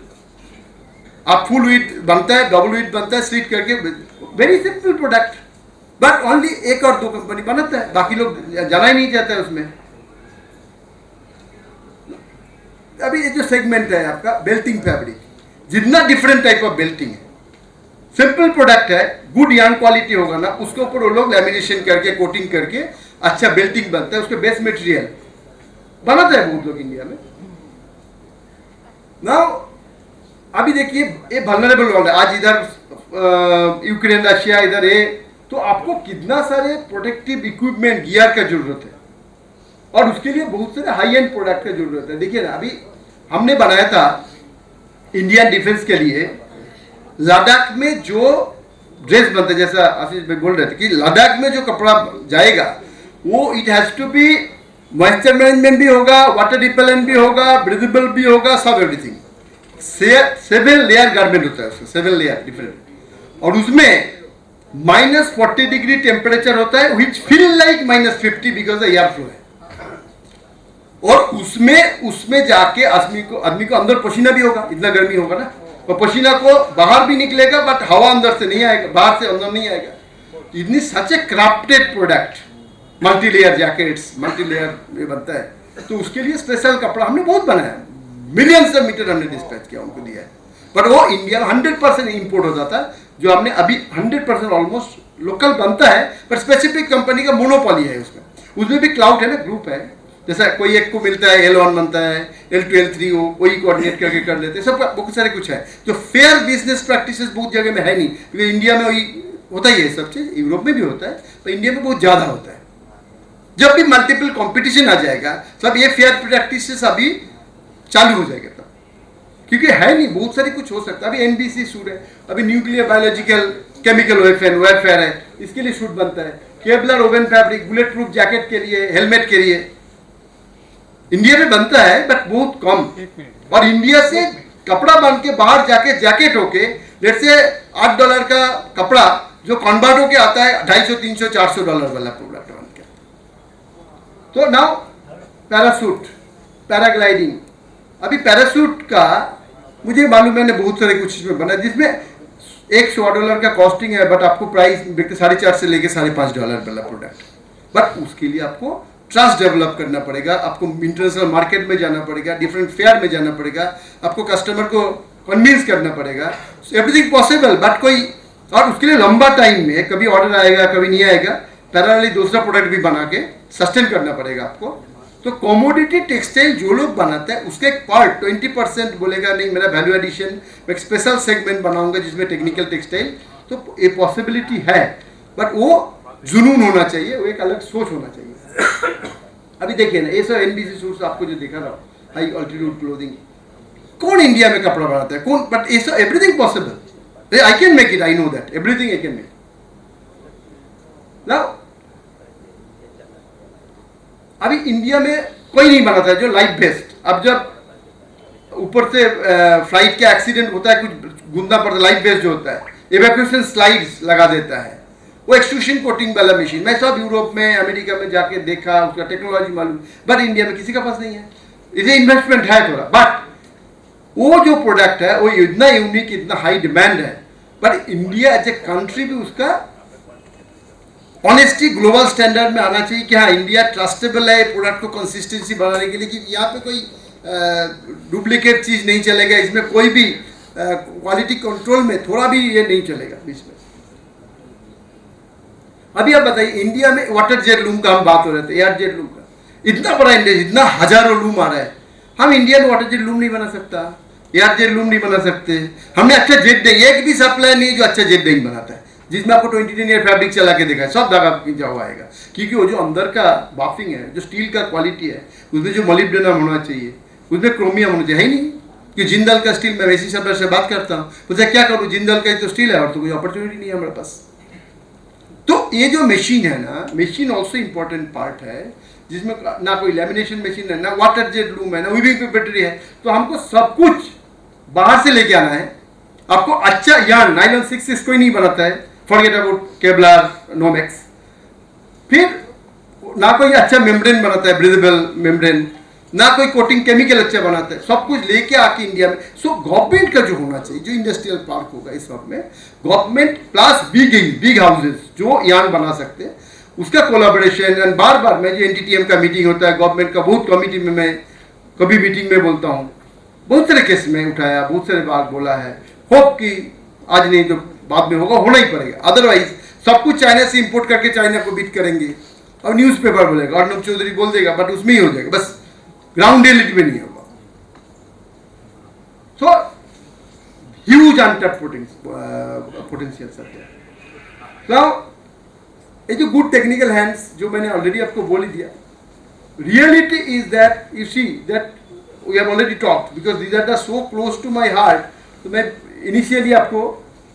आप फुल वीट बनता है, डबल वीट बनता है, स्लिट करके, very simple product, but only एक और दो कंपनी बनाता है, बाकी लोग जाना ही नहीं चाहते उसमें। अभी ये जो सेगमेंट है आपका बेल्टिंग फैब्रिक, जितना डिफरेंट टाइप ऑफ बेल्टिंग है, सिंपल प्रोडक्ट है, गुड यार्न क्वालिटी होगा ना, उसके ऊपर वो लोग लैमिनेशन करके कोटिंग करके अच्छा बेल्टिंग बनता है, उसके बेस्ट मटेरियल बनाते हैं बहुत लोग इंडिया में। नाउ अभी देखिए ये वल्नरेबल वर्ल्ड है, आज इधर यूक्रेन रशिया इधर है, तो आपको कितना सारे प्रोटेक्टिव इक्विपमेंट गियर का जरूरत है और उसके लिए बहुत सारे हाई एंड प्रोडक्ट का जरूरत है। देखिए ना, अभी हमने बनाया था इंडियन डिफेंस के लिए, लद्दाख में जो ड्रेस बनता है, जैसा आशीष भाई बोल रहे थे कि लद्दाख में जो कपड़ा जाएगा वो it has to be moisture management भी होगा, वाटर रिपेलेंट भी होगा, ब्रीदेबल भी होगा, सब एवरीथिंग। 7 लेयर गारमेंट होता है उसमें, 7 लेयर डिफरेंट, और उसमें -40 डिग्री टेम्परेचर होता है, which feel like -50 because the air flow है। और उसमें जाके आदमी को अंदर पसीना भी होगा, इतना गर्मी होगा ना, और पसीना को बाहर भी निकलेगा, बट हवा अंदर से नहीं आएगा, बाहर से अंदर नहीं आएगा। इतनी such a crafted product, multi layer jackets, multi layer ये बनता है, तो उसके लिए स्पेशल कपड़ा हमने बहुत बनाया, मिलियंस ऑफ मीटर हमने डिस्पैच किया, उनको दिया है, बट वो इंडिया 100% इंपोर्ट हो जाता है, जो हमने अभी 100% ऑलमोस्ट लोकल बनता है, पर स्पेसिफिक कंपनी का मोनोपोली है उसमें भी क्लाउड है ना, ग्रुप है, जैसा कोई एक को मिलता है, L1 बनता है, L2 L3 हो, वही कोऑर्डिनेट करके कर लेते हैं, सब बहुत सारे कुछ है। जो फेयर बिजनेस प्रैक्टिसेस बहुत जगह में है नहीं, क्योंकि इंडिया में वही होता ही है सब चीज़, यूरोप में भी होता है, पर इंडिया में बहुत ज़्यादा होता है। जब भी मल्टीपल कंपटीशन आ जाएगा, सब ये फेयर प्रैक्टिसेस अभी चालू हो जाएगा तब, क्योंकि है नहीं, बहुत सारी कुछ हो सकता है। अभी NBC शूट है, अभी न्यूक्लियर बायोलॉजिकल केमिकल वेयरफेयर है, इसके लिए शूट बनता है, Kevlar woven fabric, bullet proof jacket के लिए, हेलमेट के लिए इंडिया में बनता है, बट बहुत कम। और इंडिया से कपड़ा बन के बाहर जाके जैकेट होके, जैसे $8 का कपड़ा जो कन्वर्ट होके आता है $250, $300, $400 वाला प्रोडक्ट बन के। तो नाउ पैराशूट, पैराग्लाइडिंग, अभी पैराशूट का मुझे मालूम है, मैंने बहुत सारे कुछ इसमें बना, जिसमें $100 का कॉस्टिंग है, बट आपको प्राइस बिकते $4.5 से लेके $5.5 वाला प्रोडक्ट, बट उसके लिए आपको ट्रस्ट डेवलप करना पड़ेगा, आपको इंटरनेशनल मार्केट में जाना पड़ेगा, डिफरेंट फेयर में जाना पड़ेगा, आपको कस्टमर को कन्विंस करना पड़ेगा, एवरीथिंग पॉसिबल, बट कोई, और उसके लिए लंबा टाइम में कभी ऑर्डर आएगा कभी नहीं आएगा, पैरेलली दूसरा प्रोडक्ट भी बना के सस्टेन करना पड़ेगा आपको। तो कॉमोडिटी टेक्सटाइल जो लोग बनाते हैं उसका एक पार्ट 20% बोलेगा नहीं मेरा वैल्यू एडिशन, मैं एक स्पेशल सेगमेंट बनाऊंगा जिसमें टेक्निकल टेक्सटाइल, तो ये पॉसिबिलिटी है, बट वो जुनून होना चाहिए, वो एक अलग सोच होना चाहिए। अभी देखिए ना, ये सब NBC सूट्स आपको जो दिखा रहा हूँ, हाई ऑल्टीट्यूड क्लोथिंग, कौन इंडिया में कपड़ा बनाता है, कौन, बट ये सब everything possible, I can make it, I know that, everything I can make. Now अभी इंडिया में कोई नहीं बनाता है जो लाइफ वेस्ट, अब जब ऊपर से फ्लाइट का एक्सीडेंट होता है, कुछ गुंदा पड़ता है, लाइफ वेस्ट जो होता है, इवैक्यूएशन स्लाइड्स लगा देता है, वो एक्सट्रूशन कोटिंग वाला मशीन, मैं सब यूरोप में अमेरिका में जाके देखा, उसका टेक्नोलॉजी मालूम, बट इंडिया में किसी का पास नहीं है, इसे इन्वेस्टमेंट है थोड़ा, बट वो जो प्रोडक्ट है वो इतना यूनिक, इतना हाई डिमांड है, but India as a country भी उसका ऑनेस्टी ग्लोबल स्टैंडर्ड में आना चाहिए कि हाँ इंडिया ट्रस्टेबल है प्रोडक्ट को कंसिस्टेंसी बढ़ाने के लिए, कि यहाँ पे कोई डुप्लीकेट चीज़ नहीं चलेगा, इसमें कोई भी क्वालिटी कंट्रोल में थोड़ा भी ये नहीं चलेगा बीच में। अभी आप बताइए, इंडिया में वाटर जेट लूम का हम बात हो रहे थे, एयर जेट लूम का, इतना बड़ा इंडस्ट्री, इतना हजारों लूम आ रहा है, हम इंडिया में वाटर जेट लूम नहीं बना सकता, एयर जेट लूम नहीं बना सकते, हमने अच्छा जेट डेंग, एक भी सप्लाई नहीं जो अच्छा जेट डेंग बनाता है, जिसमें आपको 22 ईयर फैब्रिक चला के देखा है, सब धागा खींचा हुआ आएगा, क्योंकि वो जो अंदर का बाफिंग है, जो स्टील का क्वालिटी है, उसमें जो मोलिब्डेनम होना चाहिए, उसमें क्रोमियम होना चाहिए, है नहीं कि जिंदल का स्टील, मैं वैसी सब से बात करता हूँ, मुझे क्या करूँ, जिंदल का तो स्टील है और तो कोई अपॉर्चुनिटी नहीं है हमारे पास। तो ये जो मशीन है ना, मशीन ऑल्सो इम्पोर्टेंट पार्ट है, जिसमें ना कोई लैमिनेशन मशीन है, ना वाटर जेट लूम है, ना वीविंग पेपेटरी है, तो हमको सब कुछ बाहर से लेके आना है, आपको अच्छा यार्न नाइलॉन 6 कोई नहीं बनाता है, फॉरगेट अबाउट केवलार, नोमेक्स। फिर ना कोई अच्छा मेम्ब्रेन बनाता है, ब्रीदेबल मेम्ब्रेन, ना कोई कोटिंग केमिकल अच्छा बनाता है, सब कुछ लेके आके इंडिया में। सो गवर्नमेंट का जो होना चाहिए, जो इंडस्ट्रियल पार्क होगा इस वक्त में, गवर्नमेंट प्लस बिग हाउसेज जो यार्न बना सकते हैं, उसका कोलाबोरेशन। एंड बार बार मैं जो NTTM का मीटिंग होता है, गवर्नमेंट का बहुत कमिटी में मैं कभी मीटिंग में बोलता हूँ, बहुत सारे केस में उठाया, बहुत सारे बार बोला है। होप कि आज नहीं तो बाद में होगा, होना ही पड़ेगा, अदरवाइज सब कुछ चाइना से इंपोर्ट करके चाइना को बीट करेंगे और न्यूज़पेपर बोलेगा, अर्नब चौधरी बोल देगा, बट उसमें ही हो जाएगा, बस ग्राउंड रियलिटी में नहीं होगा। So huge untapped potential subject. Now ये जो गुड टेक्निकल हैंड्स जो मैंने ऑलरेडी आपको बोल ही दिया, reality is that you see that we have already talked, because these are the so close to my heart. तो मैं इनिशियली आपको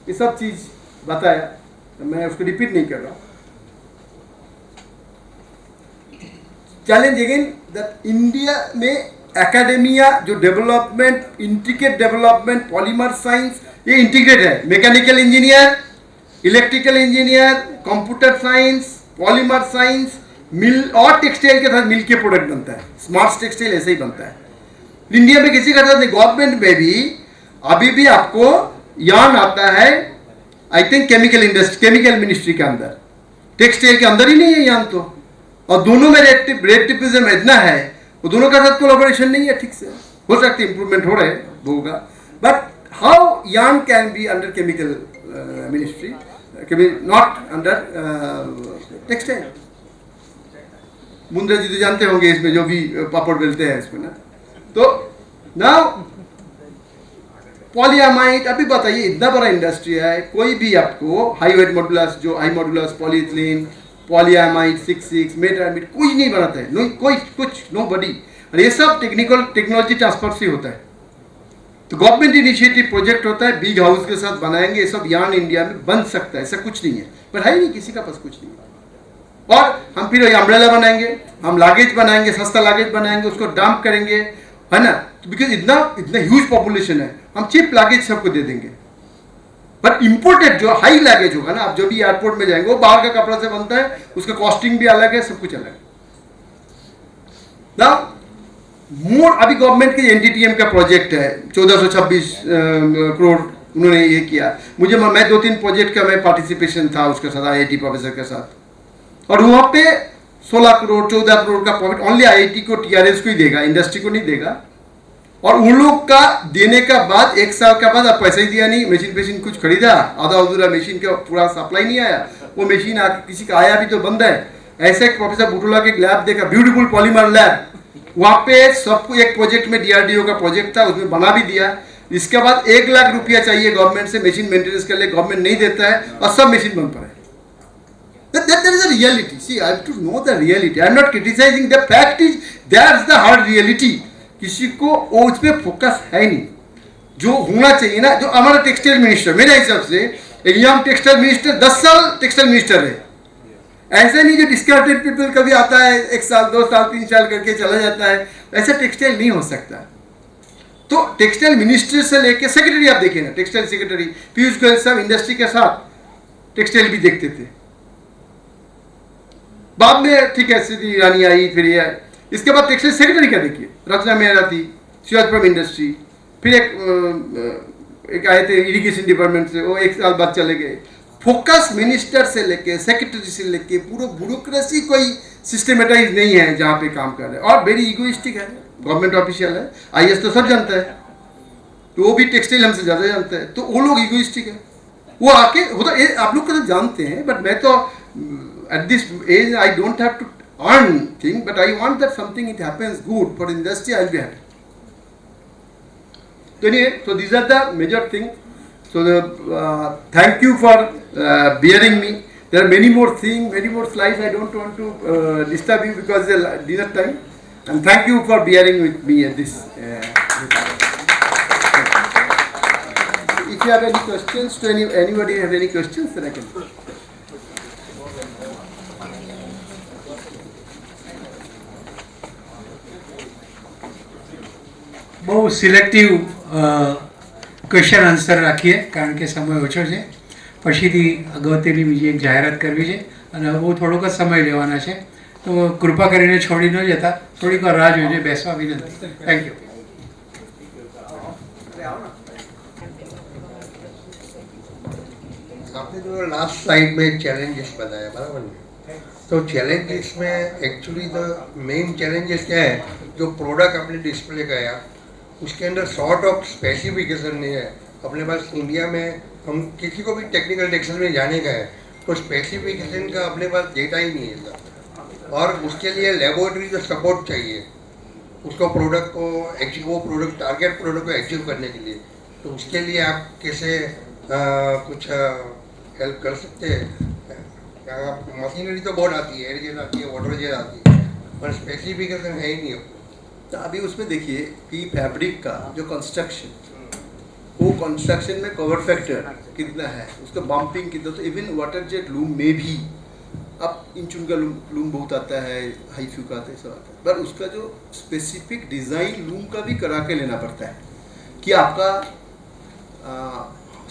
ये सब चीज बताया, तो मैं उसको रिपीट नहीं कर रहा हूँ। चैलेंज अगेन दैट इंडिया में एकेडेमिया जो development, intricate development, polymer science, ये इंटीग्रेट है। Mechanical engineer, electrical engineer, computer science, polymer science, mill और टेक्सटाइल के साथ मिल के प्रोडक्ट बनता है। स्मार्ट टेक्सटाइल ऐसे ही बनता है। इंडिया में किसी का साथ नहीं, गवर्नमेंट में भी अभी भी आपको यार्न आता है, I think chemical industry, chemical ministry के अंदर, टेक्सटाइल के अंदर ही नहीं है यार्न तो। और दोनों में रेट टिपिज्म इतना है, वो दोनों का साथ कोलैबोरेशन नहीं है ठीक से। हो सकती है इंप्रूवमेंट हो रहे होगा, but how yarn can be under chemical ministry, not under textile. Mundra ji तो जानते होंगे इसमें जो भी पापड़ बेलते हैं इसमें ना। तो नाउ पॉलीअमाइड, अभी बताइए इतना बड़ा इंडस्ट्री है, कोई भी आपको हाई वेट मॉड्यूलस, जो हाई मॉड्यूलस पॉलीइथिलीन, पॉलीअमाइड 6 मेटामाइड कोई नहीं बनाता है, नो कोई कुछ, नो बडी। और ये सब टेक्नोलॉजी ट्रांसफर से होता है। तो गवर्नमेंट इनिशिएटिव प्रोजेक्ट होता है, बिग हाउस के साथ बनाएंगे, ये सब यार्न इंडिया में बन सकता है, ऐसा कुछ नहीं है, पर है नहीं, किसी का पास कुछ नहीं है। और हम फिर अम्ब्रेला बनाएंगे, हम लागेज बनाएंगे, सस्ता लागेज बनाएंगे, उसको डंप करेंगे, है ना, बिकॉज इतना ह्यूज पॉपुलेशन है, हम चीप लागेज सबको दे देंगे। बट इंपोर्टेड जो हाई लागेज होगा ना, आप जो भी एयरपोर्ट में जाएंगे वो बाहर का कपड़ा से बनता है, उसका कॉस्टिंग भी अलग है, सब कुछ अलग है ना। मोर अभी गवर्नमेंट के NTTM का प्रोजेक्ट है, 1426 करोड़ उन्होंने ये किया। मैं 2-3 प्रोजेक्ट का मैं पार्टिसिपेशन था उसके साथ, IIT प्रोफेसर के साथ, और वहाँ पे 16 करोड़ 14 करोड़ का प्रॉफिट ओनली IIT को, TRS को ही देगा, इंडस्ट्री को नहीं देगा। और उन लोग का देने का बाद 1 साल का बाद आप पैसा ही दिया नहीं, मशीन कुछ खरीदा, आधा अधूरा मशीन का पूरा सप्लाई नहीं आया, वो मशीन किसी का आया भी तो बंद है। ऐसे एक प्रोफेसर बुटुला के लैब देखा, ब्यूटीफुल पॉलीमर लैब, वहाँ पे सबको एक प्रोजेक्ट में DRDO का प्रोजेक्ट था, उसमें बना भी दिया। इसके बाद 1 लाख रुपया चाहिए गवर्नमेंट से मशीन मेंटेनेंस के लिए, गवर्नमेंट नहीं देता है और सब मशीन बंद पड़ा है। That is the reality. See, I have to know the reality. I am not criticizing. The fact is, that's the hard reality. किसी को वो उस पर फोकस है नहीं, जो होना चाहिए ना। जो हमारा टेक्सटाइल मिनिस्टर, मेरे हिसाब से एक यंग टेक्सटाइल मिनिस्टर 10 साल टेक्सटाइल मिनिस्टर है। ऐसा नहीं जो डिस्कार्टेड पीपल कभी आता है 1 साल 2 साल 3 साल करके चला जाता है, ऐसा टेक्सटाइल नहीं हो सकता। तो टेक्सटाइल मिनिस्टर से लेके सेक्रेटरी आप देखिए ना, टेक्सटाइल सेक्रेटरी पीयूष गोयल साहब इंडस्ट्री के साथ टेक्सटाइल भी देखते थे। बाद में ठीक है स्मृति ईरानी आई, फिर ये, इसके बाद टेक्सटाइल सेक्रेटरी का देखिए, रचना मेहरा थी, शिवाजपुरम इंडस्ट्री, फिर एक आए थे इरिगेशन डिपार्टमेंट से, वो 1 साल बाद चले गए। फोकस मिनिस्टर से लेके सेक्रेटरी से लेके पूरा ब्यूरोक्रेसी कोई सिस्टमेटाइज नहीं है जहाँ पे काम कर रहे हैं, और वेरी इगोइस्टिक है। गवर्नमेंट ऑफिशियल है, IAS तो सब जानता है, तो वो भी टेक्सटाइल हमसे ज़्यादा जानता है, तो वो लोग इगोइस्टिक है। वो आके होता, आप लोग तो जानते हैं, बट मैं तो at this age I don't have to earn thing, but I want that something it happens good for industry, I'll be happy. So anyway, so these are the major things. So thank you for bearing me. There are many more things, many more slides. I don't want to disturb you because it's dinner time, and thank you for bearing with me at this. If you have any questions, to anybody have any questions, then I can. બહુ selective question answer રાખીએ કારણ કે સમય ઓછો છે. પછીથી અગત્યની બીજી એક જાહેરાત કરવી છે અને બહુ થોડોક જ સમય લેવાના છે, તો કૃપા કરીને છોડી ન જતા, થોડીક વાર રાહ જોઈને બેસવા વિનંતી. Thank you. आपने जो लास्ट स्लाइड में चैलेंजेस बताया बराबर नहीं, तो चैलेंजेस में एक्चुअली द मेन चैलेंजेस क्या है, जो प्रोडक्ट आपने डिस्प्ले किया उसके अंदर सॉर्ट ऑफ स्पेसिफिकेशन नहीं है. अपने पास इंडिया में हम किसी को भी टेक्निकल टेक्सटाइल में जाने का है तो स्पेसिफिकेशन का अपने पास डेटा ही नहीं है सर, और उसके लिए लेबोरेटरी का सपोर्ट चाहिए उसको प्रोडक्ट को वो प्रोडक्ट टारगेट प्रोडक्ट को अचीव करने के लिए. तो उसके लिए आप कैसे कुछ हेल्प कर सकते हैं? मशीनरी तो बहुत आती है, एयर जेट आती है, वाटर जेट आती है, पर स्पेसिफिकेशन है ही नहीं. तो अभी उसमें देखिए कि फैब्रिक का जो कंस्ट्रक्शन, वो कंस्ट्रक्शन में कवर फैक्टर कितना है, उसका बम्पिंग कितना, तो इवन वाटर जेट लूम में भी अब इंचुन का लूम बहुत आता है, हाई फ्यू का आता है, सब आता है, पर उसका जो स्पेसिफिक डिज़ाइन लूम का भी करा के लेना पड़ता है कि आपका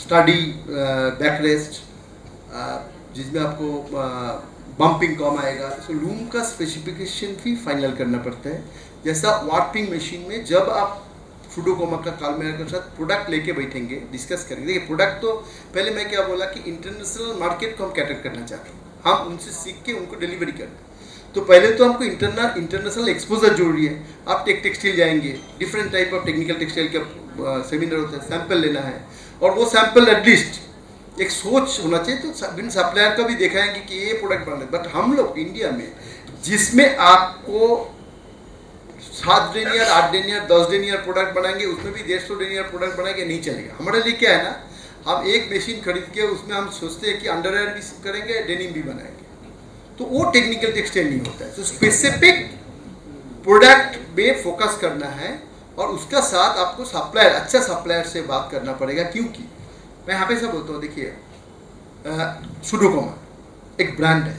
स्टडी बैकरेस्ट जिसमें आपको बम्पिंग कम आएगा, तो लूम का स्पेसिफिकेशन भी फाइनल करना पड़ता है. जैसा वार्पिंग मशीन में जब आप सुडोकोमा का कालमेयर के साथ प्रोडक्ट लेके बैठेंगे, डिस्कस करेंगे. देखिए प्रोडक्ट तो पहले मैं क्या बोला कि इंटरनेशनल मार्केट को हम कैटर करना चाहते हैं, हम उनसे सीख के उनको डिलीवरी करना. तो पहले तो हमको इंटरनेशनल एक्सपोजर जरूरी है. आप टेक्सटाइल जाएंगे, different type of technical textile का सेमिनार होता है, सैंपल लेना है, और वो सैंपल एटलीस्ट एक सोच होना चाहिए. तो बिन सप्लायर का भी दिखाएंगे कि ये प्रोडक्ट बना है. बट हम लोग इंडिया में जिसमें आपको 7 डेनियर 8 डेनियर 10 डेनियर प्रोडक्ट बनाएंगे, उसमें भी 150 डेनियर प्रोडक्ट बनाएंगे, नहीं चलेगा. हमारे लिए क्या है ना, हम एक मशीन खरीद के उसमें हम सोचते हैं कि अंडरवेयर भी करेंगे, डेनिम भी बनाएंगे, तो वो टेक्निकल टेक्सटाइल नहीं होता है. तो स्पेसिफिक प्रोडक्ट में फोकस करना है, और उसका साथ आपको सप्लायर, अच्छा सप्लायर से बात करना पड़ेगा. क्योंकि मैं यहाँ पे से बोलता हूँ, देखिए सुडोकोमा एक ब्रांड है.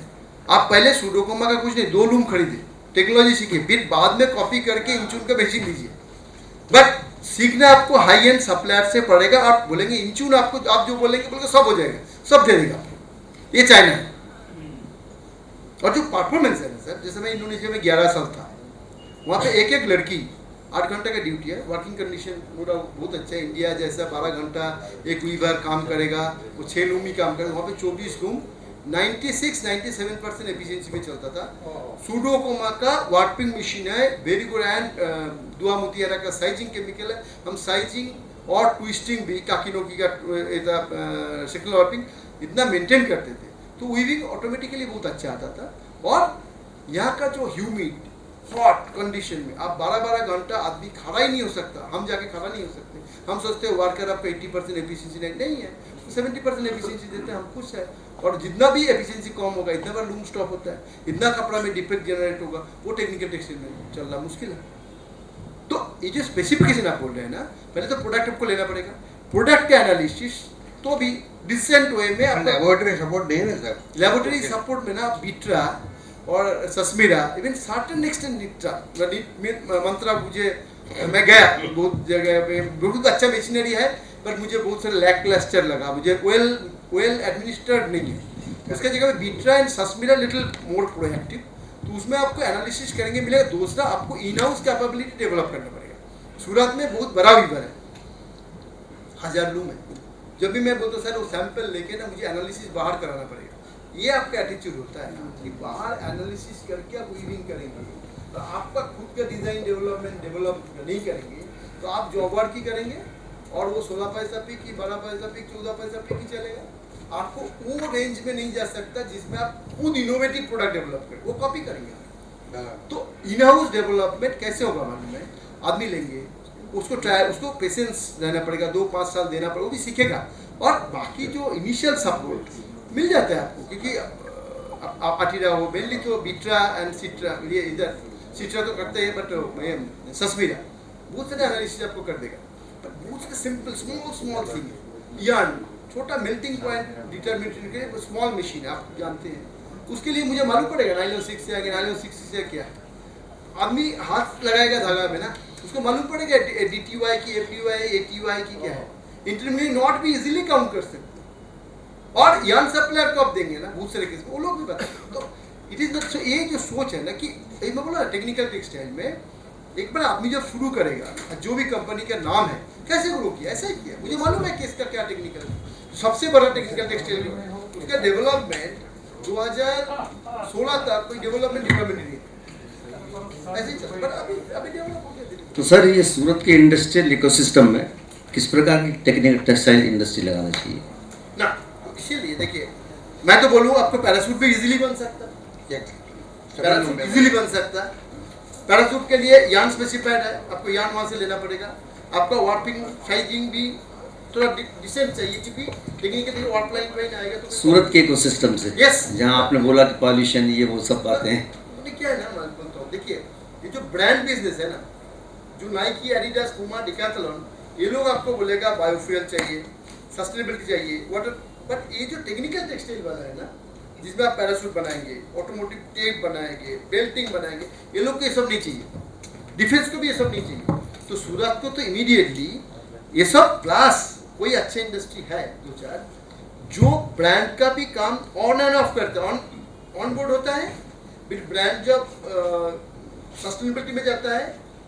आप पहले सुडोकोमा का कुछ नहीं, 2 लूम खरीदे, टेक्नोलॉजी सीखिए, फिर बाद में कॉपी करके इंचून का मशीन लीजिए. बट सीखना आपको हाई एंड सप्लायर से पड़ेगा. आप बोलेंगे इंचून, आपको आप जो बोलेंगे बोलेंगे सब हो जाएगा, सब दे देगा आपको. ये चाइना है. और जो परफॉर्मेंस है ना सर, जैसे मैं इंडोनेशिया में 11 साल था, वहाँ पे एक एक लड़की 8 घंटे का ड्यूटी है, वर्किंग कंडीशन पूरा बहुत अच्छा है. इंडिया जैसा 12 घंटा एक वीवर काम करेगा, वो 6 लूम ही काम करेगा. वहाँ पे 24 लूम 96-97% एफिशिएंसी में चलता था. सुडोकोमा का वार्पिंग मशीन है, वेरी गुड. एंड दुआ मुतियारा का साइजिंग केमिकल है. हम साइजिंग और ट्विस्टिंग भी काकिनोकी का सेक्युलर वार्पिंग इतना मेंटेन करते थे, तो वीविंग ऑटोमेटिकली बहुत अच्छा आता था. और यहाँ का जो ह्यूमिड हॉट कंडीशन में आप 12-12 घंटा आदमी खड़ा ही नहीं हो सकता. हम जाके खड़ा नहीं हो सकते. हम सोचते हैं वर्कर आपका 80% एफिशिएंसी नहीं है, 70% एफिशिएंसी देते हैं, हम खुश है. और जितना भी एफिशिएंसी कम होगा, इतना बार लूम स्टॉप होता है, इतना कपड़ा में डिफेक्ट जनरेट होगा, वो टेक्निकल टेक्सटाइल में चलना मुश्किल है. तो ये जो स्पेसिफिकेशन आप बोल रहे हैं ना, पहले तो प्रोडक्ट आपको लेना पड़ेगा. प्रोडक्ट का एनालिसिस तो भी डिसेंट वे में लेबोरेटरी सपोर्ट नहीं है सर. लेबोरेटरी सपोर्ट में ना बिट्रा और सस्मिरा, इवन सर्टेन एक्सटेंट निट्रा, मंत्रा, मुझे मैं गया बहुत जगह पे, बहुत अच्छा मशीनरी है, पर मुझे बहुत सारे लैक क्लस्टर लगा, मुझे वेल एडमिनिस्ट्रेड नहीं है. उसके जगह पे बिट्रा एंड सस्मिरा लिटिल मोर प्रोएक्टिव. तो उसमें आपको एनालिसिस करेंगे मिलेगा. दूसरा आपको इन हाउस कैपेबिलिटी डेवलप करना पड़ेगा. सूरत में बहुत बड़ा वीवर है, 1000 लूम है. जब भी मैं बोलता हूँ सर वो सैंपल लेके ना मुझे एनालिसिस बाहर कराना पड़ेगा. ये आपका एटीट्यूड होता है कि बाहर एनालिसिस करके आप वीविंग करेंगे, तो आपका खुद का डिज़ाइन डेवलप नहीं करेंगे, तो आप जॉब वर्क ही करेंगे, और वो 16 पैसा पिक की, 12 पैसा पिक, 14 पैसा पिक ही चलेगा. आपको वो रेंज में नहीं जा सकता जिसमें आप खुद इनोवेटिव प्रोडक्ट डेवलप करें, वो कॉपी करेंगे. तो इन हाउस डेवलपमेंट कैसे होगा मालूम है? आदमी लेंगे, उसको उसको पेशेंस रहना पड़ेगा, 2-5 साल देना पड़ेगा, वो भी सीखेगा. और बाकी जो इनिशियल सपोर्ट मिल जाता है आपको, क्योंकि अटीरा हो मेनली तो बिट्रा एंड सिट्रा, ये इधर सिट्रा तो करते हैं, बट सस्मिरा बहुत सारे एनालिसिस आपको कर देगा. पर बहुत से सिंपल स्मॉल थिंग, यार्न छोटा मेल्टिंग पॉइंट डिटरमिनेशन के स्मॉल मशीन है, आप जानते हैं. उसके लिए मुझे मालूम पड़ेगा नाइलॉन 6 से आगे, नाइलॉन 6 से क्या है. आदमी हाथ लगाएगा धागा में ना, उसको मालूम पड़ेगा DTY की, FDY, ATY की क्या है. इंटरमीडिएट नॉट भी इजीली काउंट कर सकते हैं। और यंग सप्लायर को आप देंगे ना बहुत सारे केस में वो लोग भी बताते। तो इट इज नॉट, ये जो सोच है ना कि मैं बोला टेक्निकल टेक्सटाइल में एक बार आदमी जब शुरू करेगा, जो भी कंपनी का नाम है कैसे ग्रो किया, ऐसा ही किया। मुझे मालूम है कि इसका क्या टेक्निकल, सबसे बड़ा टेक्निकल टेक्सटाइल उसका डेवलपमेंट 2016 तक कोई डेवलपमेंट डिपार्टमेंट नहीं था, ऐसे ही चल, पर अभी डेवलप हो गया धीरे-धीरे। तो सर ये सूरत के इंडस्ट्रियल इकोसिस्टम में किस प्रकार की टेक्निकल टेक्सटाइल इंडस्ट्री लगाना चाहिए ना, तो इसीलिए देखिए मैं तो बोलूँ आपको पैराशूट भी इजीली बन सकता है, पैराशूट इजीली बन सकता है। पैराशूट के लिए यार्न स्पेसिफाइड है, आपको यार्न वहाँ से लेना पड़ेगा। आपका वार्पिंग साइजिंग भी थोड़ा डिसेंट चाहिए, क्योंकि टेक्निकली वार्प लाइन आएगा तो सूरत के इकोसिस्टम से। Yes. जहाँ आपने बोला कि पॉल्यूशन ये वो सब बातें हैं। क्या है ना, मैं बोलता हूँ देखिए ये जो ब्रांड बिजनेस है ना, जो नाइकी, एडिडास, पूमा, डिकैथलॉन, ये लोग आपको बोलेगा बायोफ्यूल चाहिए, सस्टेनेबिलिटी चाहिए, वाटर, बट ये जो टेक्निकल टेक्सटाइल वाला है ना, जिसमें आप पैराशूट बनाएंगे, ऑटोमोटिव टेप बनाएंगे, बेल्टिंग बनाएंगे, ये लोग को ये सब नहीं चाहिए, डिफेंस को भी ये सब नहीं चाहिए। तो सूरत को तो इमीडिएटली ये सब प्लस कोई अच्छे इंडस्ट्री है दो चार जो ब्रांड का भी काम ऑन एंड ऑफ करता है, ऑन बोर्ड होता है, फिर ब्रांड जब सस्टेनेबिलिटी में जाता है,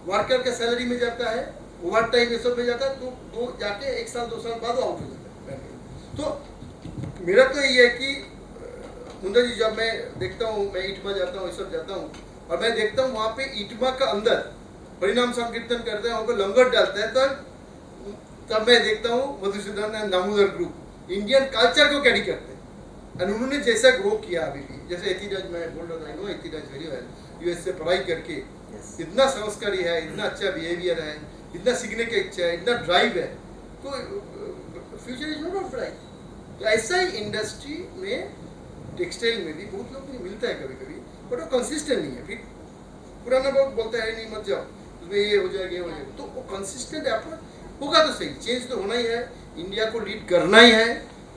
वर्कर के सैलरी में जाता है, ओवर टाइम ये सब में जाता है, तो दो जाके 1 साल 2 साल बाद आउट हो जाता है। तो मेरा तो ये है कि मुंडा जी, जब मैं देखता हूँ, मैं ईटमा जाता हूँ, ये सब जाता हूँ, और मैं देखता हूँ वहाँ पे ईटमा का अंदर परिणाम संकीर्तन करते हैं, उनको लंगर डालते हैं, तब मैं देखता हूँ Madhusudan and Damodar group Indian culture को कैरी करते हैं। और उन्होंने जैसा ग्रो किया अभी भी, जैसे एथिराज, मैं बोल रहा था एथिराज वेरी वेल, यूएस से पढ़ाई करके इतना संस्कारी है, इतना अच्छा बिहेवियर है, इतना सीखने की इच्छा है, इतना ड्राइव है, तो फ्यूचर इज नॉट ब्राइट। तो ऐसा ही इंडस्ट्री में टेक्सटाइल में भी बहुत लोग को मिलता है कभी कभी, बट वो कंसिस्टेंट नहीं है। फिर पुराना बहुत बोलता है नहीं मत जाओ उसमें ये हो जाएगा, ये हो जाएगा, तो वो कंसिस्टेंट एफर्ट होगा तो सही, चेंज तो होना ही है, इंडिया को लीड करना ही है।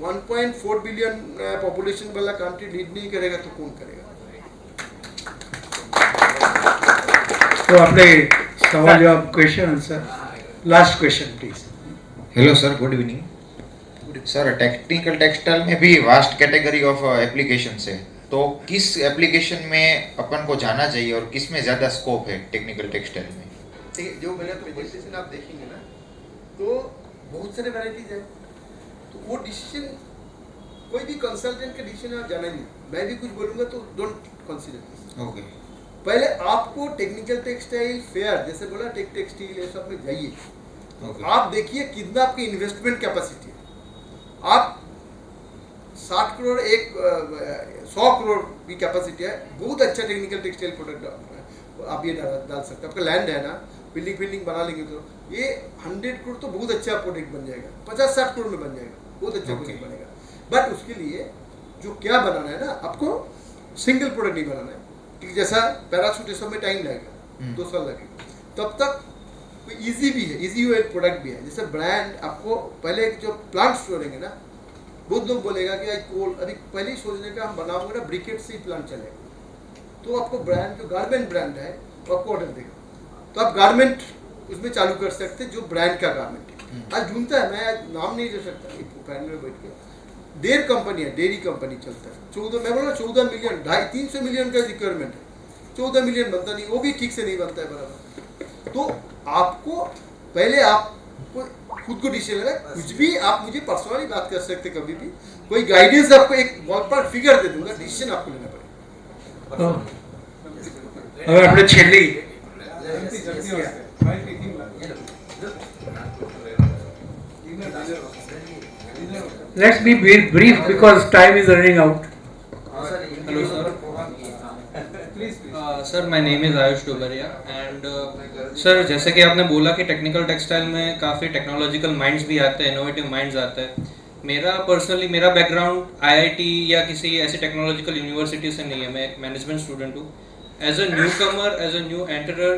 1.4 बिलियन पॉपुलेशन वाला कंट्री लीड नहीं करेगा तो कौन करेगा। तो આપણે સવાલ જવાબ question answer last question please. Hello sir, good evening sir. Technical textile में भी वास्ट कैटेगरी ऑफ एप्लीकेशन है, तो किस एप्लीकेशन में अपन को जाना चाहिए और किस में ज़्यादा स्कोप है टेक्निकल टेक्सटाइल में? जो मेरा प्रेजेंटेशन आप देखेंगे ना, तो बहुत सारे वैराइटीज है, तो वो डिसीजन कोई भी कंसल्टेंट का डिसीजन आप जाना नहीं, मैं भी कुछ बोलूँगा तो डोंट कंसीडर। ओके, पहले आपको टेक्निकल टेक्सटाइल फेयर, जैसे बोला टेक टेक्सटाइल ये सब में जाइए, आप देखिए कितना आपकी इन्वेस्टमेंट कैपेसिटी है। आप 60 करोड़ 100 करोड़ की कैपेसिटी है, बहुत अच्छा टेक्निकल टेक्सटाइल प्रोडक्ट आप ये डाल सकते हैं। आपका लैंड है ना, बिल्डिंग बना लेंगे तो ये 100 करोड़ तो बहुत अच्छा प्रोडक्ट बन जाएगा, 50-60 करोड़ में बन जाएगा, बहुत अच्छा प्रोडक्ट बनेगा। बट उसके लिए जो क्या बनाना है ना, आपको सिंगल प्रोडक्ट नहीं बनाना है, क्योंकि जैसा पैराशूट सब में टाइम लगेगा, 2 साल लगेगा, तब तक इजी भी है, इजी प्रोडक्ट भी है। जैसे ब्रांड आपको पहले जो प्लांट स्टोरेंगे ना, बहुत लोग बोलेगा कि अभी पहले ही सोचने का हम बनाओगे ना ब्रिकेट से ही प्लांट चलेगा, तो आपको ब्रांड जो गारमेंट ब्रांड है वो आपको ऑर्डर देगा, तो आप गारमेंट उसमें चालू कर सकते जो ब्रांड का गारमेंट है। आज ढूंढता है, मैं आज नाम नहीं ले सकता, फैमिली में बैठ के डेयर कंपनी है, डेयरी कंपनी चलता है, 14 मैं बोला 14 मिलियन 250-300 मिलियन का रिक्वायरमेंट है, 14 मिलियन बनता नहीं, वो भी ठीक से नहीं बनता है बराबर। तो आपको पहले आपको खुद को डिसीजन लेना, कुछ भी आप मुझे पर्सनली बात कर सकते, कभी भी कोई गाइडेंस आपको एक बॉलपार्क फिगर दे दूंगा, डिसीजन आपको लेना पड़ेगा। હવે આપણે છેલ્લી Let's be brief because time is running out. Hello sir. Sir my name is Ayush Dobariya and sir जैसे कि आपने बोला कि टेक्निकल टेक्सटाइल में काफ़ी टेक्नोलॉजिकल माइंड्स भी आते हैं, इनोवेटिव माइंड्स आते हैं। मेरा बैकग्राउंड आईआईटी या किसी ऐसी टेक्नोलॉजिकल यूनिवर्सिटी से नहीं है, मैं एक मैनेजमेंट स्टूडेंट हूँ। As a newcomer, as a new entrant,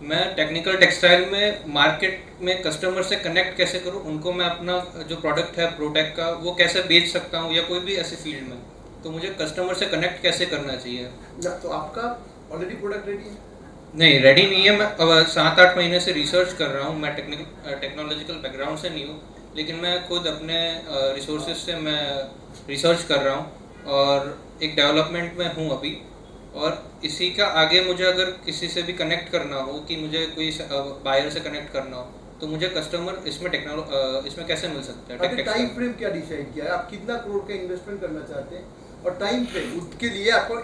मैं टेक्निकल टेक्सटाइल में मार्केट में कस्टमर से कनेक्ट कैसे करूँ, उनको मैं अपना जो प्रोडक्ट है प्रोटेक्ट का वो कैसे बेच सकता हूँ, या कोई भी ऐसे फील्ड में, तो मुझे कस्टमर से कनेक्ट कैसे करना चाहिए। तो आपका ऑलरेडी प्रोडक्ट रेडी है? नहीं, रेडी नहीं है। मैं 7-8 महीने से रिसर्च कर रहा हूँ, मैं टेक्नोलॉजिकल बैकग्राउंड से नहीं हूँ, लेकिन मैं खुद अपने रिसोर्सेज से मैं रिसर्च कर रहा हूँ और एक डेवलपमेंट में हूँ अभी। और इसी का आगे मुझे अगर किसी से भी कनेक्ट करना हो कि मुझे कोई बायर से कनेक्ट करना हो तो मुझे कस्टमर इसमें इसमें कैसे मिल सकता है? अभी टाइम फ्रेम क्या डिसाइड किया है, आप कितना करोड़ का इन्वेस्टमेंट करना चाहते हैं और टाइम फ्रेम, उसके लिए आपको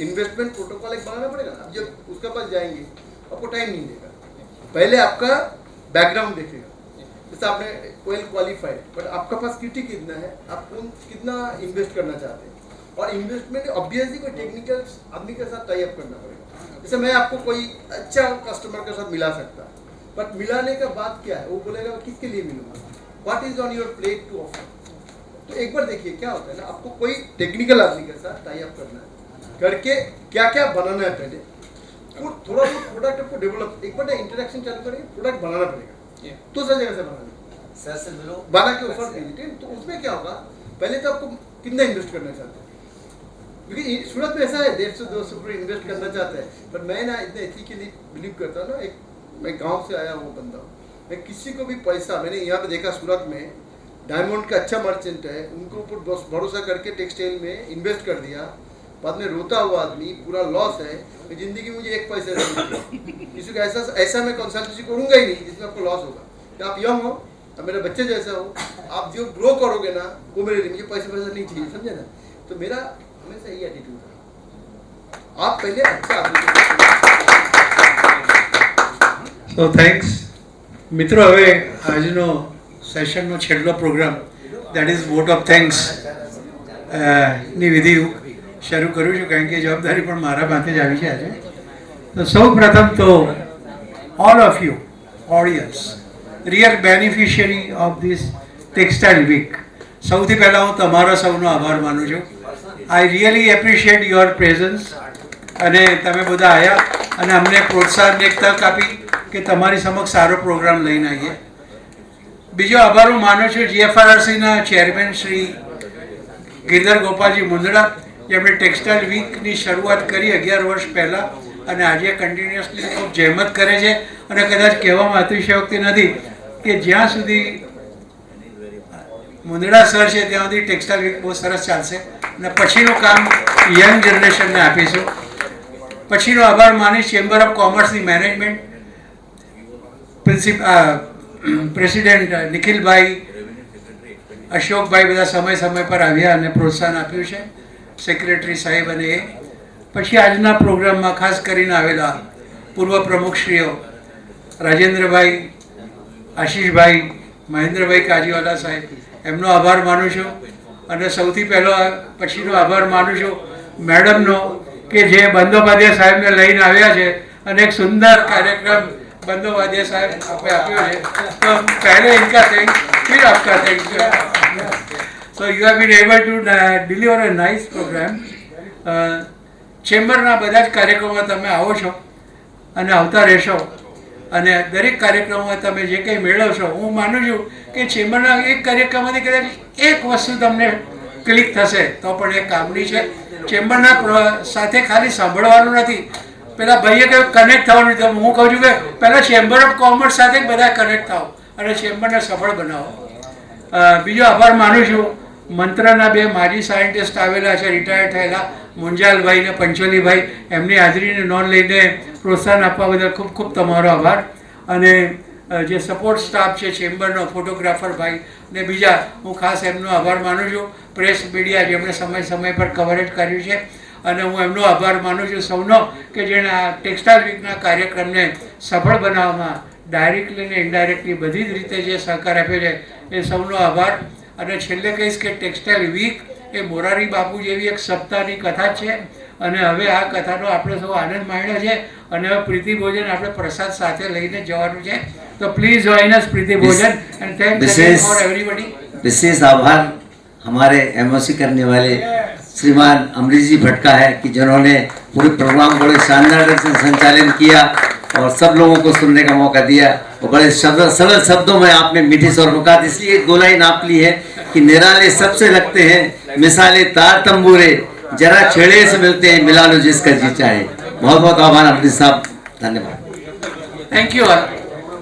इन्वेस्टमेंट प्रोटोकॉल एक बनाना पड़ेगा ना। जब उसके पास जाएंगे आपको टाइम नहीं देगा, पहले आपका बैकग्राउंड देखेगा। जैसे आपने वेल क्वालिफाइड, बट आपका पास क्रिटिक कितना है, आप कितना इन्वेस्ट करना चाहते हैं। और इन्वेस्टमेंट ऑब्वियसली कोई टेक्निकल आदमी के साथ टाई अप करना पड़ेगा। जैसे मैं आपको कोई अच्छा कस्टमर के साथ मिला सकता, बट मिलाने के बाद क्या है, वो बोलेगा किसके लिए मिलूंगा, what is on your plate to offer. तो एक बार देखिए क्या होता है ना, आपको कोई टेक्निकल आदमी के साथ टाई अप करना है, करके क्या क्या बनाना है, पहले थोड़ा बहुत प्रोडक्ट आपको डेवलप, एक बार इंटरेक्शन चालू करेंगे, प्रोडक्ट बनाना पड़ेगा। तो सर जगह से बनाना सर से मिलो, बना के ऑफर दीजिए। तो उसमें क्या होगा, पहले तो आपको कितना इन्वेस्ट करना चाहते हैं, क्योंकि सूरत में ऐसा है 150 से 200 रुपये इन्वेस्ट करना चाहते हैं। बट मैं ना इतने एथिकली बिलीव करता हूँ ना, मैं गांव से आया हुआ बंदा हूँ, मैं किसी को भी पैसा, मैंने यहाँ पे देखा सूरत में डायमंड का अच्छा मर्चेंट है, उनको ऊपर भरोसा करके टेक्सटाइल में इन्वेस्ट कर दिया, बाद में रोता हुआ आदमी, पूरा लॉस है, मैं जिंदगी मुझे एक पैसा नहीं, किसी को ऐसा मैं कंसल्टेंसी करूँगा ही नहीं जिसमें आपको लॉस होगा। आप यंग हो, अब मेरे बच्चे जैसा हो, आप जो ग्रो करोगे ना वो मेरे लिए, मुझे पैसा नहीं चाहिए, समझे ना। तो मेरा हमेशा यही एटीट्यूड है, आप पहले अच्छा आदमी। સો થેન્ક્સ મિત્રો, હવે આજનો સેશનનો છેલ્લો programme that is vote of thanks ની વિધિ શરૂ કરું છું, કારણ કે જવાબદારી પણ મારા માથે જ આવી છે આજે. તો સૌ પ્રથમ તો all of you audience, real beneficiary of this textile week, સૌથી પહેલાં હું તમારો સૌનો આભાર માનું છું. I really appreciate your presence, અને તમે બધા આવ્યા અને અમને પ્રોત્સાહન એક તક આપી કે તમારી સમક્ષ સારો પ્રોગ્રામ લઈને આવીએ. બીજો આભાર હું માનું છું GFRRCના ચેરમેન શ્રી ગિરધર ગોપાલજી મુંદડા, જેમણે ટેક્સટાઇલ વીકની શરૂઆત કરી 11 વર્ષ પહેલાં, અને આજે કન્ટિન્યુઅસલી ખૂબ જહેમત કરે છે. અને કદાચ કહેવામાં અતિશયોક્તિ નથી કે જ્યાં સુધી મુંદડા સર છે ત્યાં સુધી ટેક્સટાઇલ વીક બહુ સરસ ચાલશે, અને પછીનું કામ યંગ જનરેશનને આપીશું. પછીનો આભાર માનીશ ચેમ્બર ઓફ કોમર્સની મેનેજમેન્ટ, પ્રેસિડેન્ટ નિખિલભાઈ, અશોકભાઈ, બધા સમય પર આવ્યા અને પ્રોત્સાહન આપ્યું છે, સેક્રેટરી સાહેબ અને એ. પછી આજના પ્રોગ્રામમાં ખાસ કરીને આવેલા પૂર્વ પ્રમુખશ્રીઓ રાજેન્દ્રભાઈ, આશીષભાઈ, મહેન્દ્રભાઈ કાજીવાલા સાહેબ, એમનો આભાર માનું છું. અને સૌથી પહેલો પછીનો આભાર માનું છું મેડમનો, કે જે બંદોપાધ્યાય સાહેબને લઈને આવ્યા છે અને એક સુંદર કાર્યક્રમ બંદોપાધ્યાય સાહેબ આપણે આપ્યો છે. તો પહેલે ઇનકા થેન્ક્સ, फिर आपका thanks. So you have been able to deliver a nice program. ચેમ્બરના બધા જ કાર્યક્રમોમાં તમે આવો છો અને આવતા રહેશો, અને દરેક કાર્યક્રમમાં તમે જે કંઈ મેળવશો, હું માનું છું કે ચેમ્બરના એક કાર્યક્રમમાંથી કદાચ એક વસ્તુ તમને ક્લિક થશે તો પણ એ કામની છે. ચેમ્બરના સાથે ખાલી સાંભળવાનું નથી, પેલા ભાઈએ કહ્યું કનેક્ટ થવાનું, તો હું કહું છું કે પહેલાં ચેમ્બર ઓફ કોમર્સ સાથે બધા કનેક્ટ થાઓ અને ચેમ્બરને સફળ બનાવો. બીજો આભાર માનું છું મંત્રના બે માજી સાયન્ટિસ્ટ આવેલા છે, રિટાયર્ડ થયેલા મુંજાલભાઈ ને પંચોલીભાઈ, એમની હાજરીની નોંધ લઈને પ્રોત્સાહન આપવા બદલ ખૂબ ખૂબ તમારો આભાર. અને જે સપોર્ટ સ્ટાફ છે ચેમ્બરનો, ફોટોગ્રાફર ભાઈ ને બીજા, હું ખાસ એમનો આભાર માનું છું. પ્રેસ મીડિયા જેમણે સમય પર કવરેજ કર્યું છે, અને હું એમનો આભાર માનું છું સૌનો, કે જેણે આ ટેક્સટાઇલ વીકના કાર્યક્રમને સફળ બનાવવામાં ડાયરેક્ટલી અને ઇનડાયરેક્ટલી બધી જ રીતે જે સહકાર આપ્યો છે એ સૌનો આભાર. અને છેલ્લે કહીશ કે ટેક્સટાઇલ વીક એ મોરારી બાપુ જેવી એક સપ્તાહની કથા છે, અને હવે આ કથાનો આપણે સૌ આનંદ માણ્યો છે, અને હવે પ્રીતિ ભોજન આપણે પ્રસાદ સાથે લઈને જવાનું છે. તો પ્લીઝ જોઈન અસ પ્રીતિ ભોજન, एंड थैंक्स फॉर एवरीबॉडी. विशेष आभार हमारे एमओसी करने वाले श्रीमान अमरीश जी भट्ट का है, कि जिन्होंने पूरे प्रोग्राम बड़े शानदार ढंग से संचालन किया और सब लोगों को सुनने का मौका दिया, और बड़े सरल शब्दों में आपने मीठी स्वर में कहा. इसलिए एक गोलाई नाप ली है कि निराले सबसे लगते हैं, मिसाले तार तंबूरे, जरा छेड़े से मिलते हैं, मिला लो जिसका जी चाहे. बहुत बहुत आभार अमरीश साहब, धन्यवाद. Thank you all.